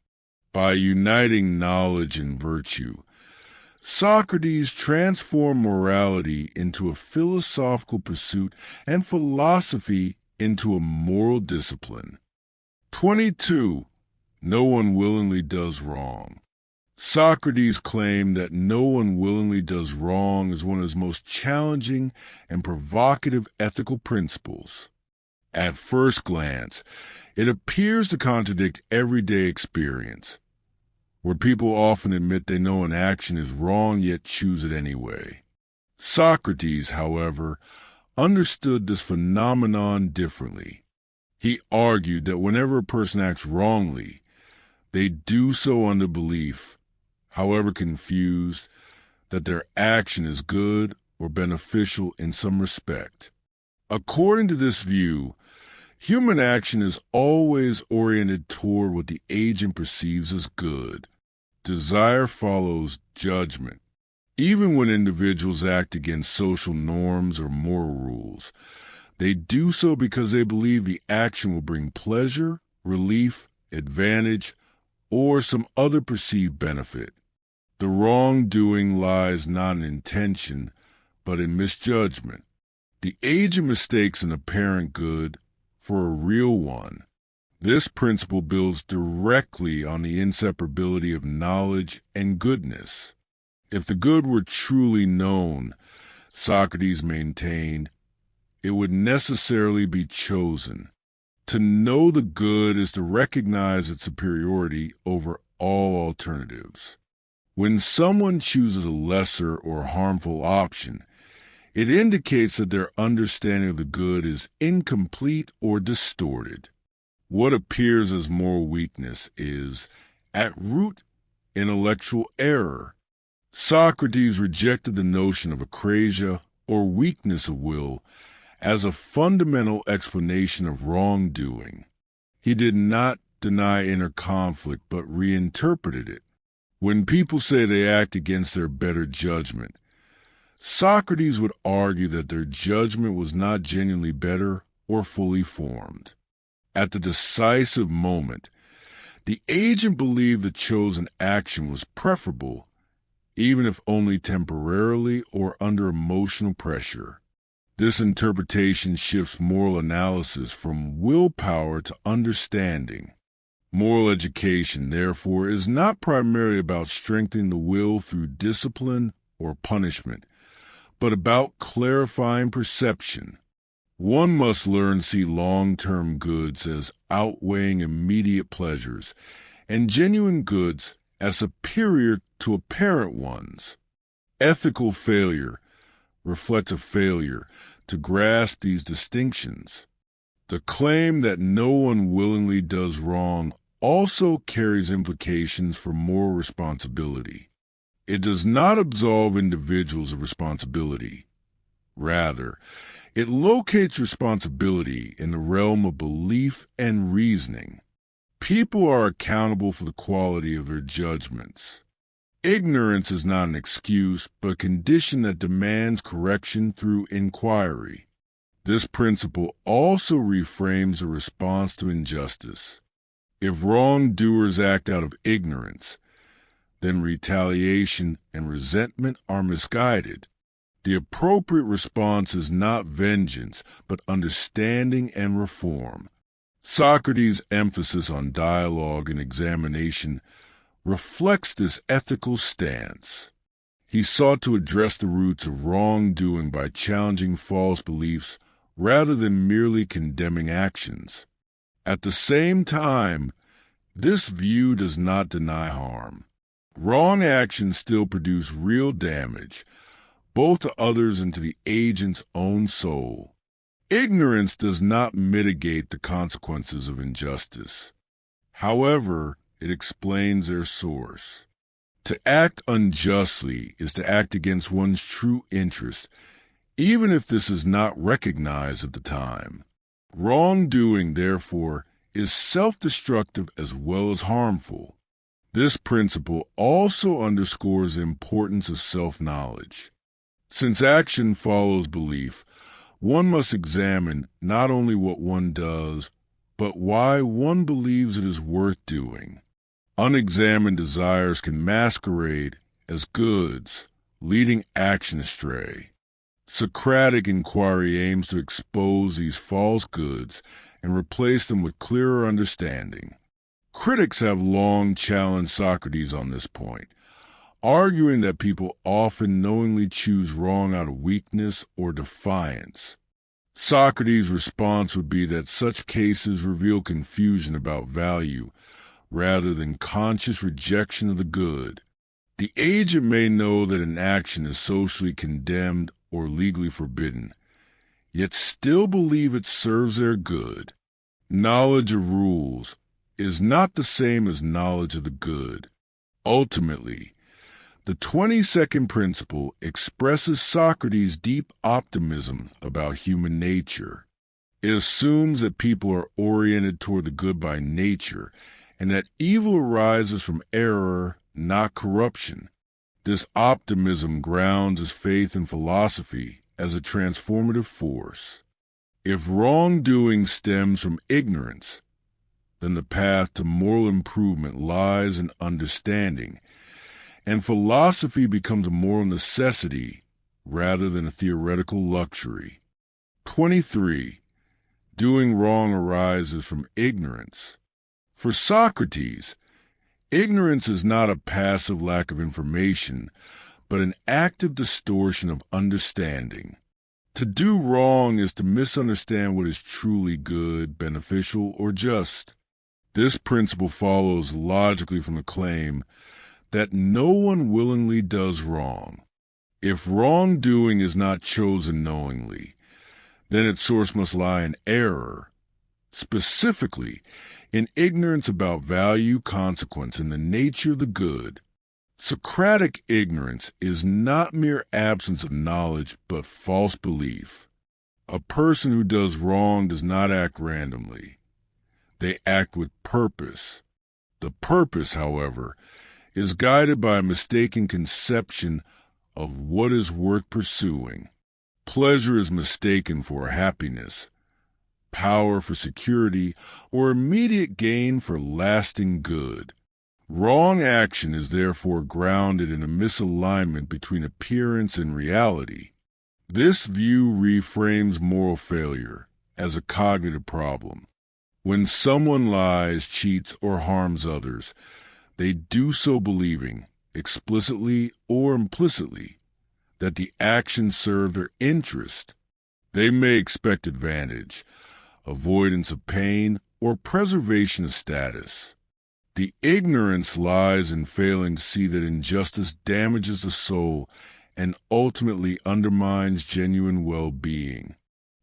By uniting knowledge and virtue, Socrates transformed morality into a philosophical pursuit and philosophy into a moral discipline. 22. No one willingly does wrong. Socrates claimed that no one willingly does wrong is one of his most challenging and provocative ethical principles. At first glance, it appears to contradict everyday experience, where people often admit they know an action is wrong yet choose it anyway. Socrates, however, understood this phenomenon differently. He argued that whenever a person acts wrongly, they do so under belief, however confused, that their action is good or beneficial in some respect. According to this view, human action is always oriented toward what the agent perceives as good. Desire follows judgment. Even when individuals act against social norms or moral rules, they do so because they believe the action will bring pleasure, relief, advantage, or some other perceived benefit. The wrongdoing lies not in intention, but in misjudgment. The agent mistakes an apparent good for a real one. This principle builds directly on the inseparability of knowledge and goodness. If the good were truly known, Socrates maintained, it would necessarily be chosen. To know the good is to recognize its superiority over all alternatives. When someone chooses a lesser or harmful option, it indicates that their understanding of the good is incomplete or distorted. What appears as moral weakness is, at root, intellectual error. Socrates rejected the notion of akrasia, or weakness of will, as a fundamental explanation of wrongdoing. He did not deny inner conflict, but reinterpreted it. When people say they act against their better judgment, Socrates would argue that their judgment was not genuinely better or fully formed. At the decisive moment, the agent believed the chosen action was preferable, even if only temporarily or under emotional pressure. This interpretation shifts moral analysis from willpower to understanding. Moral education, therefore, is not primarily about strengthening the will through discipline or punishment, but about clarifying perception. One must learn to see long-term goods as outweighing immediate pleasures, and genuine goods as superior to apparent ones. Ethical failure reflects a failure to grasp these distinctions. The claim that no one willingly does wrong also carries implications for moral responsibility. It does not absolve individuals of responsibility. Rather, it locates responsibility in the realm of belief and reasoning. People are accountable for the quality of their judgments. Ignorance is not an excuse, but a condition that demands correction through inquiry. This principle also reframes a response to injustice. If wrongdoers act out of ignorance, then retaliation and resentment are misguided. The appropriate response is not vengeance, but understanding and reform. Socrates' emphasis on dialogue and examination reflects this ethical stance. He sought to address the roots of wrongdoing by challenging false beliefs rather than merely condemning actions. At the same time, this view does not deny harm. Wrong actions still produce real damage, both to others and to the agent's own soul. Ignorance does not mitigate the consequences of injustice. However, it explains their source. To act unjustly is to act against one's true interest, even if this is not recognized at the time. Wrongdoing, therefore, is self-destructive as well as harmful. This principle also underscores the importance of self-knowledge. Since action follows belief, one must examine not only what one does, but why one believes it is worth doing. Unexamined desires can masquerade as goods, leading action astray. Socratic inquiry aims to expose these false goods and replace them with clearer understanding. Critics have long challenged Socrates on this point, arguing that people often knowingly choose wrong out of weakness or defiance. Socrates' response would be that such cases reveal confusion about value rather than conscious rejection of the good. The agent may know that an action is socially condemned or legally forbidden, yet still believe it serves their good. Knowledge of rules is not the same as knowledge of the good. Ultimately, the 22nd principle expresses Socrates' deep optimism about human nature. It assumes that people are oriented toward the good by nature, and that evil arises from error, not corruption. This optimism grounds his faith in philosophy as a transformative force. If wrongdoing stems from ignorance, then the path to moral improvement lies in understanding, and philosophy becomes a moral necessity rather than a theoretical luxury. 23. Doing wrong arises from ignorance. For Socrates, ignorance is not a passive lack of information, but an active distortion of understanding. To do wrong is to misunderstand what is truly good, beneficial, or just. This principle follows logically from the claim that no one willingly does wrong. If wrongdoing is not chosen knowingly, then its source must lie in error, specifically in ignorance about value, consequence, and the nature of the good. Socratic ignorance is not mere absence of knowledge, but false belief. A person who does wrong does not act randomly. They act with purpose. The purpose, however, is guided by a mistaken conception of what is worth pursuing. Pleasure is mistaken for happiness, power for security, or immediate gain for lasting good. Wrong action is therefore grounded in a misalignment between appearance and reality. This view reframes moral failure as a cognitive problem. When someone lies, cheats, or harms others, they do so believing, explicitly or implicitly, that the action served their interest. They may expect advantage, avoidance of pain, or preservation of status. The ignorance lies in failing to see that injustice damages the soul and ultimately undermines genuine well-being.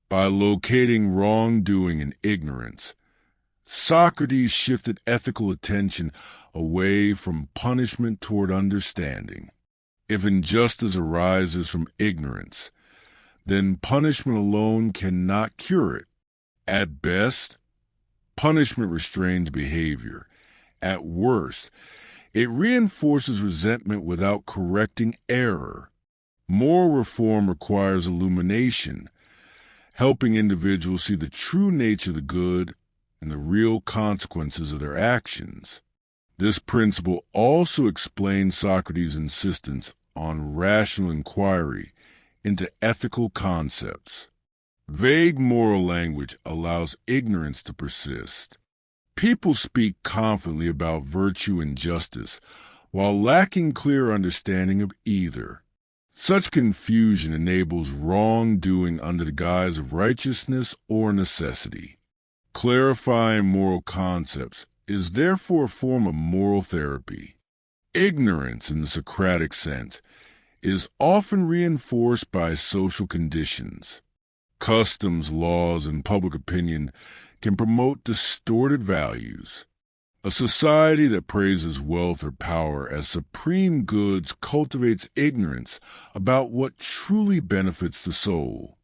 By locating wrongdoing in ignorance, Socrates shifted ethical attention away from punishment toward understanding. If injustice arises from ignorance, then punishment alone cannot cure it. At best, punishment restrains behavior. At worst, it reinforces resentment without correcting error. Moral reform requires illumination, helping individuals see the true nature of the good and the real consequences of their actions. This principle also explains Socrates' insistence on rational inquiry into ethical concepts. Vague moral language allows ignorance to persist. People speak confidently about virtue and justice while lacking clear understanding of either. Such confusion enables wrongdoing under the guise of righteousness or necessity. Clarifying moral concepts is therefore a form of moral therapy. Ignorance, in the Socratic sense, is often reinforced by social conditions. Customs, laws, and public opinion can promote distorted values. A society that praises wealth or power as supreme goods cultivates ignorance about what truly benefits the soul.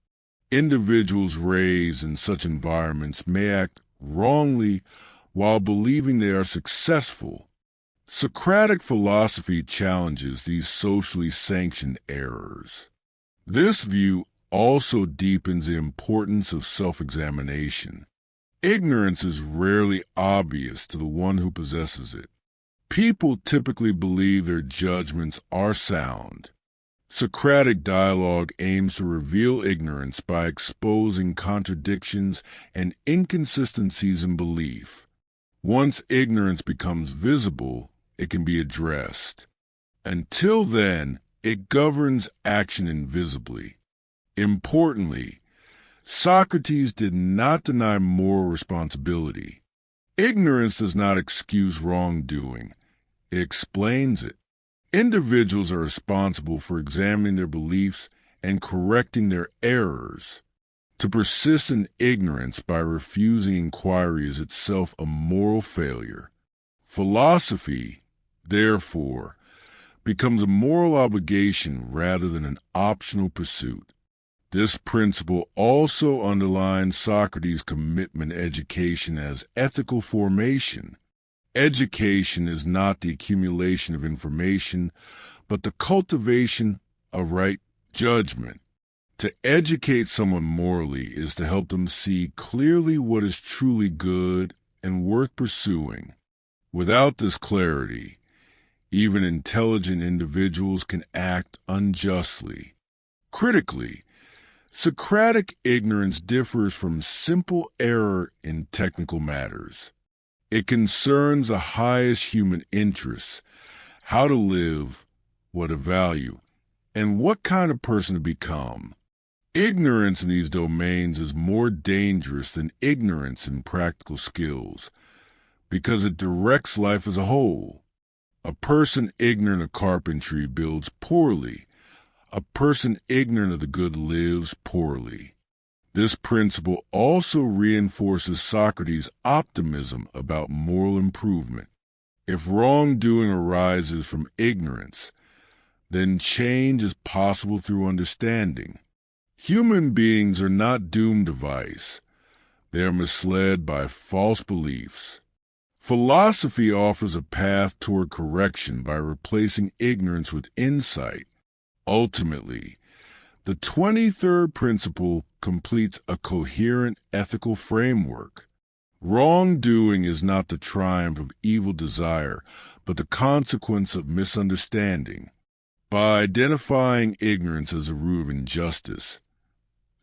Individuals raised in such environments may act wrongly while believing they are successful. Socratic philosophy challenges these socially sanctioned errors. This view also deepens the importance of self-examination. Ignorance is rarely obvious to the one who possesses it. People typically believe their judgments are sound. Socratic dialogue aims to reveal ignorance by exposing contradictions and inconsistencies in belief. Once ignorance becomes visible, it can be addressed. Until then, it governs action invisibly. Importantly, Socrates did not deny moral responsibility. Ignorance does not excuse wrongdoing. It explains it. Individuals are responsible for examining their beliefs and correcting their errors. To persist in ignorance by refusing inquiry is itself a moral failure. Philosophy, therefore, becomes a moral obligation rather than an optional pursuit. This principle also underlines Socrates' commitment to education as ethical formation. Education is not the accumulation of information, but the cultivation of right judgment. To educate someone morally is to help them see clearly what is truly good and worth pursuing. Without this clarity, even intelligent individuals can act unjustly. Critically, Socratic ignorance differs from simple error in technical matters. It concerns the highest human interests, how to live, what to value, and what kind of person to become. Ignorance in these domains is more dangerous than ignorance in practical skills, because it directs life as a whole. A person ignorant of carpentry builds poorly. A person ignorant of the good lives poorly. This principle also reinforces Socrates' optimism about moral improvement. If wrongdoing arises from ignorance, then change is possible through understanding. Human beings are not doomed to vice. They are misled by false beliefs. Philosophy offers a path toward correction by replacing ignorance with insight. Ultimately, the 23rd principle completes a coherent ethical framework. Wrongdoing is not the triumph of evil desire, but the consequence of misunderstanding. By identifying ignorance as a root of injustice,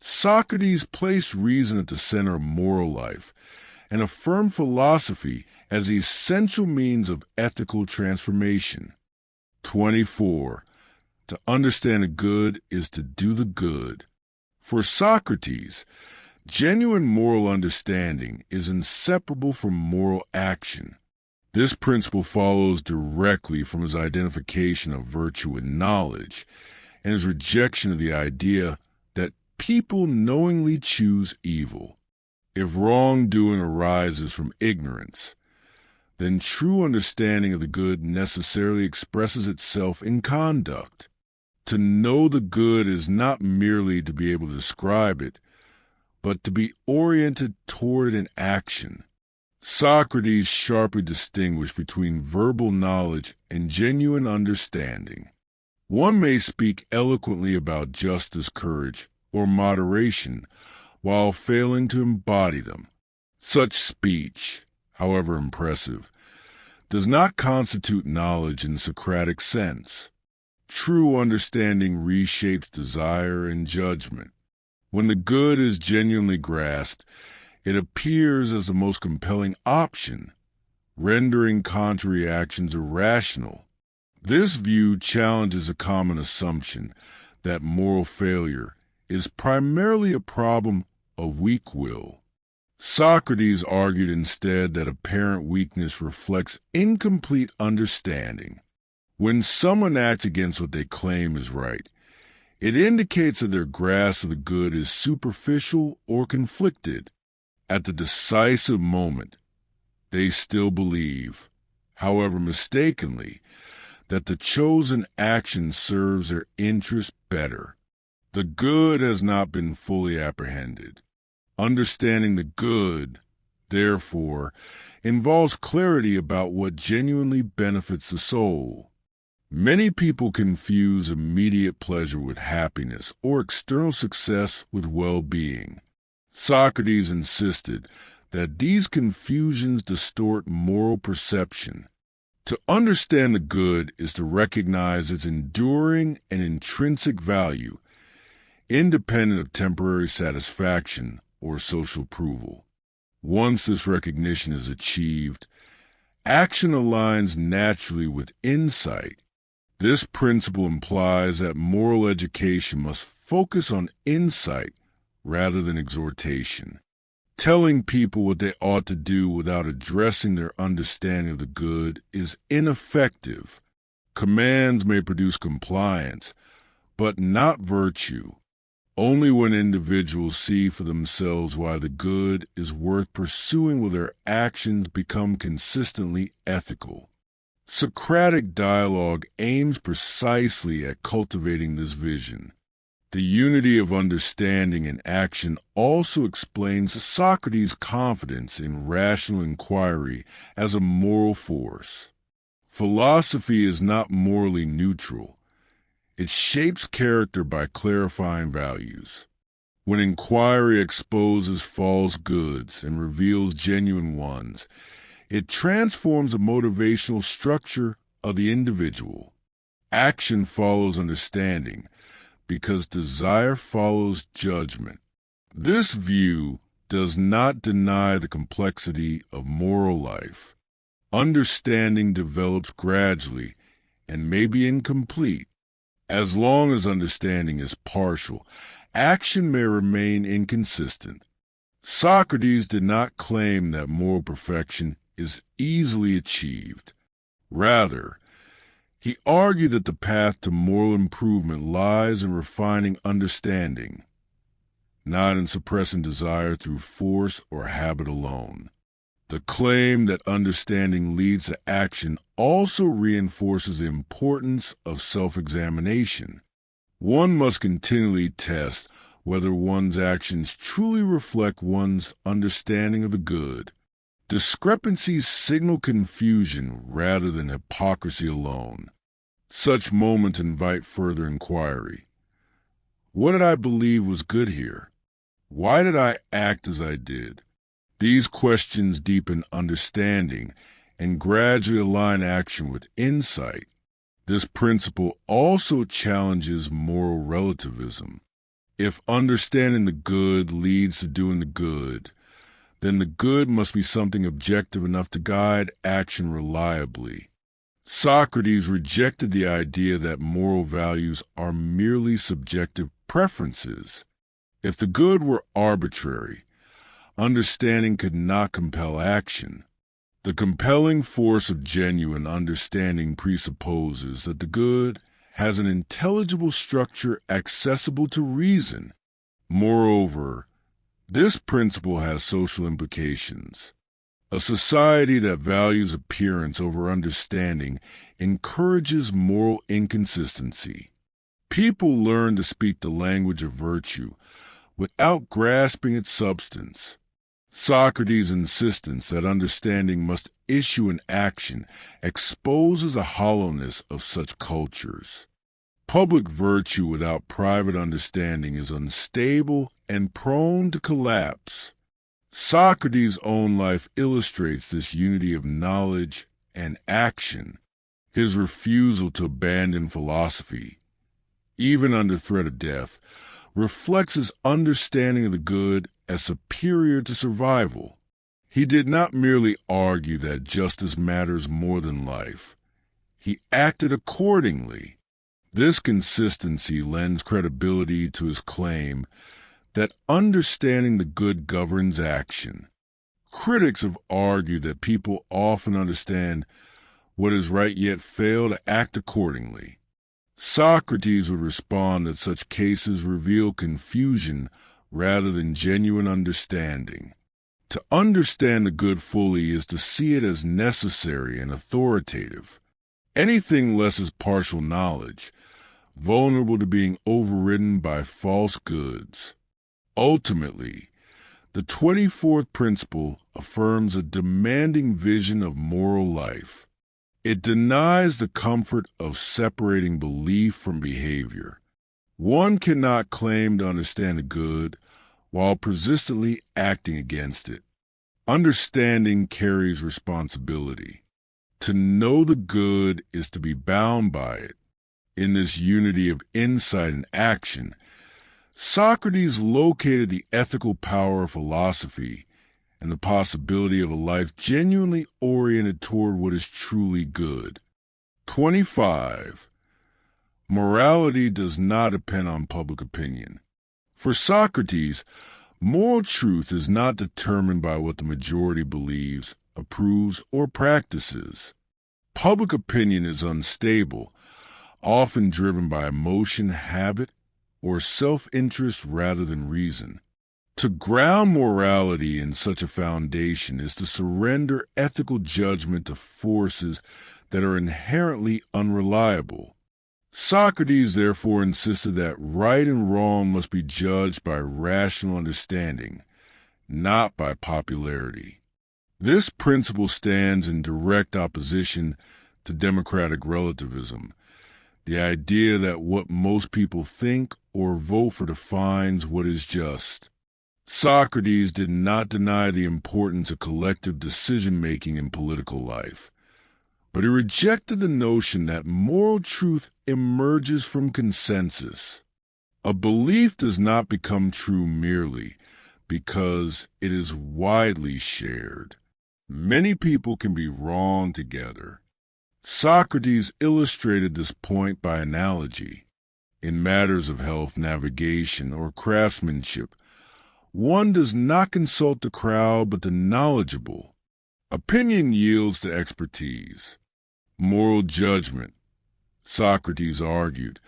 Socrates placed reason at the center of moral life and affirmed philosophy as the essential means of ethical transformation. 24. To understand the good is to do the good. For Socrates, genuine moral understanding is inseparable from moral action. This principle follows directly from his identification of virtue and knowledge, and his rejection of the idea that people knowingly choose evil. If wrongdoing arises from ignorance, then true understanding of the good necessarily expresses itself in conduct. To know the good is not merely to be able to describe it, but to be oriented toward an action. Socrates sharply distinguished between verbal knowledge and genuine understanding. One may speak eloquently about justice, courage, or moderation, while failing to embody them. Such speech, however impressive, does not constitute knowledge in the Socratic sense. True understanding reshapes desire and judgment. When the good is genuinely grasped, it appears as the most compelling option, rendering contrary actions irrational. This view challenges a common assumption that moral failure is primarily a problem of weak will. Socrates argued instead that apparent weakness reflects incomplete understanding. When someone acts against what they claim is right, it indicates that their grasp of the good is superficial or conflicted. At the decisive moment, they still believe, however mistakenly, that the chosen action serves their interests better. The good has not been fully apprehended. Understanding the good, therefore, involves clarity about what genuinely benefits the soul. Many people confuse immediate pleasure with happiness or external success with well-being. Socrates insisted that these confusions distort moral perception. To understand the good is to recognize its enduring and intrinsic value, independent of temporary satisfaction or social approval. Once this recognition is achieved, action aligns naturally with insight. This principle implies that moral education must focus on insight rather than exhortation. Telling people what they ought to do without addressing their understanding of the good is ineffective. Commands may produce compliance, but not virtue. Only when individuals see for themselves why the good is worth pursuing will their actions become consistently ethical. Socratic dialogue aims precisely at cultivating this vision. The unity of understanding and action also explains Socrates' confidence in rational inquiry as a moral force. Philosophy is not morally neutral. It shapes character by clarifying values. When inquiry exposes false goods and reveals genuine ones, it transforms the motivational structure of the individual. Action follows understanding because desire follows judgment. This view does not deny the complexity of moral life. Understanding develops gradually and may be incomplete. As long as understanding is partial, action may remain inconsistent. Socrates did not claim that moral perfection is easily achieved. Rather, he argued that the path to moral improvement lies in refining understanding, not in suppressing desire through force or habit alone. The claim that understanding leads to action also reinforces the importance of self-examination. One must continually test whether one's actions truly reflect one's understanding of the good. Discrepancies signal confusion rather than hypocrisy alone. Such moments invite further inquiry. What did I believe was good here? Why did I act as I did? These questions deepen understanding and gradually align action with insight. This principle also challenges moral relativism. If understanding the good leads to doing the good, then the good must be something objective enough to guide action reliably. Socrates rejected the idea that moral values are merely subjective preferences. If the good were arbitrary, understanding could not compel action. The compelling force of genuine understanding presupposes that the good has an intelligible structure accessible to reason. Moreover, this principle has social implications. A society that values appearance over understanding encourages moral inconsistency. People learn to speak the language of virtue without grasping its substance. Socrates' insistence that understanding must issue in action exposes the hollowness of such cultures. Public virtue without private understanding is unstable and prone to collapse. Socrates' own life illustrates this unity of knowledge and action. His refusal to abandon philosophy, even under threat of death, reflects his understanding of the good as superior to survival. He did not merely argue that justice matters more than life. He acted accordingly. This consistency lends credibility to his claim that understanding the good governs action. Critics have argued that people often understand what is right yet fail to act accordingly. Socrates would respond that such cases reveal confusion rather than genuine understanding. To understand the good fully is to see it as necessary and authoritative. Anything less is partial knowledge, vulnerable to being overridden by false goods. Ultimately, the 24th principle affirms a demanding vision of moral life. It denies the comfort of separating belief from behavior. One cannot claim to understand the good while persistently acting against it. Understanding carries responsibility. To know the good is to be bound by it. In this unity of insight and action, Socrates located the ethical power of philosophy and the possibility of a life genuinely oriented toward what is truly good. 25. Morality does not depend on public opinion. For Socrates, moral truth is not determined by what the majority believes, approves, or practices. Public opinion is unstable, often driven by emotion, habit, or self-interest rather than reason. To ground morality in such a foundation is to surrender ethical judgment to forces that are inherently unreliable. Socrates therefore insisted that right and wrong must be judged by rational understanding, not by popularity. This principle stands in direct opposition to democratic relativism, the idea that what most people think or vote for defines what is just. Socrates did not deny the importance of collective decision-making in political life, but he rejected the notion that moral truth emerges from consensus. A belief does not become true merely because it is widely shared. Many people can be wrong together. Socrates illustrated this point by analogy. In matters of health, navigation, or craftsmanship, one does not consult the crowd but the knowledgeable. Opinion yields to expertise. Moral judgment, Socrates argued,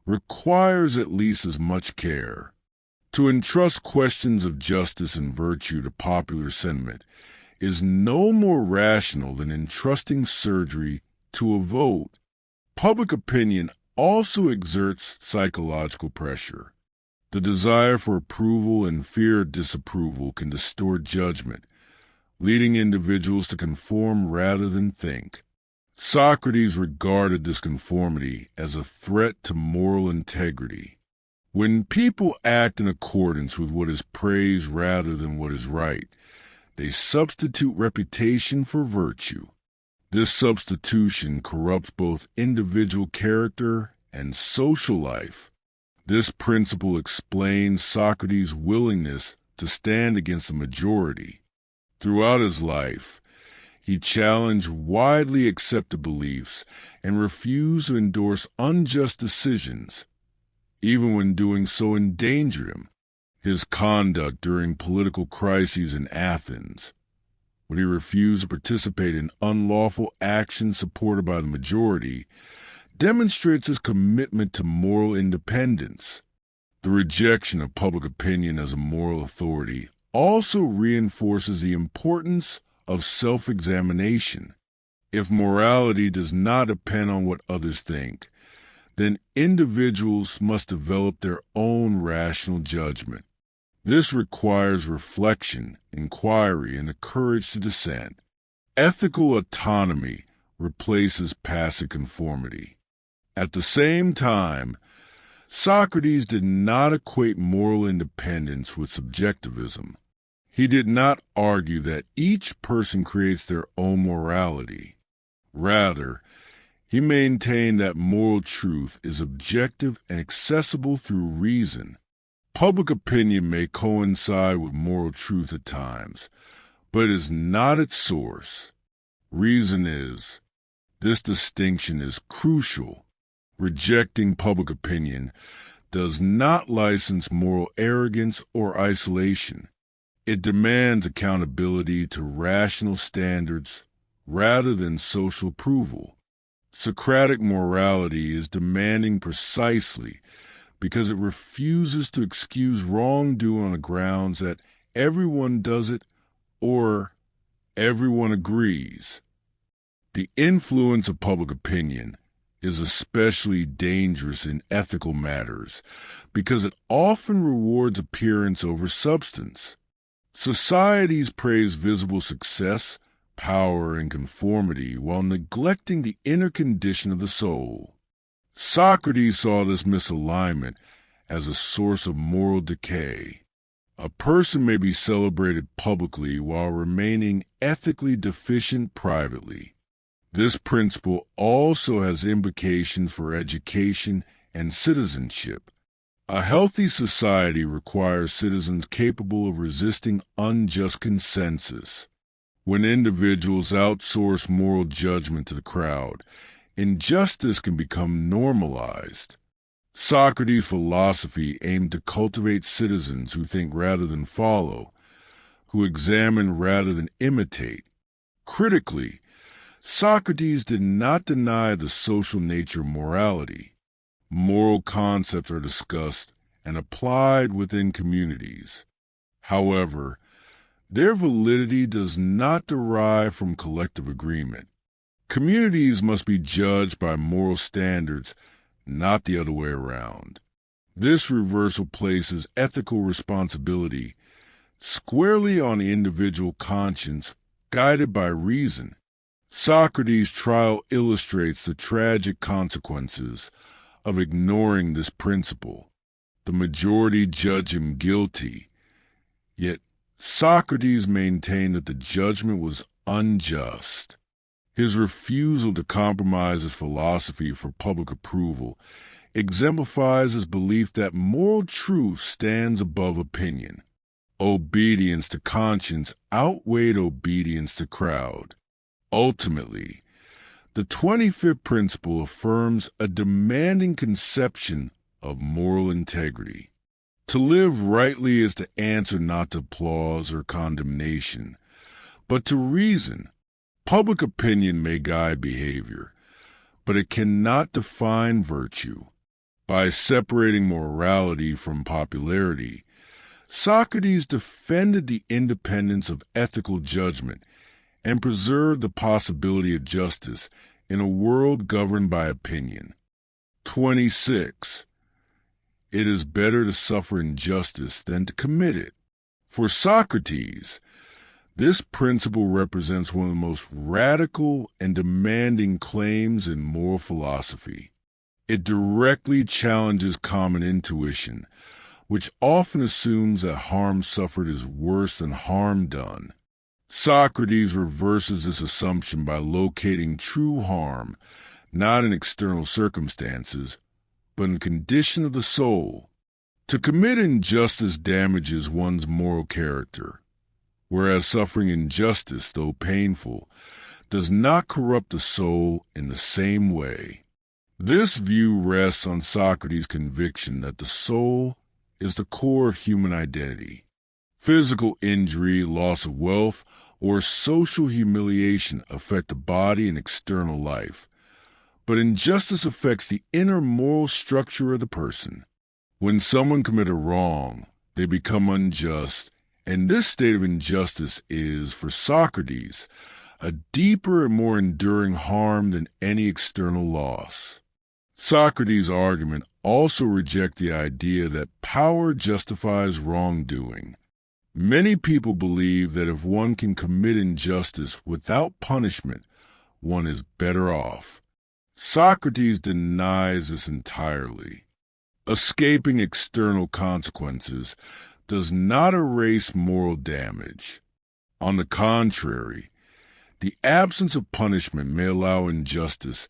requires at least as much care. To entrust questions of justice and virtue to popular sentiment is no more rational than entrusting surgery to a vote. Public opinion also exerts psychological pressure. The desire for approval and fear of disapproval can distort judgment, leading individuals to conform rather than think. Socrates regarded this conformity as a threat to moral integrity. When people act in accordance with what is praised rather than what is right, they substitute reputation for virtue. This substitution corrupts both individual character and social life. This principle explains Socrates' willingness to stand against the majority. Throughout his life, he challenged widely accepted beliefs and refused to endorse unjust decisions, even when doing so endangered him. His conduct during political crises in Athens, when he refused to participate in unlawful actions supported by the majority, demonstrates his commitment to moral independence. The rejection of public opinion as a moral authority also reinforces the importance of self-examination. If morality does not depend on what others think, then individuals must develop their own rational judgment. This requires reflection, inquiry, and the courage to dissent. Ethical autonomy replaces passive conformity. At the same time, Socrates did not equate moral independence with subjectivism. He did not argue that each person creates their own morality. Rather, he maintained that moral truth is objective and accessible through reason. Public opinion may coincide with moral truth at times, but it is not its source. Reason is. This distinction is crucial. Rejecting public opinion does not license moral arrogance or isolation. It demands accountability to rational standards rather than social approval. Socratic morality is demanding precisely because it refuses to excuse wrongdoing on the grounds that everyone does it or everyone agrees. The influence of public opinion is especially dangerous in ethical matters because it often rewards appearance over substance. Societies praise visible success, power, and conformity while neglecting the inner condition of the soul. Socrates saw this misalignment as a source of moral decay. A person may be celebrated publicly while remaining ethically deficient privately. This principle also has implications for education and citizenship. A healthy society requires citizens capable of resisting unjust consensus. When individuals outsource moral judgment to the crowd, injustice can become normalized. Socrates' philosophy aimed to cultivate citizens who think rather than follow, who examine rather than imitate. Critically, Socrates did not deny the social nature of morality. Moral concepts are discussed and applied within communities. However, their validity does not derive from collective agreement. Communities must be judged by moral standards, not the other way around. This reversal places ethical responsibility squarely on the individual conscience, guided by reason. Socrates' trial illustrates the tragic consequences of ignoring this principle. The majority judge him guilty, yet Socrates maintained that the judgment was unjust. His refusal to compromise his philosophy for public approval exemplifies his belief that moral truth stands above opinion. Obedience to conscience outweighed obedience to crowd. Ultimately, the 25th principle affirms a demanding conception of moral integrity. To live rightly is to answer not to applause or condemnation, but to reason. Public opinion may guide behavior, but it cannot define virtue. By separating morality from popularity, Socrates defended the independence of ethical judgment and preserved the possibility of justice in a world governed by opinion. 26. It is better to suffer injustice than to commit it. For Socrates, this principle represents one of the most radical and demanding claims in moral philosophy. It directly challenges common intuition, which often assumes that harm suffered is worse than harm done. Socrates reverses this assumption by locating true harm not in external circumstances, but in the condition of the soul. To commit injustice damages one's moral character, whereas suffering injustice, though painful, does not corrupt the soul in the same way. This view rests on Socrates' conviction that the soul is the core of human identity. Physical injury, loss of wealth, or social humiliation affect the body and external life, but injustice affects the inner moral structure of the person. When someone commits a wrong, they become unjust, and this state of injustice is, for Socrates, a deeper and more enduring harm than any external loss. Socrates' argument also rejects the idea that power justifies wrongdoing. Many people believe that if one can commit injustice without punishment, one is better off. Socrates denies this entirely. Escaping external consequences does not erase moral damage. On the contrary, the absence of punishment may allow injustice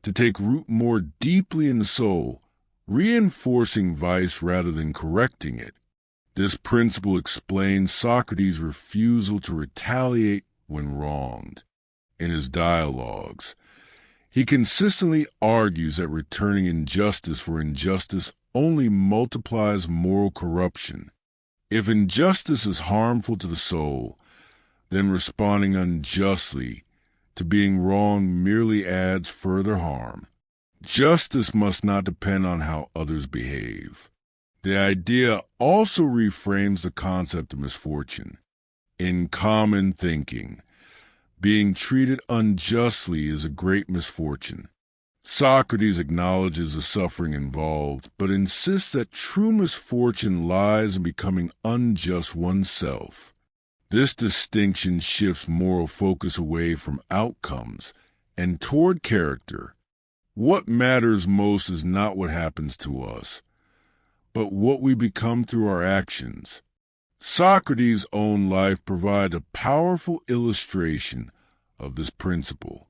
to take root more deeply in the soul, reinforcing vice rather than correcting it. This principle explains Socrates' refusal to retaliate when wronged. In his dialogues, he consistently argues that returning injustice for injustice only multiplies moral corruption. If injustice is harmful to the soul, then responding unjustly to being wrong merely adds further harm. Justice must not depend on how others behave. The idea also reframes the concept of misfortune. In common thinking, being treated unjustly is a great misfortune. Socrates acknowledges the suffering involved, but insists that true misfortune lies in becoming unjust oneself. This distinction shifts moral focus away from outcomes and toward character. What matters most is not what happens to us, but what we become through our actions. Socrates' own life provides a powerful illustration of this principle.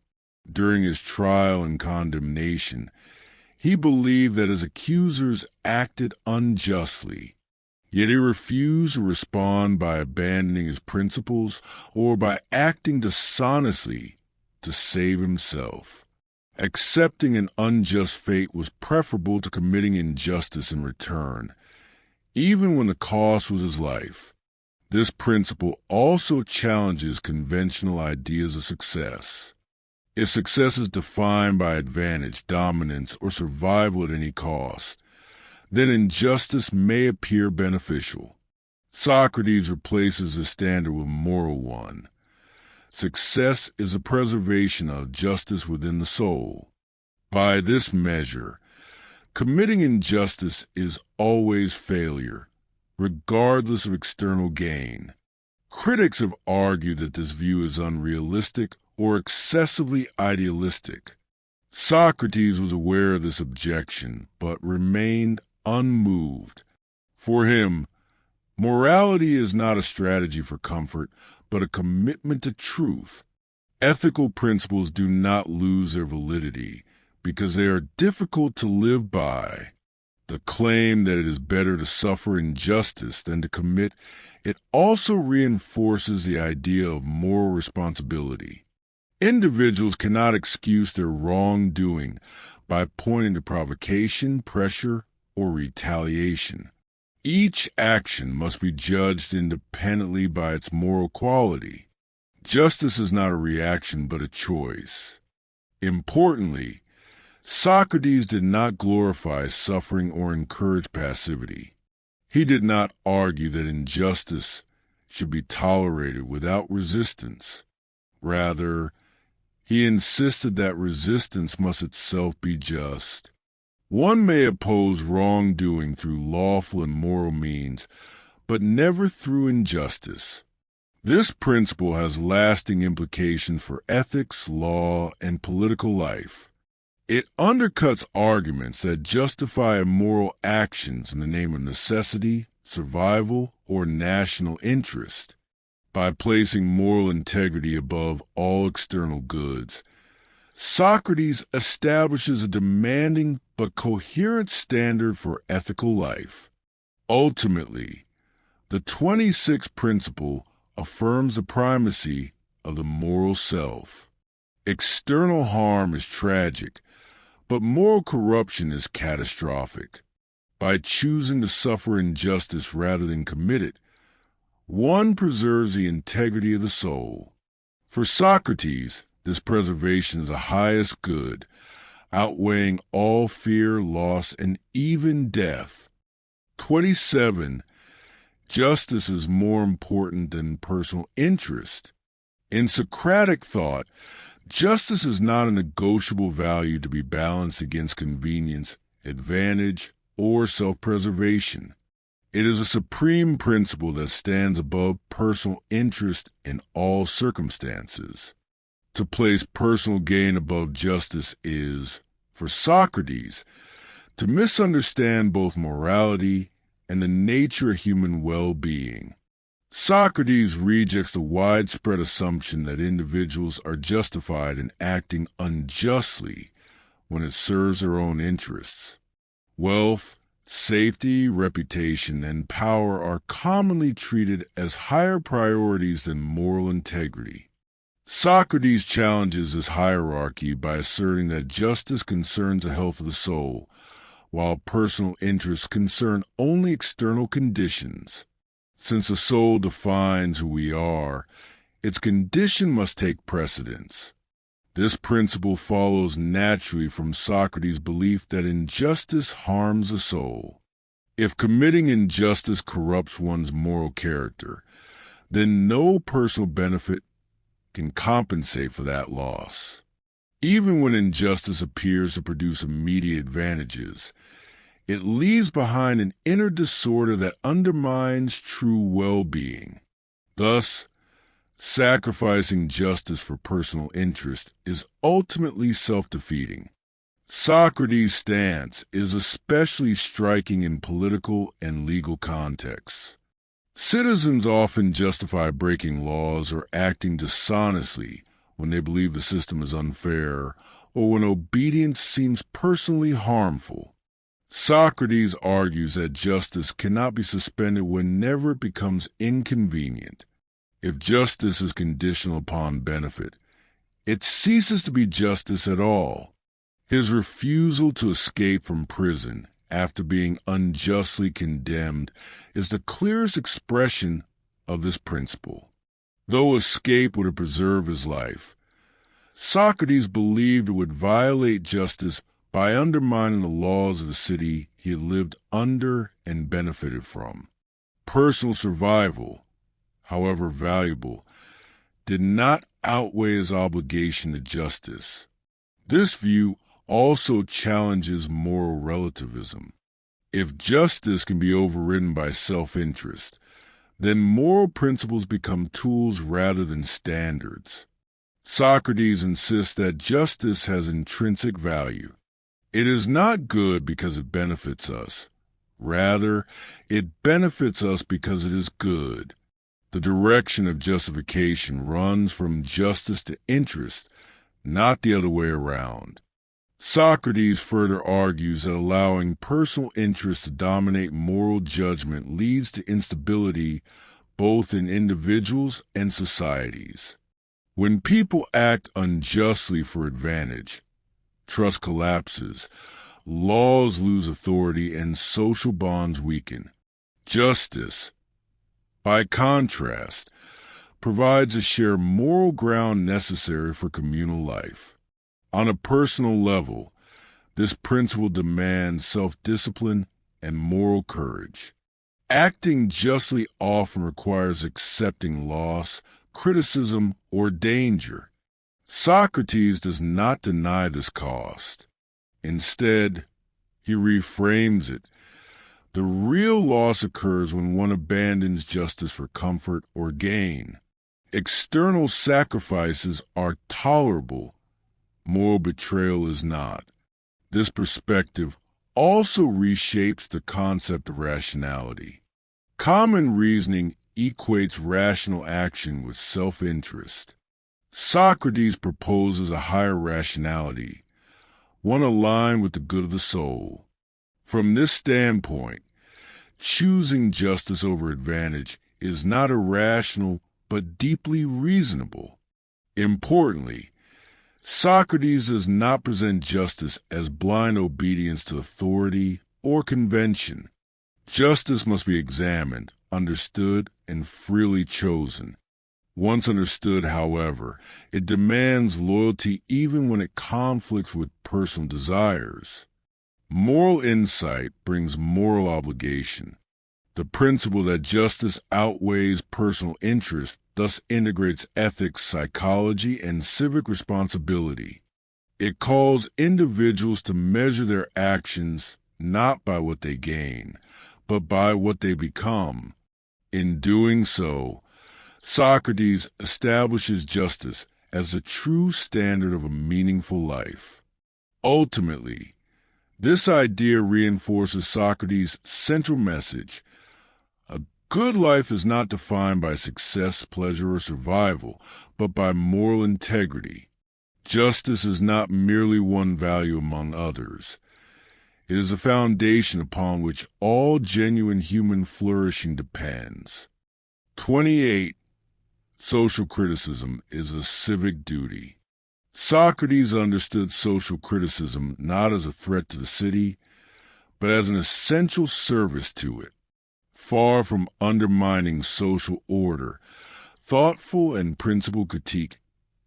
During his trial and condemnation, he believed that his accusers acted unjustly, yet he refused to respond by abandoning his principles or by acting dishonestly to save himself. Accepting an unjust fate was preferable to committing injustice in return, even when the cost was his life. This principle also challenges conventional ideas of success. If success is defined by advantage, dominance, or survival at any cost, then injustice may appear beneficial. Socrates replaces the standard with a moral one. Success is the preservation of justice within the soul. By this measure, committing injustice is always failure, regardless of external gain. Critics have argued that this view is unrealistic or excessively idealistic. Socrates was aware of this objection, but remained unmoved. For him, morality is not a strategy for comfort, but a commitment to truth. Ethical principles do not lose their validity because they are difficult to live by. The claim that it is better to suffer injustice than to commit it also reinforces the idea of moral responsibility. Individuals cannot excuse their wrongdoing by pointing to provocation, pressure, or retaliation. Each action must be judged independently by its moral quality. Justice is not a reaction but a choice. Importantly, Socrates did not glorify suffering or encourage passivity. He did not argue that injustice should be tolerated without resistance. Rather, he insisted that resistance must itself be just. One may oppose wrongdoing through lawful and moral means, but never through injustice. This principle has lasting implications for ethics, law, and political life. It undercuts arguments that justify immoral actions in the name of necessity, survival, or national interest. By placing moral integrity above all external goods, Socrates establishes a demanding but coherent standard for ethical life. Ultimately, the 26th principle affirms the primacy of the moral self. External harm is tragic, but moral corruption is catastrophic. By choosing to suffer injustice rather than commit it, one preserves the integrity of the soul. For Socrates, this preservation is the highest good, outweighing all fear, loss, and even death. 27. Justice is more important than personal interest. In Socratic thought, justice is not a negotiable value to be balanced against convenience, advantage, or self-preservation. It is a supreme principle that stands above personal interest in all circumstances. To place personal gain above justice is, for Socrates, to misunderstand both morality and the nature of human well-being. Socrates rejects the widespread assumption that individuals are justified in acting unjustly when it serves their own interests. Wealth, safety, reputation, and power are commonly treated as higher priorities than moral integrity. Socrates challenges this hierarchy by asserting that justice concerns the health of the soul, while personal interests concern only external conditions. Since the soul defines who we are, its condition must take precedence. This principle follows naturally from Socrates' belief that injustice harms the soul. If committing injustice corrupts one's moral character, then no personal benefit can compensate for that loss. Even when injustice appears to produce immediate advantages, it leaves behind an inner disorder that undermines true well-being. Thus, sacrificing justice for personal interest is ultimately self-defeating. Socrates' stance is especially striking in political and legal contexts. Citizens often justify breaking laws or acting dishonestly when they believe the system is unfair or when obedience seems personally harmful. Socrates argues that justice cannot be suspended whenever it becomes inconvenient. If justice is conditional upon benefit, it ceases to be justice at all. His refusal to escape from prison after being unjustly condemned is the clearest expression of this principle. Though escape would have preserved his life, Socrates believed it would violate justice by undermining the laws of the city he had lived under and benefited from. Personal survival, however valuable, did not outweigh his obligation to justice. This view also challenges moral relativism. If justice can be overridden by self-interest, then moral principles become tools rather than standards. Socrates insists that justice has intrinsic value. It is not good because it benefits us. Rather, it benefits us because it is good. The direction of justification runs from justice to interest, not the other way around. Socrates further argues that allowing personal interest to dominate moral judgment leads to instability both in individuals and societies. When people act unjustly for advantage, trust collapses, laws lose authority, and social bonds weaken. Justice, by contrast, provides a shared moral ground necessary for communal life. On a personal level, this principle demands self-discipline and moral courage. Acting justly often requires accepting loss, criticism, or danger. Socrates does not deny this cost. Instead, he reframes it. The real loss occurs when one abandons justice for comfort or gain. External sacrifices are tolerable. Moral betrayal is not. This perspective also reshapes the concept of rationality. Common reasoning equates rational action with self-interest. Socrates proposes a higher rationality, one aligned with the good of the soul. From this standpoint, choosing justice over advantage is not irrational but deeply reasonable. Importantly, Socrates does not present justice as blind obedience to authority or convention. Justice must be examined, understood, and freely chosen. Once understood, however, it demands loyalty even when it conflicts with personal desires. Moral insight brings moral obligation. The principle that justice outweighs personal interest thus integrates ethics, psychology, and civic responsibility. It calls individuals to measure their actions not by what they gain, but by what they become. In doing so, Socrates establishes justice as the true standard of a meaningful life. Ultimately, this idea reinforces Socrates' central message. A good life is not defined by success, pleasure, or survival, but by moral integrity. Justice is not merely one value among others. It is a foundation upon which all genuine human flourishing depends. 28. Social criticism is a civic duty. Socrates understood social criticism not as a threat to the city, but as an essential service to it. Far from undermining social order, thoughtful and principled critique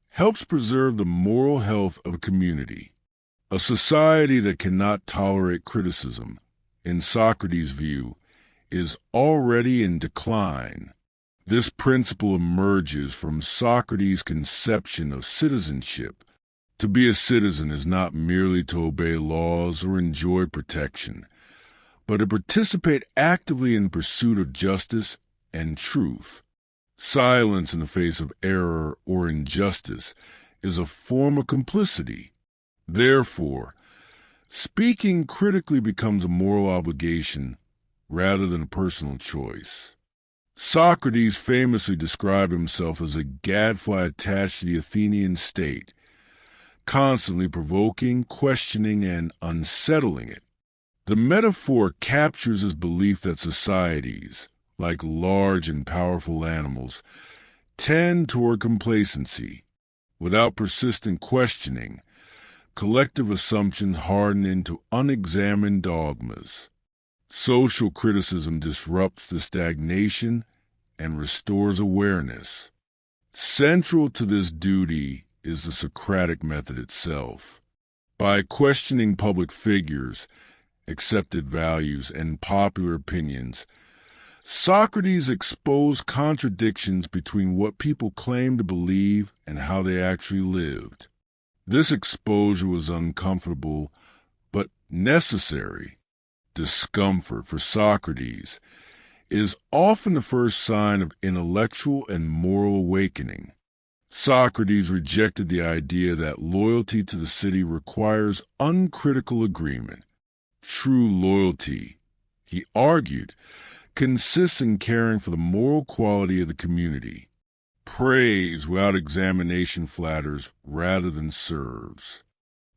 helps preserve the moral health of a community. A society that cannot tolerate criticism, in Socrates' view, is already in decline. This principle emerges from Socrates' conception of citizenship. To be a citizen is not merely to obey laws or enjoy protection, but to participate actively in pursuit of justice and truth. Silence in the face of error or injustice is a form of complicity. Therefore, speaking critically becomes a moral obligation rather than a personal choice. Socrates famously described himself as a gadfly attached to the Athenian state, constantly provoking, questioning, and unsettling it. The metaphor captures his belief that societies, like large and powerful animals, tend toward complacency. Without persistent questioning, collective assumptions harden into unexamined dogmas. Social criticism disrupts the stagnation and restores awareness. Central to this duty is the Socratic method itself. By questioning public figures, accepted values, and popular opinions, Socrates exposed contradictions between what people claimed to believe and how they actually lived. This exposure was uncomfortable, but necessary. Discomfort, for Socrates, is often the first sign of intellectual and moral awakening. Socrates rejected the idea that loyalty to the city requires uncritical agreement. True loyalty, he argued, consists in caring for the moral quality of the community. Praise without examination flatters rather than serves.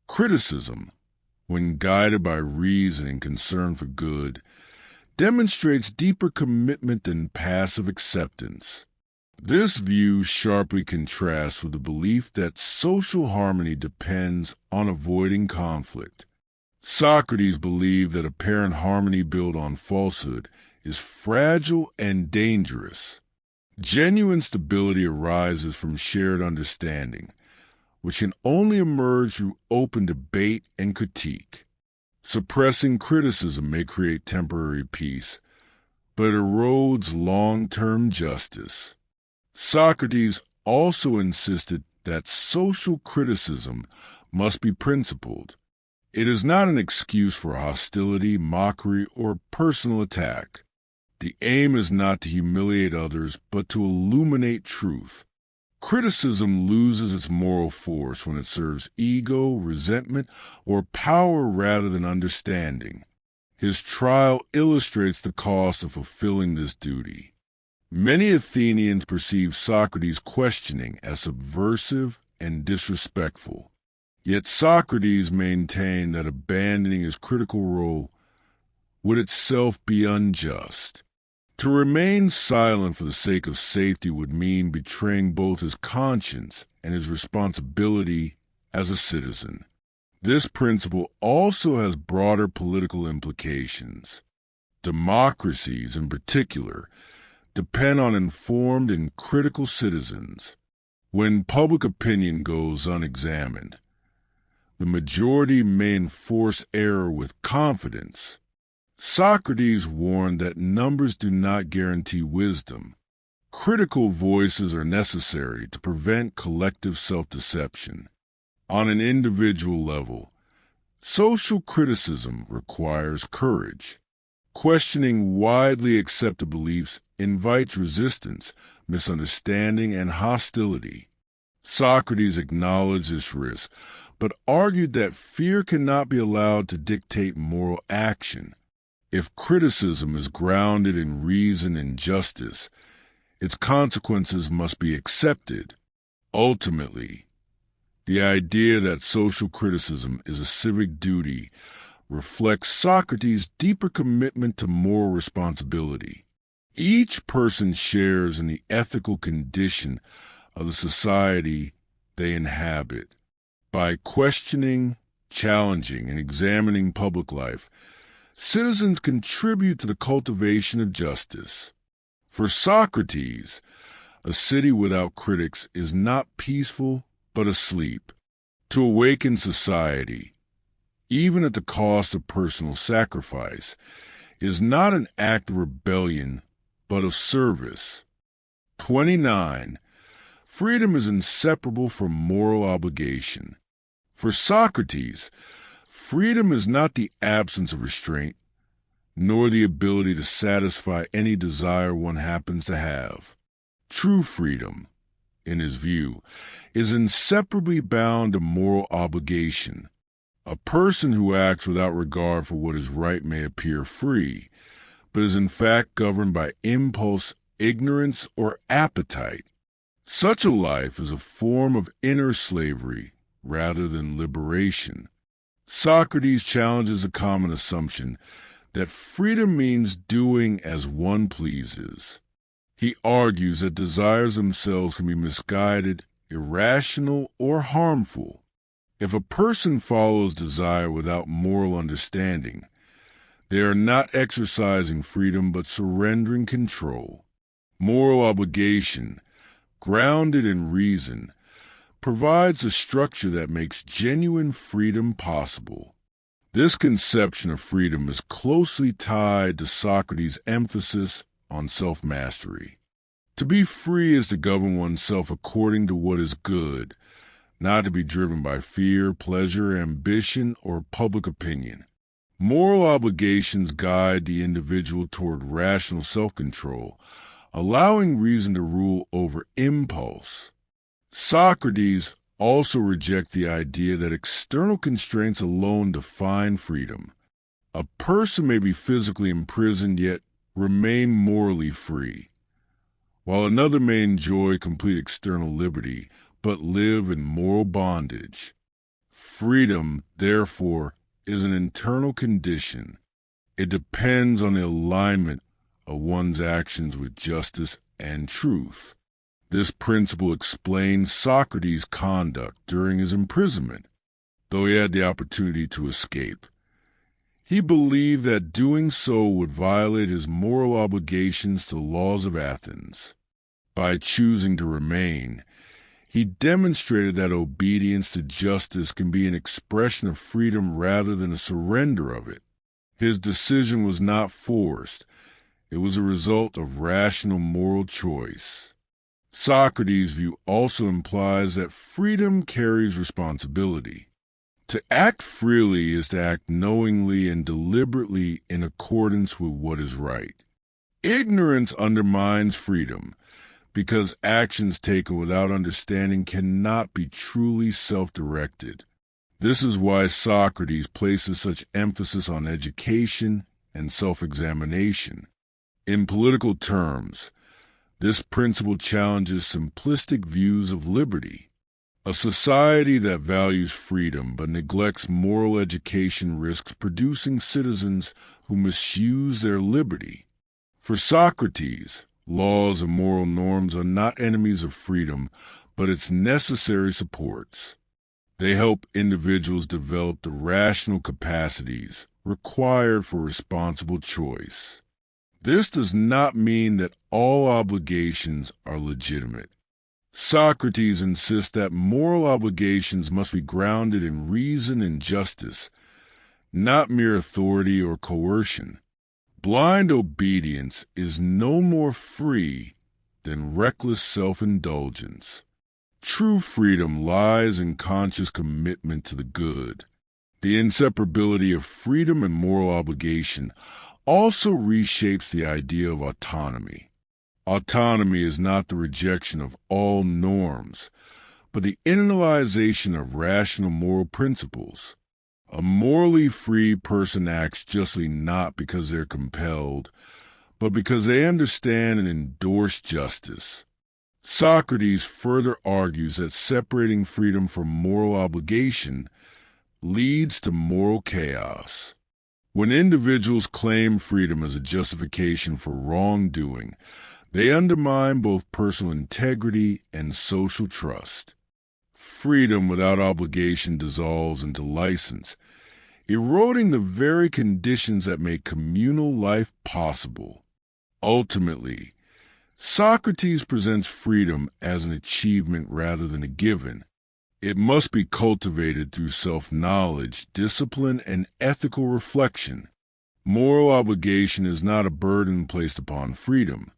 Criticism, when guided by reason and concern for good, demonstrates deeper commitment than passive acceptance. This view sharply contrasts with the belief that social harmony depends on avoiding conflict. Socrates believed that apparent harmony built on falsehood is fragile and dangerous. Genuine stability arises from shared understanding, which can only emerge through open debate and critique. Suppressing criticism may create temporary peace, but it erodes long-term justice. Socrates also insisted that social criticism must be principled. It is not an excuse for hostility, mockery, or personal attack. The aim is not to humiliate others, but to illuminate truth. Criticism loses its moral force when it serves ego, resentment, or power rather than understanding. His trial illustrates the cost of fulfilling this duty. Many Athenians perceive Socrates' questioning as subversive and disrespectful. Yet Socrates maintained that abandoning his critical role would itself be unjust. To remain silent for the sake of safety would mean betraying both his conscience and his responsibility as a citizen. This principle also has broader political implications. Democracies, in particular, depend on informed and critical citizens. When public opinion goes unexamined, the majority may enforce error with confidence. Socrates warned that numbers do not guarantee wisdom. Critical voices are necessary to prevent collective self-deception. On an individual level, social criticism requires courage. Questioning widely accepted beliefs invites resistance, misunderstanding, and hostility. Socrates acknowledged this risk, but argued that fear cannot be allowed to dictate moral action. If criticism is grounded in reason and justice, its consequences must be accepted. Ultimately, the idea that social criticism is a civic duty reflects Socrates' deeper commitment to moral responsibility. Each person shares in the ethical condition of the society they inhabit. By questioning, challenging, and examining public life, citizens contribute to the cultivation of justice. For Socrates, a city without critics is not peaceful but asleep. To awaken society, even at the cost of personal sacrifice, is not an act of rebellion but of service. 29. Freedom is inseparable from moral obligation. For Socrates, freedom is not the absence of restraint, nor the ability to satisfy any desire one happens to have. True freedom, in his view, is inseparably bound to moral obligation. A person who acts without regard for what is right may appear free, but is in fact governed by impulse, ignorance, or appetite. Such a life is a form of inner slavery rather than liberation. Socrates challenges a common assumption that freedom means doing as one pleases. He argues that desires themselves can be misguided, irrational, or harmful. If a person follows desire without moral understanding, they are not exercising freedom but surrendering control. Moral obligation, grounded in reason, provides a structure that makes genuine freedom possible. This conception of freedom is closely tied to Socrates' emphasis on self-mastery. To be free is to govern oneself according to what is good, not to be driven by fear, pleasure, ambition, or public opinion. Moral obligations guide the individual toward rational self-control, allowing reason to rule over impulse. Socrates also rejects the idea that external constraints alone define freedom. A person may be physically imprisoned yet remain morally free, while another may enjoy complete external liberty but live in moral bondage. Freedom, therefore, is an internal condition. It depends on the alignment of one's actions with justice and truth. This principle explains Socrates' conduct during his imprisonment, though he had the opportunity to escape. He believed that doing so would violate his moral obligations to the laws of Athens. By choosing to remain, he demonstrated that obedience to justice can be an expression of freedom rather than a surrender of it. His decision was not forced. It was a result of rational moral choice. Socrates' view also implies that freedom carries responsibility. To act freely is to act knowingly and deliberately in accordance with what is right. Ignorance undermines freedom, because actions taken without understanding cannot be truly self-directed. This is why Socrates places such emphasis on education and self-examination. In political terms, this principle challenges simplistic views of liberty. A society that values freedom but neglects moral education risks producing citizens who misuse their liberty. For Socrates, laws and moral norms are not enemies of freedom, but its necessary supports. They help individuals develop the rational capacities required for responsible choice. This does not mean that all obligations are legitimate. Socrates insists that moral obligations must be grounded in reason and justice, not mere authority or coercion. Blind obedience is no more free than reckless self-indulgence. True freedom lies in conscious commitment to the good. The inseparability of freedom and moral obligation also reshapes the idea of autonomy. Autonomy is not the rejection of all norms, but the internalization of rational moral principles. A morally free person acts justly not because they're compelled, but because they understand and endorse justice. Socrates further argues that separating freedom from moral obligation leads to moral chaos. When individuals claim freedom as a justification for wrongdoing, they undermine both personal integrity and social trust. Freedom without obligation dissolves into license, eroding the very conditions that make communal life possible. Ultimately, Socrates presents freedom as an achievement rather than a given. It must be cultivated through self-knowledge, discipline, and ethical reflection. Moral obligation is not a burden placed upon freedom.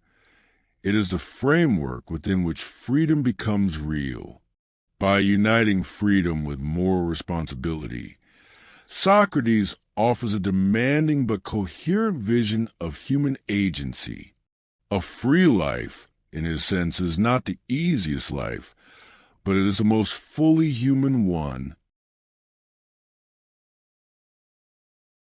It is the framework within which freedom becomes real. By uniting freedom with moral responsibility, Socrates offers a demanding but coherent vision of human agency. A free life, in his sense, is not the easiest life, but it is the most fully human one.